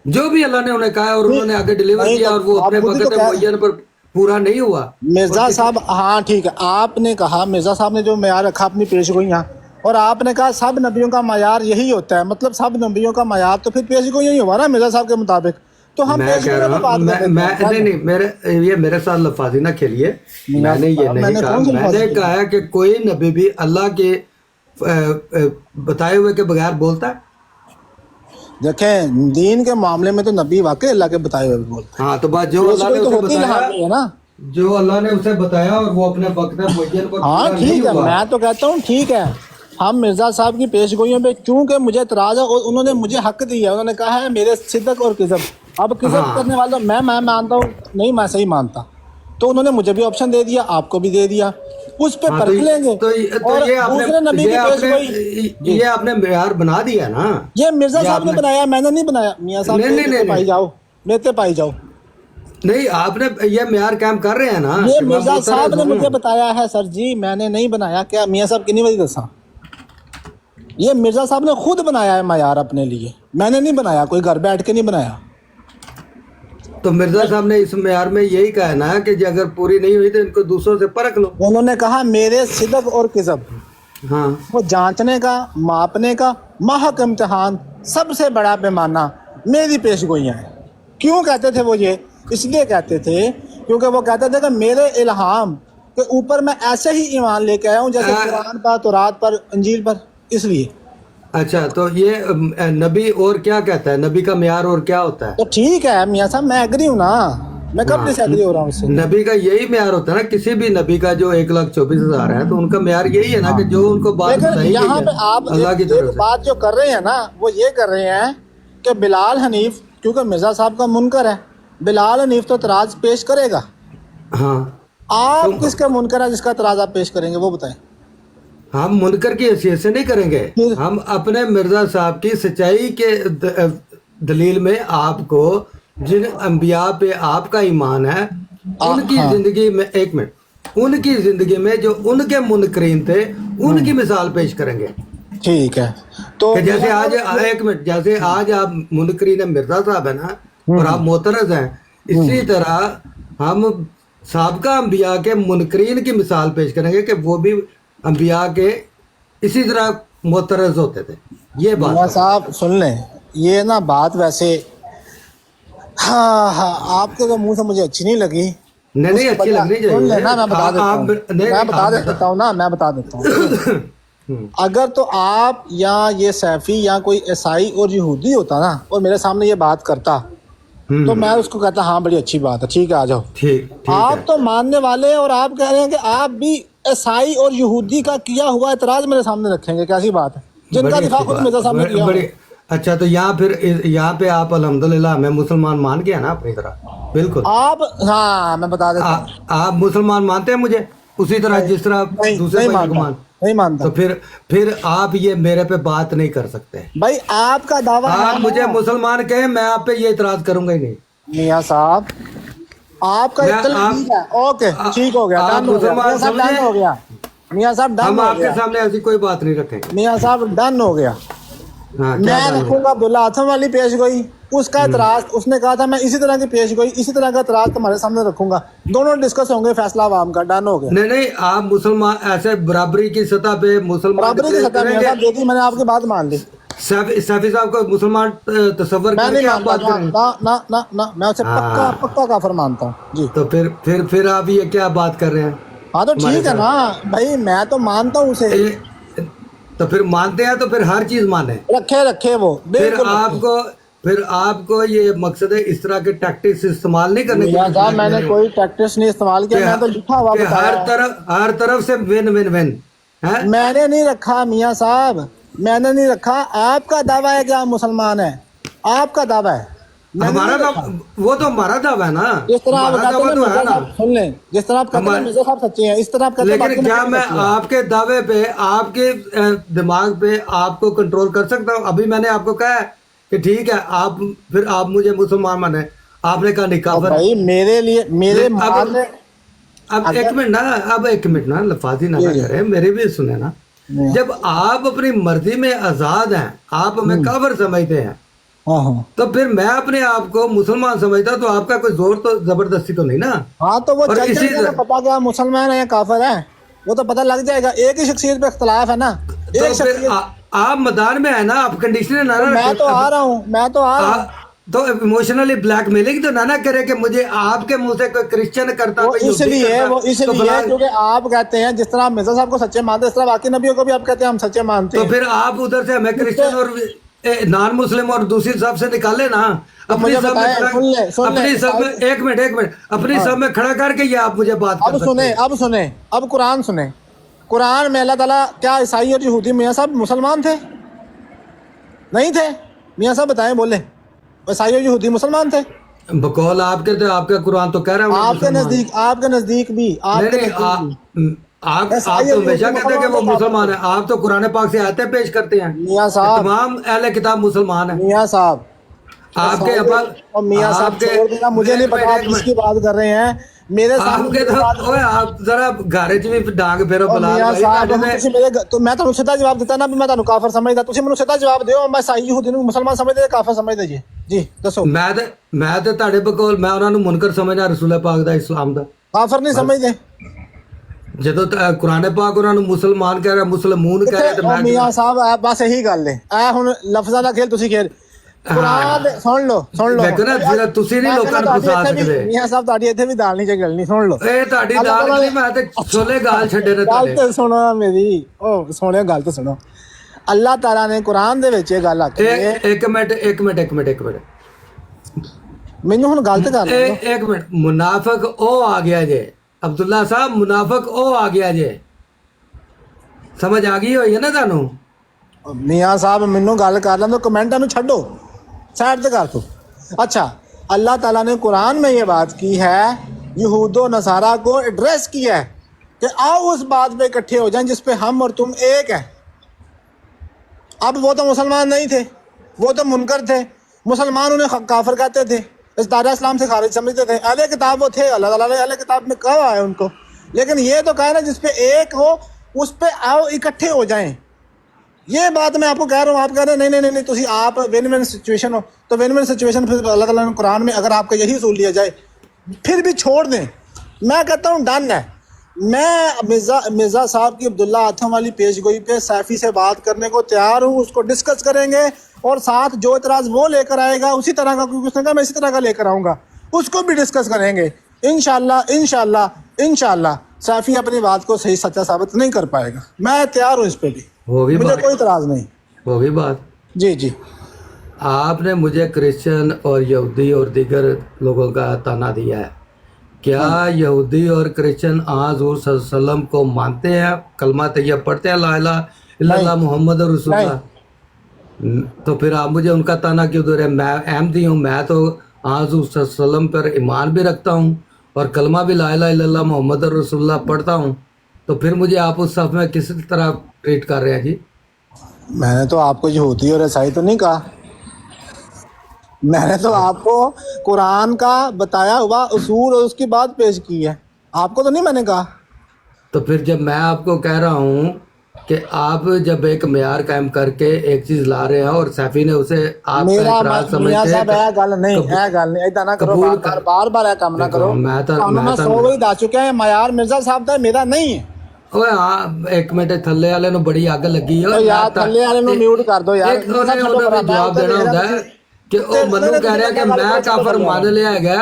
I: جو بھی اللہ نے انہیں کہا اور انہوں نے آگے ڈیلیور کیا اور وہ اپنے وقت معین پر پورا نہیں ہوا.
G: مرزا صاحب ہاں ٹھیک ہے, آپ نے کہا مرزا صاحب نے جو معیار رکھا اپنی پیش گوئیاں, اور آپ نے کہا سب نبیوں کا معیار یہی ہوتا ہے, مطلب سب نبیوں کا معیار تو پھر پیش گوئی یہی ہوا نا مرزا صاحب کے مطابق. تو ہم
I: میں کہہ رہا ہوں نہیں میرے ساتھ لفاظی نہ کھیلیے. میں نے یہ نہیں کہا, میں نے کہا کہ کوئی نبی بھی اللہ کے بتائے ہوئے کے بغیر بولتا ہے.
G: دیکھیں دین کے معاملے میں تو نبی واقعی اللہ کے بتائے ہوئے بولتا ہے.
I: ہاں, تو بات جو اللہ نے اسے بتایا نا, جو اللہ نے اسے بتایا اور وہ اپنے وقت معین پر
G: ہاں ٹھیک ہے, میں تو کہتا ہوں ٹھیک ہے, ہم مرزا صاحب کی پیش گوئیوں پہ چونکہ مجھے اعتراض ہے اور انہوں نے مجھے حق دیا، انہوں نے کہا ہے میرے صدق اور کذب. اب کذب کرنے والا میں مانتا ہوں نہیں، میں صحیح مانتا، تو انہوں نے مجھے بھی آپشن دے دیا، آپ کو بھی دے دیا، اس پہ پرکھ لیں گے. اور دوسرے نبی کی پیش گوئی
I: یہ آپ نے معیار بنا دیا نا.
G: یہ مرزا صاحب نے بنایا، میں نے نہیں بنایا. میاں صاحب لیتے پائی جاؤ، لیتے پائی جاؤ.
I: نہیں، آپ نے یہ معیار قائم کر رہے ہیں نا.
G: یہ مرزا صاحب نے مجھے بتایا ہے سر جی، میں نے نہیں بنایا. کیا میاں صاحب کنی بجے دساں؟ یہ مرزا صاحب نے خود بنایا ہے معیار اپنے لیے، میں نے نہیں بنایا، کوئی گھر بیٹھ کے نہیں بنایا.
I: تو مرزا صاحب نے اس معیار میں یہی کہا نا کہ اگر پوری نہیں ہوئی تو ان کو دوسروں سے پرکھ لو.
G: انہوں نے کہا میرے صدق اور کذب
I: ہاں،
G: وہ جانچنے کا، ماپنے کا محک امتحان، سب سے بڑا پیمانہ میری پیش گوئیاں ہیں. کیوں کہتے تھے وہ یہ؟ اس لیے کہتے تھے کیونکہ وہ کہتے تھے کہ میرے الہام کے اوپر میں ایسے ہی ایمان لے کے آیا ہوں جیسے قرآن پر، تورات پر، انجیل پر. اس لیے
I: اچھا، تو یہ نبی اور کیا کہتا ہے؟ نبی کا معیار اور کیا ہوتا ہے؟
G: تو ٹھیک ہے میاں صاحب، میں ایگری ہوں نا، میں کب سے ایگری ہو رہا ہوں اس سے.
I: نبی کا یہی معیار ہوتا ہے نا. کسی بھی نبی کا جو 1,24,000 ہے تو ان کا معیار یہی ہے نا کہ جو ان کو بات
G: لیکن
I: بتائی
G: یہاں
I: گئی
G: پہ
I: ہے
G: آپ
I: اللہ کی
G: ایک
I: طرف سے.
G: بات جو کر رہے ہیں نا، وہ یہ کر رہے ہیں کہ بلال حنیف کیونکہ مرزا صاحب کا منکر ہے، بلال حنیف تو اعتراض پیش کرے گا.
I: ہاں،
G: آپ کس کا منکر ہے جس کا اعتراض آپ پیش کریں گے وہ بتائیں.
I: ہم منکر کی حیثیت سے نہیں کریں گے. ہم اپنے مرزا صاحب کی سچائی کے دلیل میں آپ کو، جن انبیاء پہ آپ کا ایمان ہے، ان کی زندگی میں، ایک منٹ، ان کی زندگی میں جو ان کے منکرین تھے ان کی مثال پیش کریں گے.
G: ٹھیک ہے. تو
I: کہ جیسے آج، ایک منٹ، جیسے آج آپ منکرین مرزا صاحب ہیں نا اور آپ معترض ہیں، اسی طرح ہم سابقہ انبیاء کے منکرین کی مثال پیش کریں گے کہ وہ بھی انبیاء کے اسی طرح معترض ہوتے تھے. یہ
G: میاں
I: بات
G: صاحب سن لیں، یہ نا بات ویسے ہاں آپ کے تو منہ سے مجھے اچھی نہیں لگی.
I: نہیں اچھی لگنی
G: سن لیں نا،
I: چاہیے.
G: میں بتا دیتا ہوں. اگر تو آپ یا یہ سیفی یا کوئی عیسائی اور یہودی ہوتا نا اور میرے سامنے یہ بات کرتا تو میں اس کو کہتا ہاں بڑی اچھی بات ہے، ٹھیک ہے آ جاؤ.
I: ٹھیک
G: آپ تو ماننے والے ہیں اور آپ کہہ رہے ہیں کہ آپ بھی عیسائی اور یہودی کا کیا ہوا اعتراض میرے سامنے رکھیں گے. کیسی بات ہے جن کا دفاع خود مرزا صاحب نے کیا.
I: اچھا، تو یہاں پہ آپ الحمدللہ میں مسلمان مان گیا نا اپنی طرح. بالکل
G: آپ، ہاں میں بتا دیتا ہوں.
I: آپ مسلمان مانتے ہیں مجھے اسی طرح جس طرح دوسرے بھائی کو
G: نہیں مانتا.
I: تو پھر آپ یہ میرے پہ بات نہیں کر سکتے.
G: بھائی آپ کا دعویٰ
I: آپ مجھے مسلمان کہیں، میں آپ پہ یہ اعتراض کروں گا ہی نہیں.
G: میاں صاحب آپ کا ٹھیک ہے، اوکے ٹھیک ہو گیا، ڈن ہو گیا میاں صاحب، ڈن ہو گیا میاں صاحب، ڈن
I: ہم
G: ہو
I: آپ کے
G: گیا
I: سامنے ایسی کوئی بات نہیں رکھیں گے.
G: میاں صاحب، ڈن ہو گیا. میں رکھوں گا عبداللہ آتم والی پیش گوئی، اس کا اعتراض اس نے کہا تھا میں اسی طرح کی پیش گوئی، اسی طرح کا اعتراض تمہارے سامنے رکھوں گا، دونوں ڈسکس ہوں گے، فیصلہ عوام کا. ڈن ہو گیا.
I: نہیں، آپ مسلمان ایسے برابری کی سطح پہ مسلمان
G: برابری کی سطح میاں صاحب دیکھی، میں نے آپ کی بات مان لی.
I: سیفی صاحب کو مسلمان تصور
G: میں
I: کر
G: نہیں
I: کے آپ بات
G: مانتا،
I: کریں.
G: نہ میں اسے پکا کافر مانتا ہوں جی.
I: تو پھر آپ یہ کیا بات کر رہے ہیں؟
G: ہاں تو ٹھیک ہے نا بھائی، میں تو مانتا ہوں اسے.
I: تو پھر مانتے ہیں تو پھر ہر چیز مانیں.
G: رکھے وہ
I: پھر آپ کو یہ مقصد ہے اس طرح کے ٹیکٹکس استعمال نہیں کرنے
G: میاں صاحب میں نے کوئی ٹیکٹکس نہیں استعمال کیا، میں تو لکھا ہوا بتایا.
I: ہر طرف سے ون.
G: میں نے نہیں رکھا میاں صاحب، میں نے نہیں رکھا. آپ کا دعویٰ ہے کہ آپ مسلمان ہیں، آپ کا دعویٰ ہے.
I: ہمارا وہ تو ہمارا دعویٰ ہے نا.
G: جس طرح آپ کہتے ہیں مرزا صاحب، سن لیں، جس طرح آپ کہتے ہیں مرزا صاحب سچے ہیں، اس طرح آپ کہتے ہیں.
I: لیکن کیا میں آپ کے دعوے پہ، آپ کے دماغ پہ آپ کو کنٹرول کر سکتا ہوں؟ ابھی میں نے آپ کو کہا ہے کہ ٹھیک ہے، پھر آپ مجھے مسلمان مانے. آپ نے کہا نہیں کافر.
G: بھائی میرے لیے میرے
I: اب ایک منٹ نا لفاظی نہ کریں، میرے بھی سنیں نا. جب آپ اپنی مرضی میں آزاد ہیں، آپ ہمیں کافر سمجھتے ہیں، تو پھر میں اپنے آپ کو مسلمان سمجھتا تو آپ کا کوئی زور تو زبردستی تو نہیں نا.
G: ہاں تو وہ پتا کیا مسلمان ہے یا کافر ہے وہ تو پتہ لگ جائے گا. ایک ہی شخصیت پہ اختلاف ہے نا.
I: آپ میدان میں ہے نا، آپ کنڈیشنر نہ.
G: میں تو آ رہا ہوں
I: تو ایموشنلی بلیک میلنگ تو نہ کرے کہ مجھے آپ کے منہ سے کوئی کرسچن کرتا.
G: وہ اس لیے کیونکہ آپ کہتے ہیں جس طرح مرزا صاحب کو سچے مانتے اس طرح باقی نبیوں کو بھی آپ کہتے ہیں ہم سچے مانتے ہیں.
I: تو پھر آپ ادھر سے ہمیں کرسچن اور نان مسلم اور دوسری سب سے نکالے نا. اپنی سب میں ایک منٹ اپنی سب میں کھڑا کر کے یہ آپ مجھے بات
G: اب سنیں اب قرآن سنیں. قرآن میں اللہ تعالیٰ کیا عیسائی اور یہودی میاں صاحب مسلمان تھے؟ نہیں تھے؟ میاں صاحب بتائیں، بولیں، عیسائی اور یہودی مسلمان تھے؟
I: بقول آپ کے تو آپ کا قرآن تو کہہ رہا ہے
G: آپ کے نزدیک بھی
I: آپ تو ہمیشہ کہتے ہیں کہ وہ مسلمان ہیں. آپ تو قرآن پاک سے آیتیں پیش کرتے ہیں.
G: میاں صاحب،
I: تمام اہل کتاب مسلمان ہیں.
G: میاں صاحب
I: آپ کے
G: اور میاں صاحب چھوڑ دینا، مجھے نہیں پتا آپ کس کی بات کر رہے ہیں. میرے
I: آپ ذرا گھر چ بھی ڈانگ پھیرو بلا
G: میں تمہیں سیدھا جواب دیتا نا، میں تمہیں کافر سمجھتا، تسی مینوں سیدھا جواب دیو، میں عیسائی یہودی نوں مسلمان سمجھدے کافر سمجھدے جی؟ جی دسو.
I: میں تے تہاڈے بقول میں انہاں نوں منکر سمجھنا رسول پاک دا اسلام دا.
G: کافر نہیں سمجھدے؟
I: جدو قرآن پاک انہاں نوں مسلمان کہہ رہا، مسلمون کہہ رہا تے میں
G: میاں صاحب بس یہی گل ہے. اے ہن لفظاں دا کھیل تسی کھیل. قرآن سن لو
I: دیکھو نا جڑا تسی نہیں لوکاں نوں پھسا سکدے.
G: میاں صاحب تہاڈی ایتھے بھی دال نہیں چگلنی، سن لو.
I: اے تہاڈی دال نہیں، میں تے چھولے گال چھڈے نے
G: گل تے سنو میری، او سونیا گل تے سنو. اللہ تعالیٰ نے قرآن دے وچ یہ گل آکھی ہے.
I: ایک منٹ
G: مینوں ہن گل تے کر لو.
I: ایک منٹ. منافق او آ گیا جے عبداللہ صاحب، منافق او آ گیا جے. سمجھ آ گئی ہوئی ہے نا تانوں؟
G: میاں صاحب مینوں گل کر لیں تو کمنٹاں نوں چھڈو، سائڈ تے کر دو. اچھا، اللہ تعالیٰ نے قرآن میں یہ بات کی ہے، یہود و نصارہ کو ایڈریس کیا ہے کہ آؤ اس بات پہ اکٹھے ہو جائیں جس پہ ہم اور تم ایک ہیں. اب وہ تو مسلمان نہیں تھے، وہ تو منکر تھے، مسلمان انہیں کافر کہتے تھے، اس دائرہ اسلام سے خارج سمجھتے تھے. اہل کتاب وہ تھے، اللہ تعالیٰ نے اہل کتاب میں کہا ہے ان کو، لیکن یہ تو کہا نا جس پہ ایک ہو اس پہ آؤ اکٹھے ہو جائیں. یہ بات میں آپ کو کہہ رہا ہوں. آپ کہہ رہے ہیں نہیں تسی آپ ون ون سچویشن ہو، تو ون ون سچویشن پھر اللہ تعالیٰ نے قرآن میں اگر آپ کا یہی اصول لیا جائے پھر بھی چھوڑ دیں. میں کہتا ہوں ڈن ہے. میں مرزا صاحب کی عبداللہ آتھم والی پیش گوئی پہ سیفی سے بات کرنے کو تیار ہوں، اس کو ڈسکس کریں گے، اور ساتھ جو اعتراض وہ لے کر آئے گا اسی طرح کا، کیونکہ اس نے کہا میں اسی طرح کا لے کر آؤں گا، اس کو بھی ڈسکس کریں گے انشاءاللہ. سیفی اپنی بات کو صحیح سچا ثابت نہیں کر پائے گا. میں تیار ہوں اس پہ بھی، مجھے کوئی اعتراض نہیں.
I: ہوگی بات.
G: جی
I: آپ نے مجھے کرسچن اور یہودی اور دیگر لوگوں کا تانا دیا ہے. کیا یہودی اور کرسچن حضور صلی اللہ علیہ وسلم کو مانتے ہیں، کلمہ طیب پڑھتے ہیں، لا الہ الا اللہ محمد رسول اللہ؟ تو پھر آپ مجھے ان کا تانا کیوں دے رہے ہیں؟ میں احمدی ہوں، میں تو حضور صلی اللہ علیہ وسلم پر ایمان بھی رکھتا ہوں اور کلمہ بھی لا الہ الا اللہ محمد رسول اللہ پڑھتا ہوں. تو پھر مجھے آپ اس صف میں کس طرح ٹریٹ کر رہے ہیں جی؟
G: میں نے تو آپ کو یہودی اور عیسائی تو نہیں کہا، میں نے تو آپ کو قرآن کا بتایا ہوا اصول اور اس کی بات پیش کی ہے، آپ کو تو نہیں میں نے کہا.
I: تو پھر جب میں آپ کو کہہ رہا ہوں کہ آپ جب ایک معیار قائم کر کے ایک چیز لا رہے ہیں اور سیفی نے اسے آپ کا اعتراض سمجھ کے
G: گل نہیں ایدا نہ کرو، بار اے کام نہ کرو. میں 100 بار دس چکا ہے، معیار مرزا صاحب دا میرا نہیں ہے.
I: اوے ہاں ایک منٹ، تھلے والے نو بڑی اگ لگی ہے
G: یار، تھلے والے نو میوٹ کر دو یار.
I: جواب دینا ہوتا ہے کہ وہ منو کہہ رہا کہ میں کافر مان لیا ہے.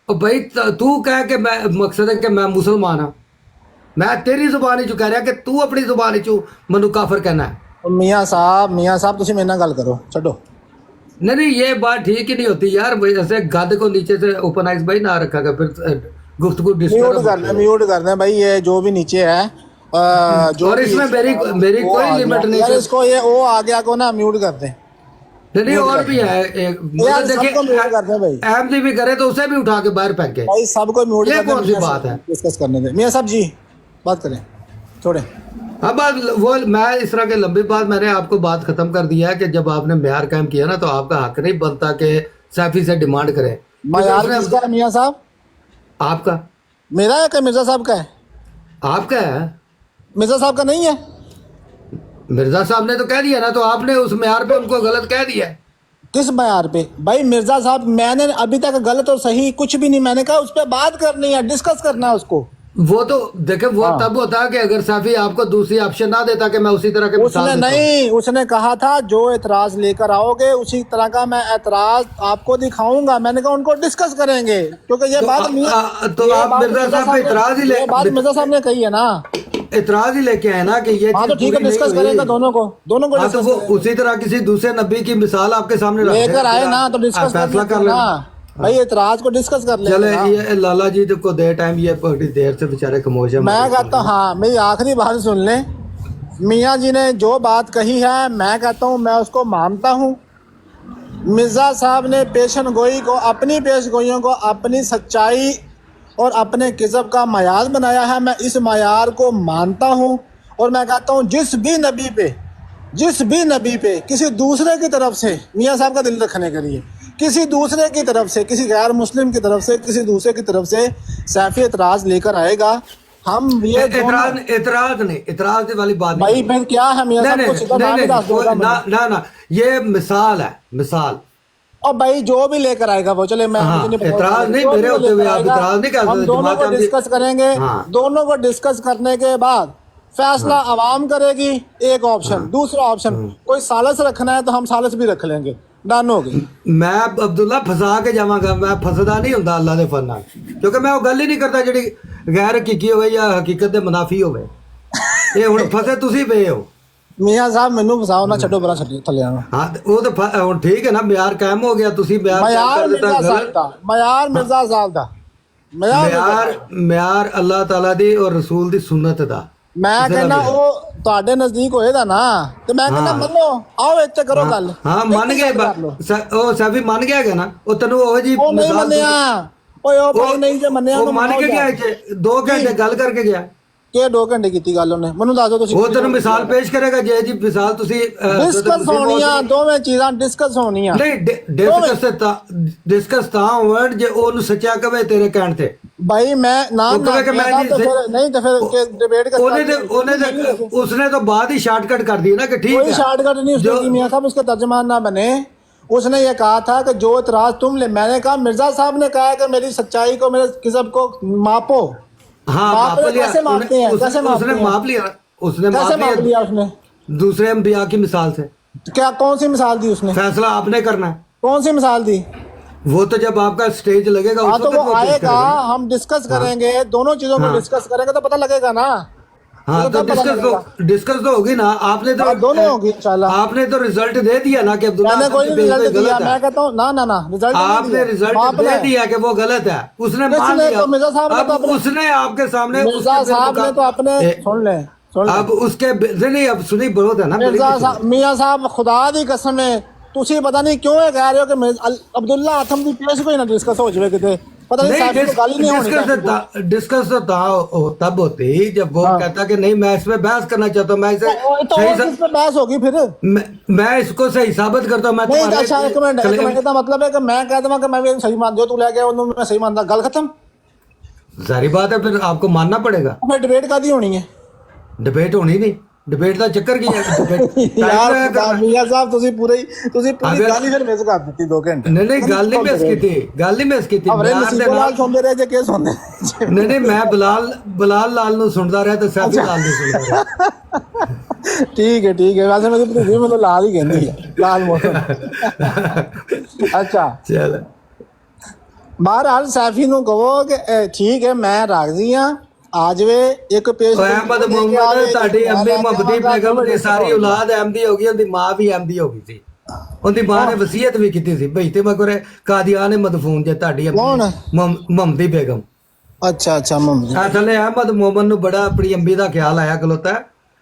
I: اور بھائی تو کہہ کہ میں مقصد ہے کہ میں مسلمان ہوں، میں تیری زبان چ کہہ رہا کہ تو اپنی زبان چ منو کافر کہنا ہے.
G: میاں صاحب تسی میرے نال گل کرو، چھڈو.
I: نہیں یہ بات ٹھیک ہی نہیں ہوتی یار. ایسے گد کو نیچے سے اوپن آئز بھائی نہ رکھا گا، پھر گفتگو
G: میوٹ کر دیں بھائی. یہ جو بھی نیچے ہے
I: اور اس میں میری کوئی لمٹ نہیں ہے.
G: اس کو یہ وہ آ گیا کو نا میوٹ کر دیں.
I: نہیں اور بھی ہے، احمدی بھی کرے تو اسے بھی اٹھا کے باہر پھینک کے
G: بھائی سب کو میوٹ.
I: یہ کون سی بات ہے؟
G: ڈسکس کرنے دیں. میاں صاحب جی بات کریں تھوڑے.
I: اب وہ میں اس طرح کے لمبی بات میں نے آپ کو بات ختم کر دیا ہے کہ جب آپ نے معیار قائم کیا نا تو آپ کا حق نہیں بنتا کہ سیفی سے ڈیمانڈ کرے.
G: معیار کس کا ہے میاں صاحب؟
I: آپ کا.
G: میرا ہے کہ مرزا صاحب کا ہے؟
I: آپ کا ہے،
G: مرزا صاحب کا نہیں ہے.
I: مرزا صاحب نے تو کہہ دیا نا، تو آپ نے اس معیار پہ ان کو غلط کہہ دیا ہے.
G: کس معیار پہ بھائی؟ مرزا صاحب میں نے ابھی تک غلط اور صحیح کچھ بھی نہیں، میں نے کہا اس پہ بات کرنی ہے، ڈسکس کرنا ہے اس کو.
I: وہ تو دیکھیں وہ تب ہوتا کہ اگر صافی آپ کو دوسری آپشن نہ دیتا کہ میں اسی طرح کے
G: اس نے نہیں، اس نے کہا تھا جو اعتراض لے کر آؤ گے اسی طرح کا میں اعتراض آپ کو دکھاؤں گا. میں نے کہا ان کو ڈسکس کریں گے، کیونکہ یہ بات
I: تو آپ مرزا صاحب پہ اعتراض ہی لے،
G: بات مرزا صاحب نے کہی ہے نا،
I: اعتراض ہی لے کے آئے نا کہ یہ
G: ہاں تو ٹھیک ہے ڈسکس کریں گے دونوں کو
I: اسی طرح کسی دوسرے نبی کی مثال آپ کے سامنے
G: لے کر آئے نا تو ڈسکس
I: فیصلہ کر لینا.
G: भाई एतराज को डिस्कस कर
I: चले
G: लेंगे ना।
I: ये लाला जी को दे टाइम, ये बड़ी देर से बेचारे खामोश है।
G: मैं कहता हूँ हाँ, मेरी आखिरी बात सुन लें। मियाँ जी ने जो बात कही है मैं कहता हूँ मैं उसको मानता हूँ। मिर्ज़ा साहब ने पेशन गोई को, अपनी पेश गोइयों को अपनी सच्चाई और अपने किज़ब का मयार बनाया है। मैं इस मयार को मानता हूँ और मैं कहता हूँ जिस भी नबी पे किसी दूसरे की तरफ से, मियाँ साहब का दिल रखने के लिए, किसी दूसरे की तरफ से, किसी गैर मुस्लिम की तरफ से, किसी दूसरे की तरफ से सैफी एतराज़ लेकर आएगा, हम ये
I: एतराज वाली बात
G: भाई फिर क्या है मियाँ साहब को सीधा नाम ही दस दूंगा मैं।
I: ना, ये मिसाल है, मिसाल।
G: और भाई जो भी लेकर आएगा वो चले, मैं
I: हाँ,
G: मुझे
I: एतराज नहीं, मेरे होते हुए आप एतराज नहीं कर सकते।
G: हम दोनों को डिस्कस करेंगे।
I: हाँ।
G: दोनों को डिस्कस करने के बाद फैसला आवाम करेगी। एक ऑप्शन, दूसरा ऑप्शन, कोई सालस रखना है तो हम सालस भी रख लेंगे, डन हो गई।
I: मैं अब्दुल्ला फसा के जावांगा, मैं फसदा नहीं हुंदा अल्लाह दे फन नाल, क्योंकि मैं वो गल ही नहीं करता ਜਿਹੜੀ गैर हकीकी होवे या हकीकत ਦੇ मुनाफी होवे। ਇਹ ਹੁਣ ਫਸੇ ਤੁਸੀਂ ਪਏ ਹੋ।
G: मियाँ साहब मैनू फसाओ ना, छड्डो बरा छड्डो थले आना।
I: हाँ वो तो ਹੁਣ ठीक है ना, म्यार कायम हो गया, ਤੁਸੀਂ म्यार
G: मयार मिर्जा साहब दा, मयार मिर्जा साहब दा,
I: म्यार अल्लाह ताला दी और रसूल दी सुन्नत दा।
G: मैं कहना वो ਤੁਹਾਡੇ ਨਜ਼ਦੀਕ ਹੋਏਗਾ ਨਾ ਤੇ ਮੈਂ ਕਹਿੰਦਾ ਮੰਨੋ, ਆਓ ਇੱਥੇ ਕਰੋ ਗੱਲ।
I: ਹਾਂ ਮੰਨ ਗਏ, ਉਹ ਸਭੀ ਮੰਨ ਗਿਆ ਹੈਗਾ ਨਾ, ਉਹ ਤੈਨੂੰ ਉਹ ਜੀ
G: ਉਹ ਨਹੀਂ ਮੰਨਿਆ, ਓਏ ਉਹ ਭਾਈ ਨਹੀਂ ਜੇ ਮੰਨਿਆ
I: ਉਹ ਮੰਨ ਕੇ ਗਿਆ ਇੱਥੇ 2 ਘੰਟੇ ਗੱਲ ਕਰਕੇ ਗਿਆ।
G: ਕਿ 2 ਘੰਟੇ ਕੀਤੀ ਗੱਲ ਉਹਨੇ, ਮੈਨੂੰ ਦੱਸ ਦਿਓ ਤੁਸੀਂ।
I: ਉਹ ਤੈਨੂੰ ਮਿਸਾਲ ਪੇਸ਼ ਕਰੇਗਾ ਜੇ ਜੀ ਮਿਸਾਲ ਤੁਸੀਂ
G: ਡਿਸਕਸ ਹੋਣੀਆਂ, ਦੋਵੇਂ ਚੀਜ਼ਾਂ ਡਿਸਕਸ ਹੋਣੀਆਂ।
I: ਨਹੀਂ ਡਿਸਕਸ ਤਾਂ ਹੋਣ ਜੇ ਉਹਨੂੰ ਸੱਚਾ ਕਵੇ ਤੇਰੇ ਕਹਿਣ ਤੇ।
G: ਭਾਈ ਮੈਂ ਨਾ ਨਹੀਂ ਤਾਂ ਫਿਰ ਡਿਬੇਟ ਕਰ
I: उसने तो बाद ही शॉर्टकट कर दिया ना कि ठीक है।
G: कोई शॉर्टकट नहीं उसने, मियां साहब उसका तर्जमान ना बने। उसने ये कहा था कि जो इतराज तुम ले, मैंने कहा मिर्जा साहब ने कहा कि मेरी सच्चाई को, मेरे किज़ब को मापो।
I: हाँ माप लिया,
G: कैसे मापते हैं?
I: उसने माप लिया,
G: कैसे माप लिया उसने?
I: दूसरे अंबिया की मिसाल से।
G: क्या, कौन सी मिसाल दी उसने?
I: फैसला आपने करना है।
G: कौन सी मिसाल दी?
I: वो तो जब आपका स्टेज लगेगा
G: हाँ तो वो आएगा, हम डिस्कस करेंगे, दोनों चीजों को डिस्कस करेंगे तो पता लगेगा ना।
I: हाँ तो डिस्कस तो होगी ना। आपने तो
G: दोनों होगी इंशाल्लाह।
I: आपने तो रिजल्ट दे दिया ना कि अब्दुल्ला,
G: मैंने कोई रिजल्ट दिया, मैं कहता हूँ ना रिजल्ट
I: आपने रिजल्ट दे दिया कि वो गलत है, उसने मान लिया।
G: मिर्जा साहब ने
I: अब उसने आपके सामने,
G: मिर्जा साहब ने तो अपने, सुन ले
I: अब उसके नहीं, अब सुनी बहुत है ना
G: मियाँ साहब, खुदा दी कसम है ਤੁਸੀਂ ਪਤਾ ਨਹੀਂ ਕਿਉਂ ਇਹ ਕਹਿ ਰਹੇ ਹੋ ਕਿ ਅਬਦੁੱਲਾ ਆਥਮ ਦੀ ਪੇਸ਼ ਕੋਈ ਨਾ ਡਿਸਕਸ ਹੋ ਜਾਵੇ ਕਿਤੇ, पता नहीं साहब को गाली नहीं होनी।
I: डिस्कस तो तब होती जब वो कहता कि नहीं मैं इसमें बहस करना चाहता हूँ, मैं इसे
G: तो बहस होगी फिर
I: मैं इसको सही साबित करता हूँ। मैं
G: अच्छा एक मिनट का मतलब है कि मैं कहता हूँ कि मैं सही मान, जो तू ले गया मैं सही मानता, गल खत्म।
I: सारी बात है, फिर आपको मानना पड़ेगा।
G: फिर डिबेट का होनी है?
I: डिबेट होनी नहीं, डिबेट ਦਾ ਚੱਕਰ ਕੀ ਹੈ
G: ਯਾਰ ਮੀਆਂ ਸਾਹਿਬ ਤੁਸੀਂ ਪੂਰੀ ਗੱਲ ਹੀ ਫਿਰ ਮਿਸ ਕਰ ਦਿੱਤੀ 2 ਘੰਟੇ।
I: ਨਹੀਂ ਗੱਲ ਨਹੀਂ ਮਿਸ ਕੀਤੀ
G: ਬਿਲਾਲ ਦੇ ਨਾਲ ਸੁਣਦੇ ਰਹੇ ਜੇ ਕੀ ਸੁਣਦੇ।
I: ਨਹੀਂ ਮੈਂ ਬਲਾਲ ਲਾਲ ਨੂੰ ਸੁਣਦਾ ਰਿਹਾ ਤੇ ਸੈਫੀ ਲਾਲ ਨੂੰ ਸੁਣਦਾ ਰਿਹਾ।
G: ਠੀਕ ਹੈ ਵੈਸੇ ਮੇਰੀ ਭਤੀਜੀ ਮੈਨੂੰ ਲਾਲ ਹੀ ਕਹਿੰਦੀ ਹੈ, ਲਾਲ ਮੋਹਨ। ਅੱਛਾ
I: ਚਲ
G: ਬਹਰਹਾਲ ਸੈਫੀ ਨੂੰ ਕਹੋ ਕਿ ਠੀਕ ਹੈ ਮੈਂ ਰਾਜ਼ੀ ਹਾਂ, ਆ ਜਾਵੇ ਇੱਕ ਪੇਸ਼।
I: ਅਹਿਮਦ ਮੁਹੰਮਦ ਸਾਡੀ ਅੰਬੀ ਮੁਹੱਬਤੀ ਬੇਗਮ ਦੀ ਸਾਰੀ ਔਲਾਦ ਅਹਿਮਦੀ ਹੋ ਗਈ, ਉਹਦੀ ਮਾਂ ਵੀ ਅਹਿਮਦੀ ਹੋ ਗਈ ਸੀ। ਉਹਦੀ ਮਾਂ ਨੇ ਵਸੀਅਤ ਵੀ ਕੀਤੀ ਸੀ ਭਈ ਤੇ ਮਗਰ ਕਾਦੀਆਨ ਮਦਫੂਨ ਜੇ ਤੁਹਾਡੀ ਮੁਹੰਮਦੀ ਬੇਗਮ।
G: ਅੱਛਾ ਮੁਹੰਮਦੀ
I: ਅਸਲੇ ਅਹਿਮਦ ਮੁਹੰਮਦ ਨੂੰ ਬੜਾ ਆਪਣੀ ਅੰਬੀ ਦਾ ਖਿਆਲ ਆਇਆ ਖਲੋਤਾ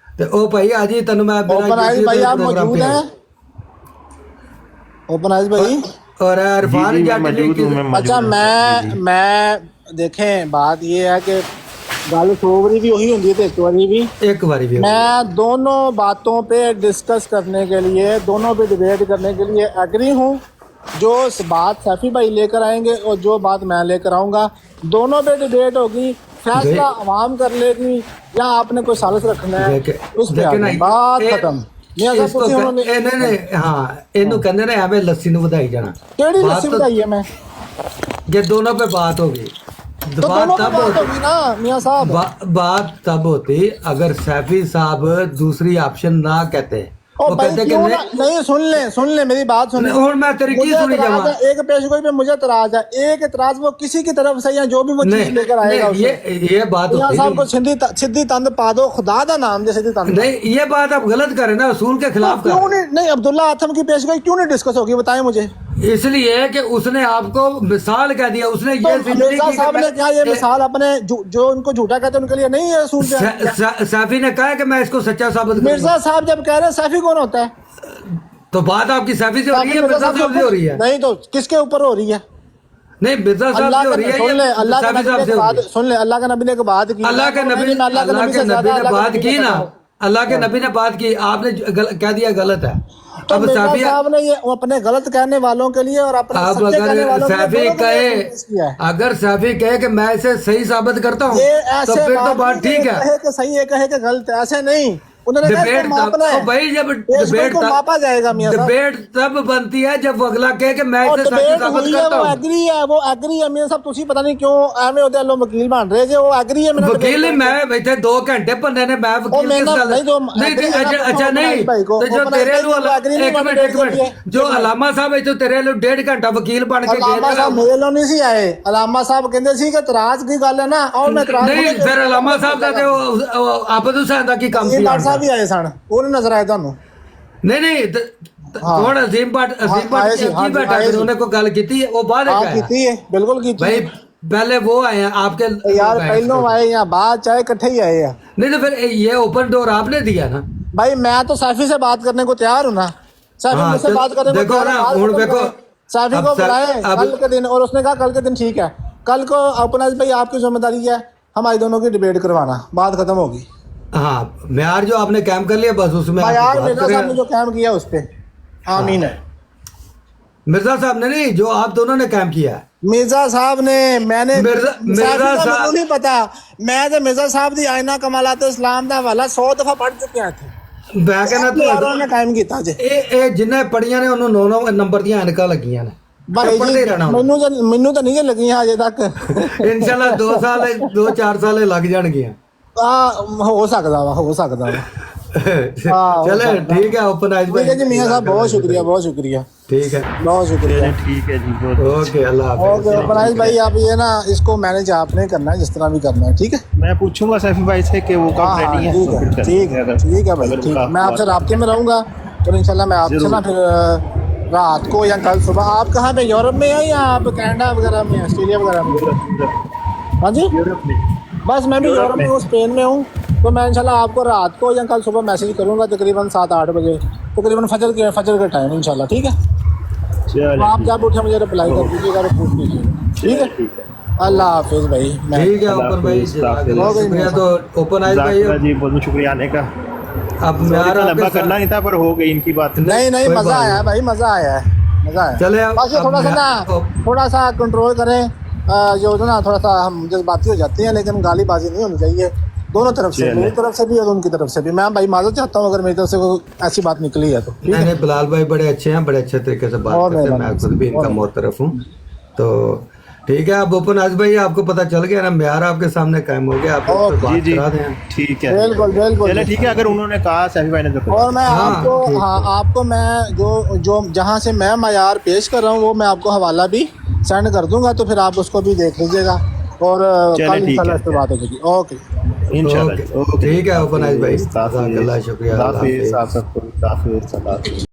I: ਤੇ ਉਹ ਭਾਈ ਆ ਜੀ ਤੈਨੂੰ ਮੈਂ
G: ओपन आइज भाई आप मौजूद हैं? ओपन आइज भाई
I: और इरफान जट।
G: अच्छा मैं देखें बात ये है कि गल 100 बारी भी वही होती है तो एक बारी भी मैं दोनों बातों पे डिस्कस करने के लिए, दोनों पे डिबेट करने के लिए एग्री हूँ। जो बात सैफी भाई लेकर आएंगे और जो बात मैं लेकर आऊँगा, दोनों पे डिबेट होगी, फैसला आवाम कर लेगी या आपने कोई सालिस रखना है उस पे बात खत्म।
I: ਇਹਨੂੰ ਕਹਿੰਦੇ ਨੇ ਐਵੇਂ ਲੱਸੀ ਨੂੰ ਵਧਾਈ ਜਾਣਾ।
G: ਕਿਹੜੀ ਲੱਸੀ ਵਧਾਈ ਹੈ ਮੈਂ?
I: ਜੇ ਦੋਨੋਂ पे बात होगी
G: तो दोनों पे बात होगी ना मियां साहब।
I: बात तब होती अगर सैफी साहब दूसरी ऑप्शन ना कहते।
G: वो कहते कि नहीं सुन ले मेरी बात सुन।
I: और मैं तेरी की सुनी जाऊंगा।
G: एक पेशगोई पे मुझे इतराज है, एक इतराज वो किसी की तरफ से या जो भी वो चीज लेकर आएगा
I: ये बात
G: मियां साहब को सीधी तंद पा दो, खुदा दा नाम दे सीधी तंद।
I: नहीं ये बात आप गलत करें ना, उसूल के खिलाफ
G: क्यों नहीं? अब्दुल्ला आथम की पेशगोई क्यों नहीं डिस्कस होगी बताएं मुझे।
I: इसलिए कि उसने आपको मिसाल कह दिया, उसने ये जिंदगी
G: मिर्जा
I: की
G: साहब ने क्या ये मिसाल अपने जो उनको झूठा कहते हैं उनके लिए नहीं है रसूल पे?
I: सैफी ने कहा कि मैं इसको सच्चा साबित करूंगा।
G: मिर्जा साहब जब कह रहे हैं सैफी कौन होता है?
I: तो बात आपकी सैफी से हो रही है, मिर्जा साहब से हो रही है?
G: नहीं तो किसके ऊपर हो रही है?
I: नहीं, मिर्जा साहब से हो रही है,
G: सुन ले, अल्लाह के
I: सैफी
G: नबी
I: साहब
G: ने
I: से
G: एक
I: हो
G: बात
I: रही है।
G: सुन ले, अल्लाह के नबी ने एक बात की,
I: अल्लाह के नबी ने बात की ना, अल्लाह के नबी ने बात की, आपने कह दिया गलत है।
G: तो
I: अब
G: मिर्जा
I: सैफी,
G: साहब ने ये अपने गलत कहने वालों के लिए और अपने
I: अब
G: सच्चे कहने
I: अगर
G: वालों के लिए
I: सैफी
G: दोनों के लिए पेश किया
I: कहे,
G: है।
I: अगर सैफी कहे कि मैं इसे सही साबित करता हूँ,
G: ये
I: तो
G: ऐसे
I: फिर तो बात
G: नहीं
I: ठीक
G: कि
I: है।
G: कहे कि सही है, कहे कि गलत है, ऐसे नहीं। उन्होंने कहा
I: डिबेट
G: इसको मापना
I: तब,
G: है।
I: भाई जब
G: इस
I: डिबेट
G: को मापा जाएगा मियां साहब।
I: डिबेट तब बनती है जब अगला कहे कि मैं
G: और
I: इसे सच
G: डिबेट
I: साबित
G: हुई है,
I: करता
G: वो
I: हूँ।
G: एग्री है, वो एग्री है मियां साहब। तुसी पता नहीं क्यों ਐਵੇਂ ਉਹਦੇ ਵੱਲੋਂ ਵਕੀਲ ਬਣ ਰਹੇ ਜੇ, ਉਹ ਐਗਰੀ ਹੈ।
I: वकील मैं इतने 2 घंटे बनने ने मैं वकील
G: मैं
I: किस
G: ना-
I: गल
G: नहीं तो
I: नहीं
G: agree है ना,
I: अच्छा नहीं
G: भाई को,
I: तो जो
G: अपना
I: तेरे
G: भाई को
I: लो
G: agree नहीं
I: एक
G: बन
I: मिनट
G: रही है।
I: जो अलामा साहब है तो तेरे लो 1.5 घंटा वकील बन के
G: ਅਲਾਮਾ
I: गए
G: ਸਾਹਿਬ ਮੇਰੇ ਵੱਲੋਂ ਨਹੀਂ ਸੀ ਆਏ। ਅਲਾਮਾ ਸਾਹਿਬ ਕਹਿੰਦੇ ਸੀ ਕਿ ਤਰਾਜ਼ ਦੀ ਗੱਲ ਹੈ ਨਾ, ਔਰ ਮੈਂ ਤਰਾਜ਼
I: नहीं फिर अलामा साहब का तो आबद हुसैन का की काम
G: ਇਹ
I: सी
G: ਡਾਕਟਰ ਸਾਹਿਬ ਵੀ ਆਏ ਸਨ, ਉਹ ਨਹੀਂ ਨਜ਼ਰ ਆਏ ਤੁਹਾਨੂੰ?
I: नहीं कौन अजीम भट्ट
G: हाँ, आए सी, हाँ
I: की
G: जी,
I: बैठा
G: आए सी।
I: उन्होंने कोई गल की है वो बाद
G: हाँ
I: में
G: ਕੀਤੀ ਹੈ, ਬਿਲकुल ਕੀਤੀ
I: भाई
G: है।
I: पहले वो आए हैं आपके
G: यार पहलों आए या बाद चाहे इकट्ठे ही आए हैं।
I: नहीं तो फिर ये ओपन डोर आपने दिया ना।
G: भाई मैं तो सैफी से बात करने को तैयार हूँ ना, सैफी
I: हाँ,
G: मुझसे
I: चल,
G: बात करने को
I: देखो
G: तैयार है,
I: ना,
G: बात
I: हुण
G: खत्म
I: देखो,
G: करें। सैफी
I: अब
G: को
I: सर-
G: बुलाए
I: अब-
G: कल के दिन, और उसने कहा कल के दिन ठीक है, कल को अपना भाई आपकी जिम्मेदारी है हमारी दोनों की डिबेट करवाना, बात खत्म होगी।
I: हाँ म्यार जो आपने कैम कर लिया बस उसमें आप
G: यार
I: बात
G: मिर्जा
I: करें।
G: साहब ने जो काम किया उस पे आमीन है।
I: मिर्जा साहब ने नहीं, जो आप दोनों ने काम किया है।
G: मिर्जा साहब ने, मैंने
I: मिर्जा-
G: सैफी
I: मिर्जा
G: का
I: साहब-
G: ਮੈਨੂੰ नहीं पता, मैं तो मिर्जा साहब दी आईना कमालात इस्लाम ਦਾ हवाला 100 दफा पढ़ चुके थे।
I: मैं कहना
G: यारों ने कायम ਕੀਤਾ ਜੇ।
I: ਇਹ ਜਿੰਨੇ ਪੜੀਆਂ ਨੇ ਉਹਨੂੰ 9 ਨੰਬਰ ਦੀਆਂ ਐਨਕਾਂ ਲੱਗੀਆਂ ਨੇ
G: भाई
I: ਪੜ੍ਹਦੇ
G: जी
I: ਰਹਿਣਾ
G: ਮੈਨੂੰ ਤਾਂ ਨਹੀਂ ਲੱਗੀਆਂ ਅਜੇ ਤੱਕ।
I: ਇਨਸ਼ਾਅੱਲਾ 2 ਸਾਲ 2-4 ਸਾਲ ਲੱਗ ਜਾਣਗੀਆਂ।
G: ਹੋ ਸਕਦਾ ਵਾ, ਹੋ ਸਕਦਾ ਵਾ।
I: चले ठीक है ओपन आइज
G: ठीक है जी मियां साहब, बहुत शुक्रिया, बहुत शुक्रिया,
I: ठीक है
G: बहुत शुक्रिया।
C: ठीक है जी,
I: ओके अल्लाह
G: ओके फराइज भाई, आप ये ना इसको मैनेज आपने करना है जिस तरह भी करना है, ठीक है?
C: मैं पूछूंगा सैफी भाई से कि वो
G: हाँ
C: कब
G: हाँ
C: रेडी है,
G: ठीक
C: तो
G: है,
C: फिर
G: ठीक
C: करेंगे।
G: है,
C: अगर-
G: ठीक है भाई,
C: अगर
G: ठीक है।
C: वो
G: मैं आपसे राब्ते में रहूँगा और इंशाल्लाह मैं आपसे ना फिर रात को या कल सुबह, आप कहाँ पे, यूरोप में हैं या आप कनाडा वगैरह में, ऑस्ट्रेलिया वगैरह में? हाँ जी, बस मैं भी यूरोप में हूँ, स्पेन में हूँ, तो मैं इंशाल्लाह आपको रात को या कल सुबह मैसेज करूँगा तकरीबन 7-8 बजे, तकरीबन फजर का टाइम इंशाल्लाह, ठीक है? तो आप जब उठे मुझे रिप्लाई कर दीजिएगा, रिपोर्ट कीजिएगा, ठीक है? अल्लाह हाफिज भाई।
I: ठीक है ओपन भाई शुक्रिया। तो ओपन आइज भाई
C: जी बहुत बहुत शुक्रिया आने का।
I: अब यार
C: लंबा करना नहीं था पर हो गई इनकी बात।
G: नहीं
I: कोई
G: मजा
I: बात
G: आया है भाई, मजा आया है, मजा आया।
I: चले अब-
G: बस ये थोड़ा
I: अब
G: सा ना,
I: मैं-
G: थोड़ा सा कंट्रोल करें, जो ना थोड़ा सा हम जज्बाती हो जाते हैं, लेकिन गाली बाजी नहीं होनी चाहिए दोनों तरफ से, मेरी तरफ से भी और उनकी तरफ से भी। मैं भाई माजूद चाहता हूँ अगर मेरी तरफ से कोई ऐसी बात निकली है तो, ठीक
I: नहीं
G: है?
I: नहीं बिलाल भाई बड़े अच्छे हैं, बड़े अच्छे तरीके से बात
G: और
I: करते हैं,
G: मेहरबानी।
I: मैं खुद भी इनका
G: और-
I: मोहतरफ हूँ। तो ठीक है अब ओपन आज भाई आपको पता चल गया ना, म्यार आपके सामने कायम हो गया, आप उस पर बात
C: जी जी
I: करा दें।
C: ठीक है,
G: बिल्कुल बिल्कुल।
C: चले ठीक है। अगर उन्होंने कहा सैफी भाई ने तो
G: और मैं
I: हाँ,
G: आपको,
I: ठीक।
G: हाँ आपको मैं जो जहाँ से मैं मयार पेश कर रहा हूँ वो मैं आपको हवाला भी सेंड कर दूंगा, तो फिर आप उसको भी देख लीजिएगा और
C: चले,
G: कल
C: ठीक
G: इंशाल्लाह
C: है।
G: इस पे बात हो जाएगी। ओके
C: इंशाल्लाह।
I: ठीक है ओपन आज भाई
C: काफी
I: शुक्रिया अल्लाह हाफिज़।
C: काफी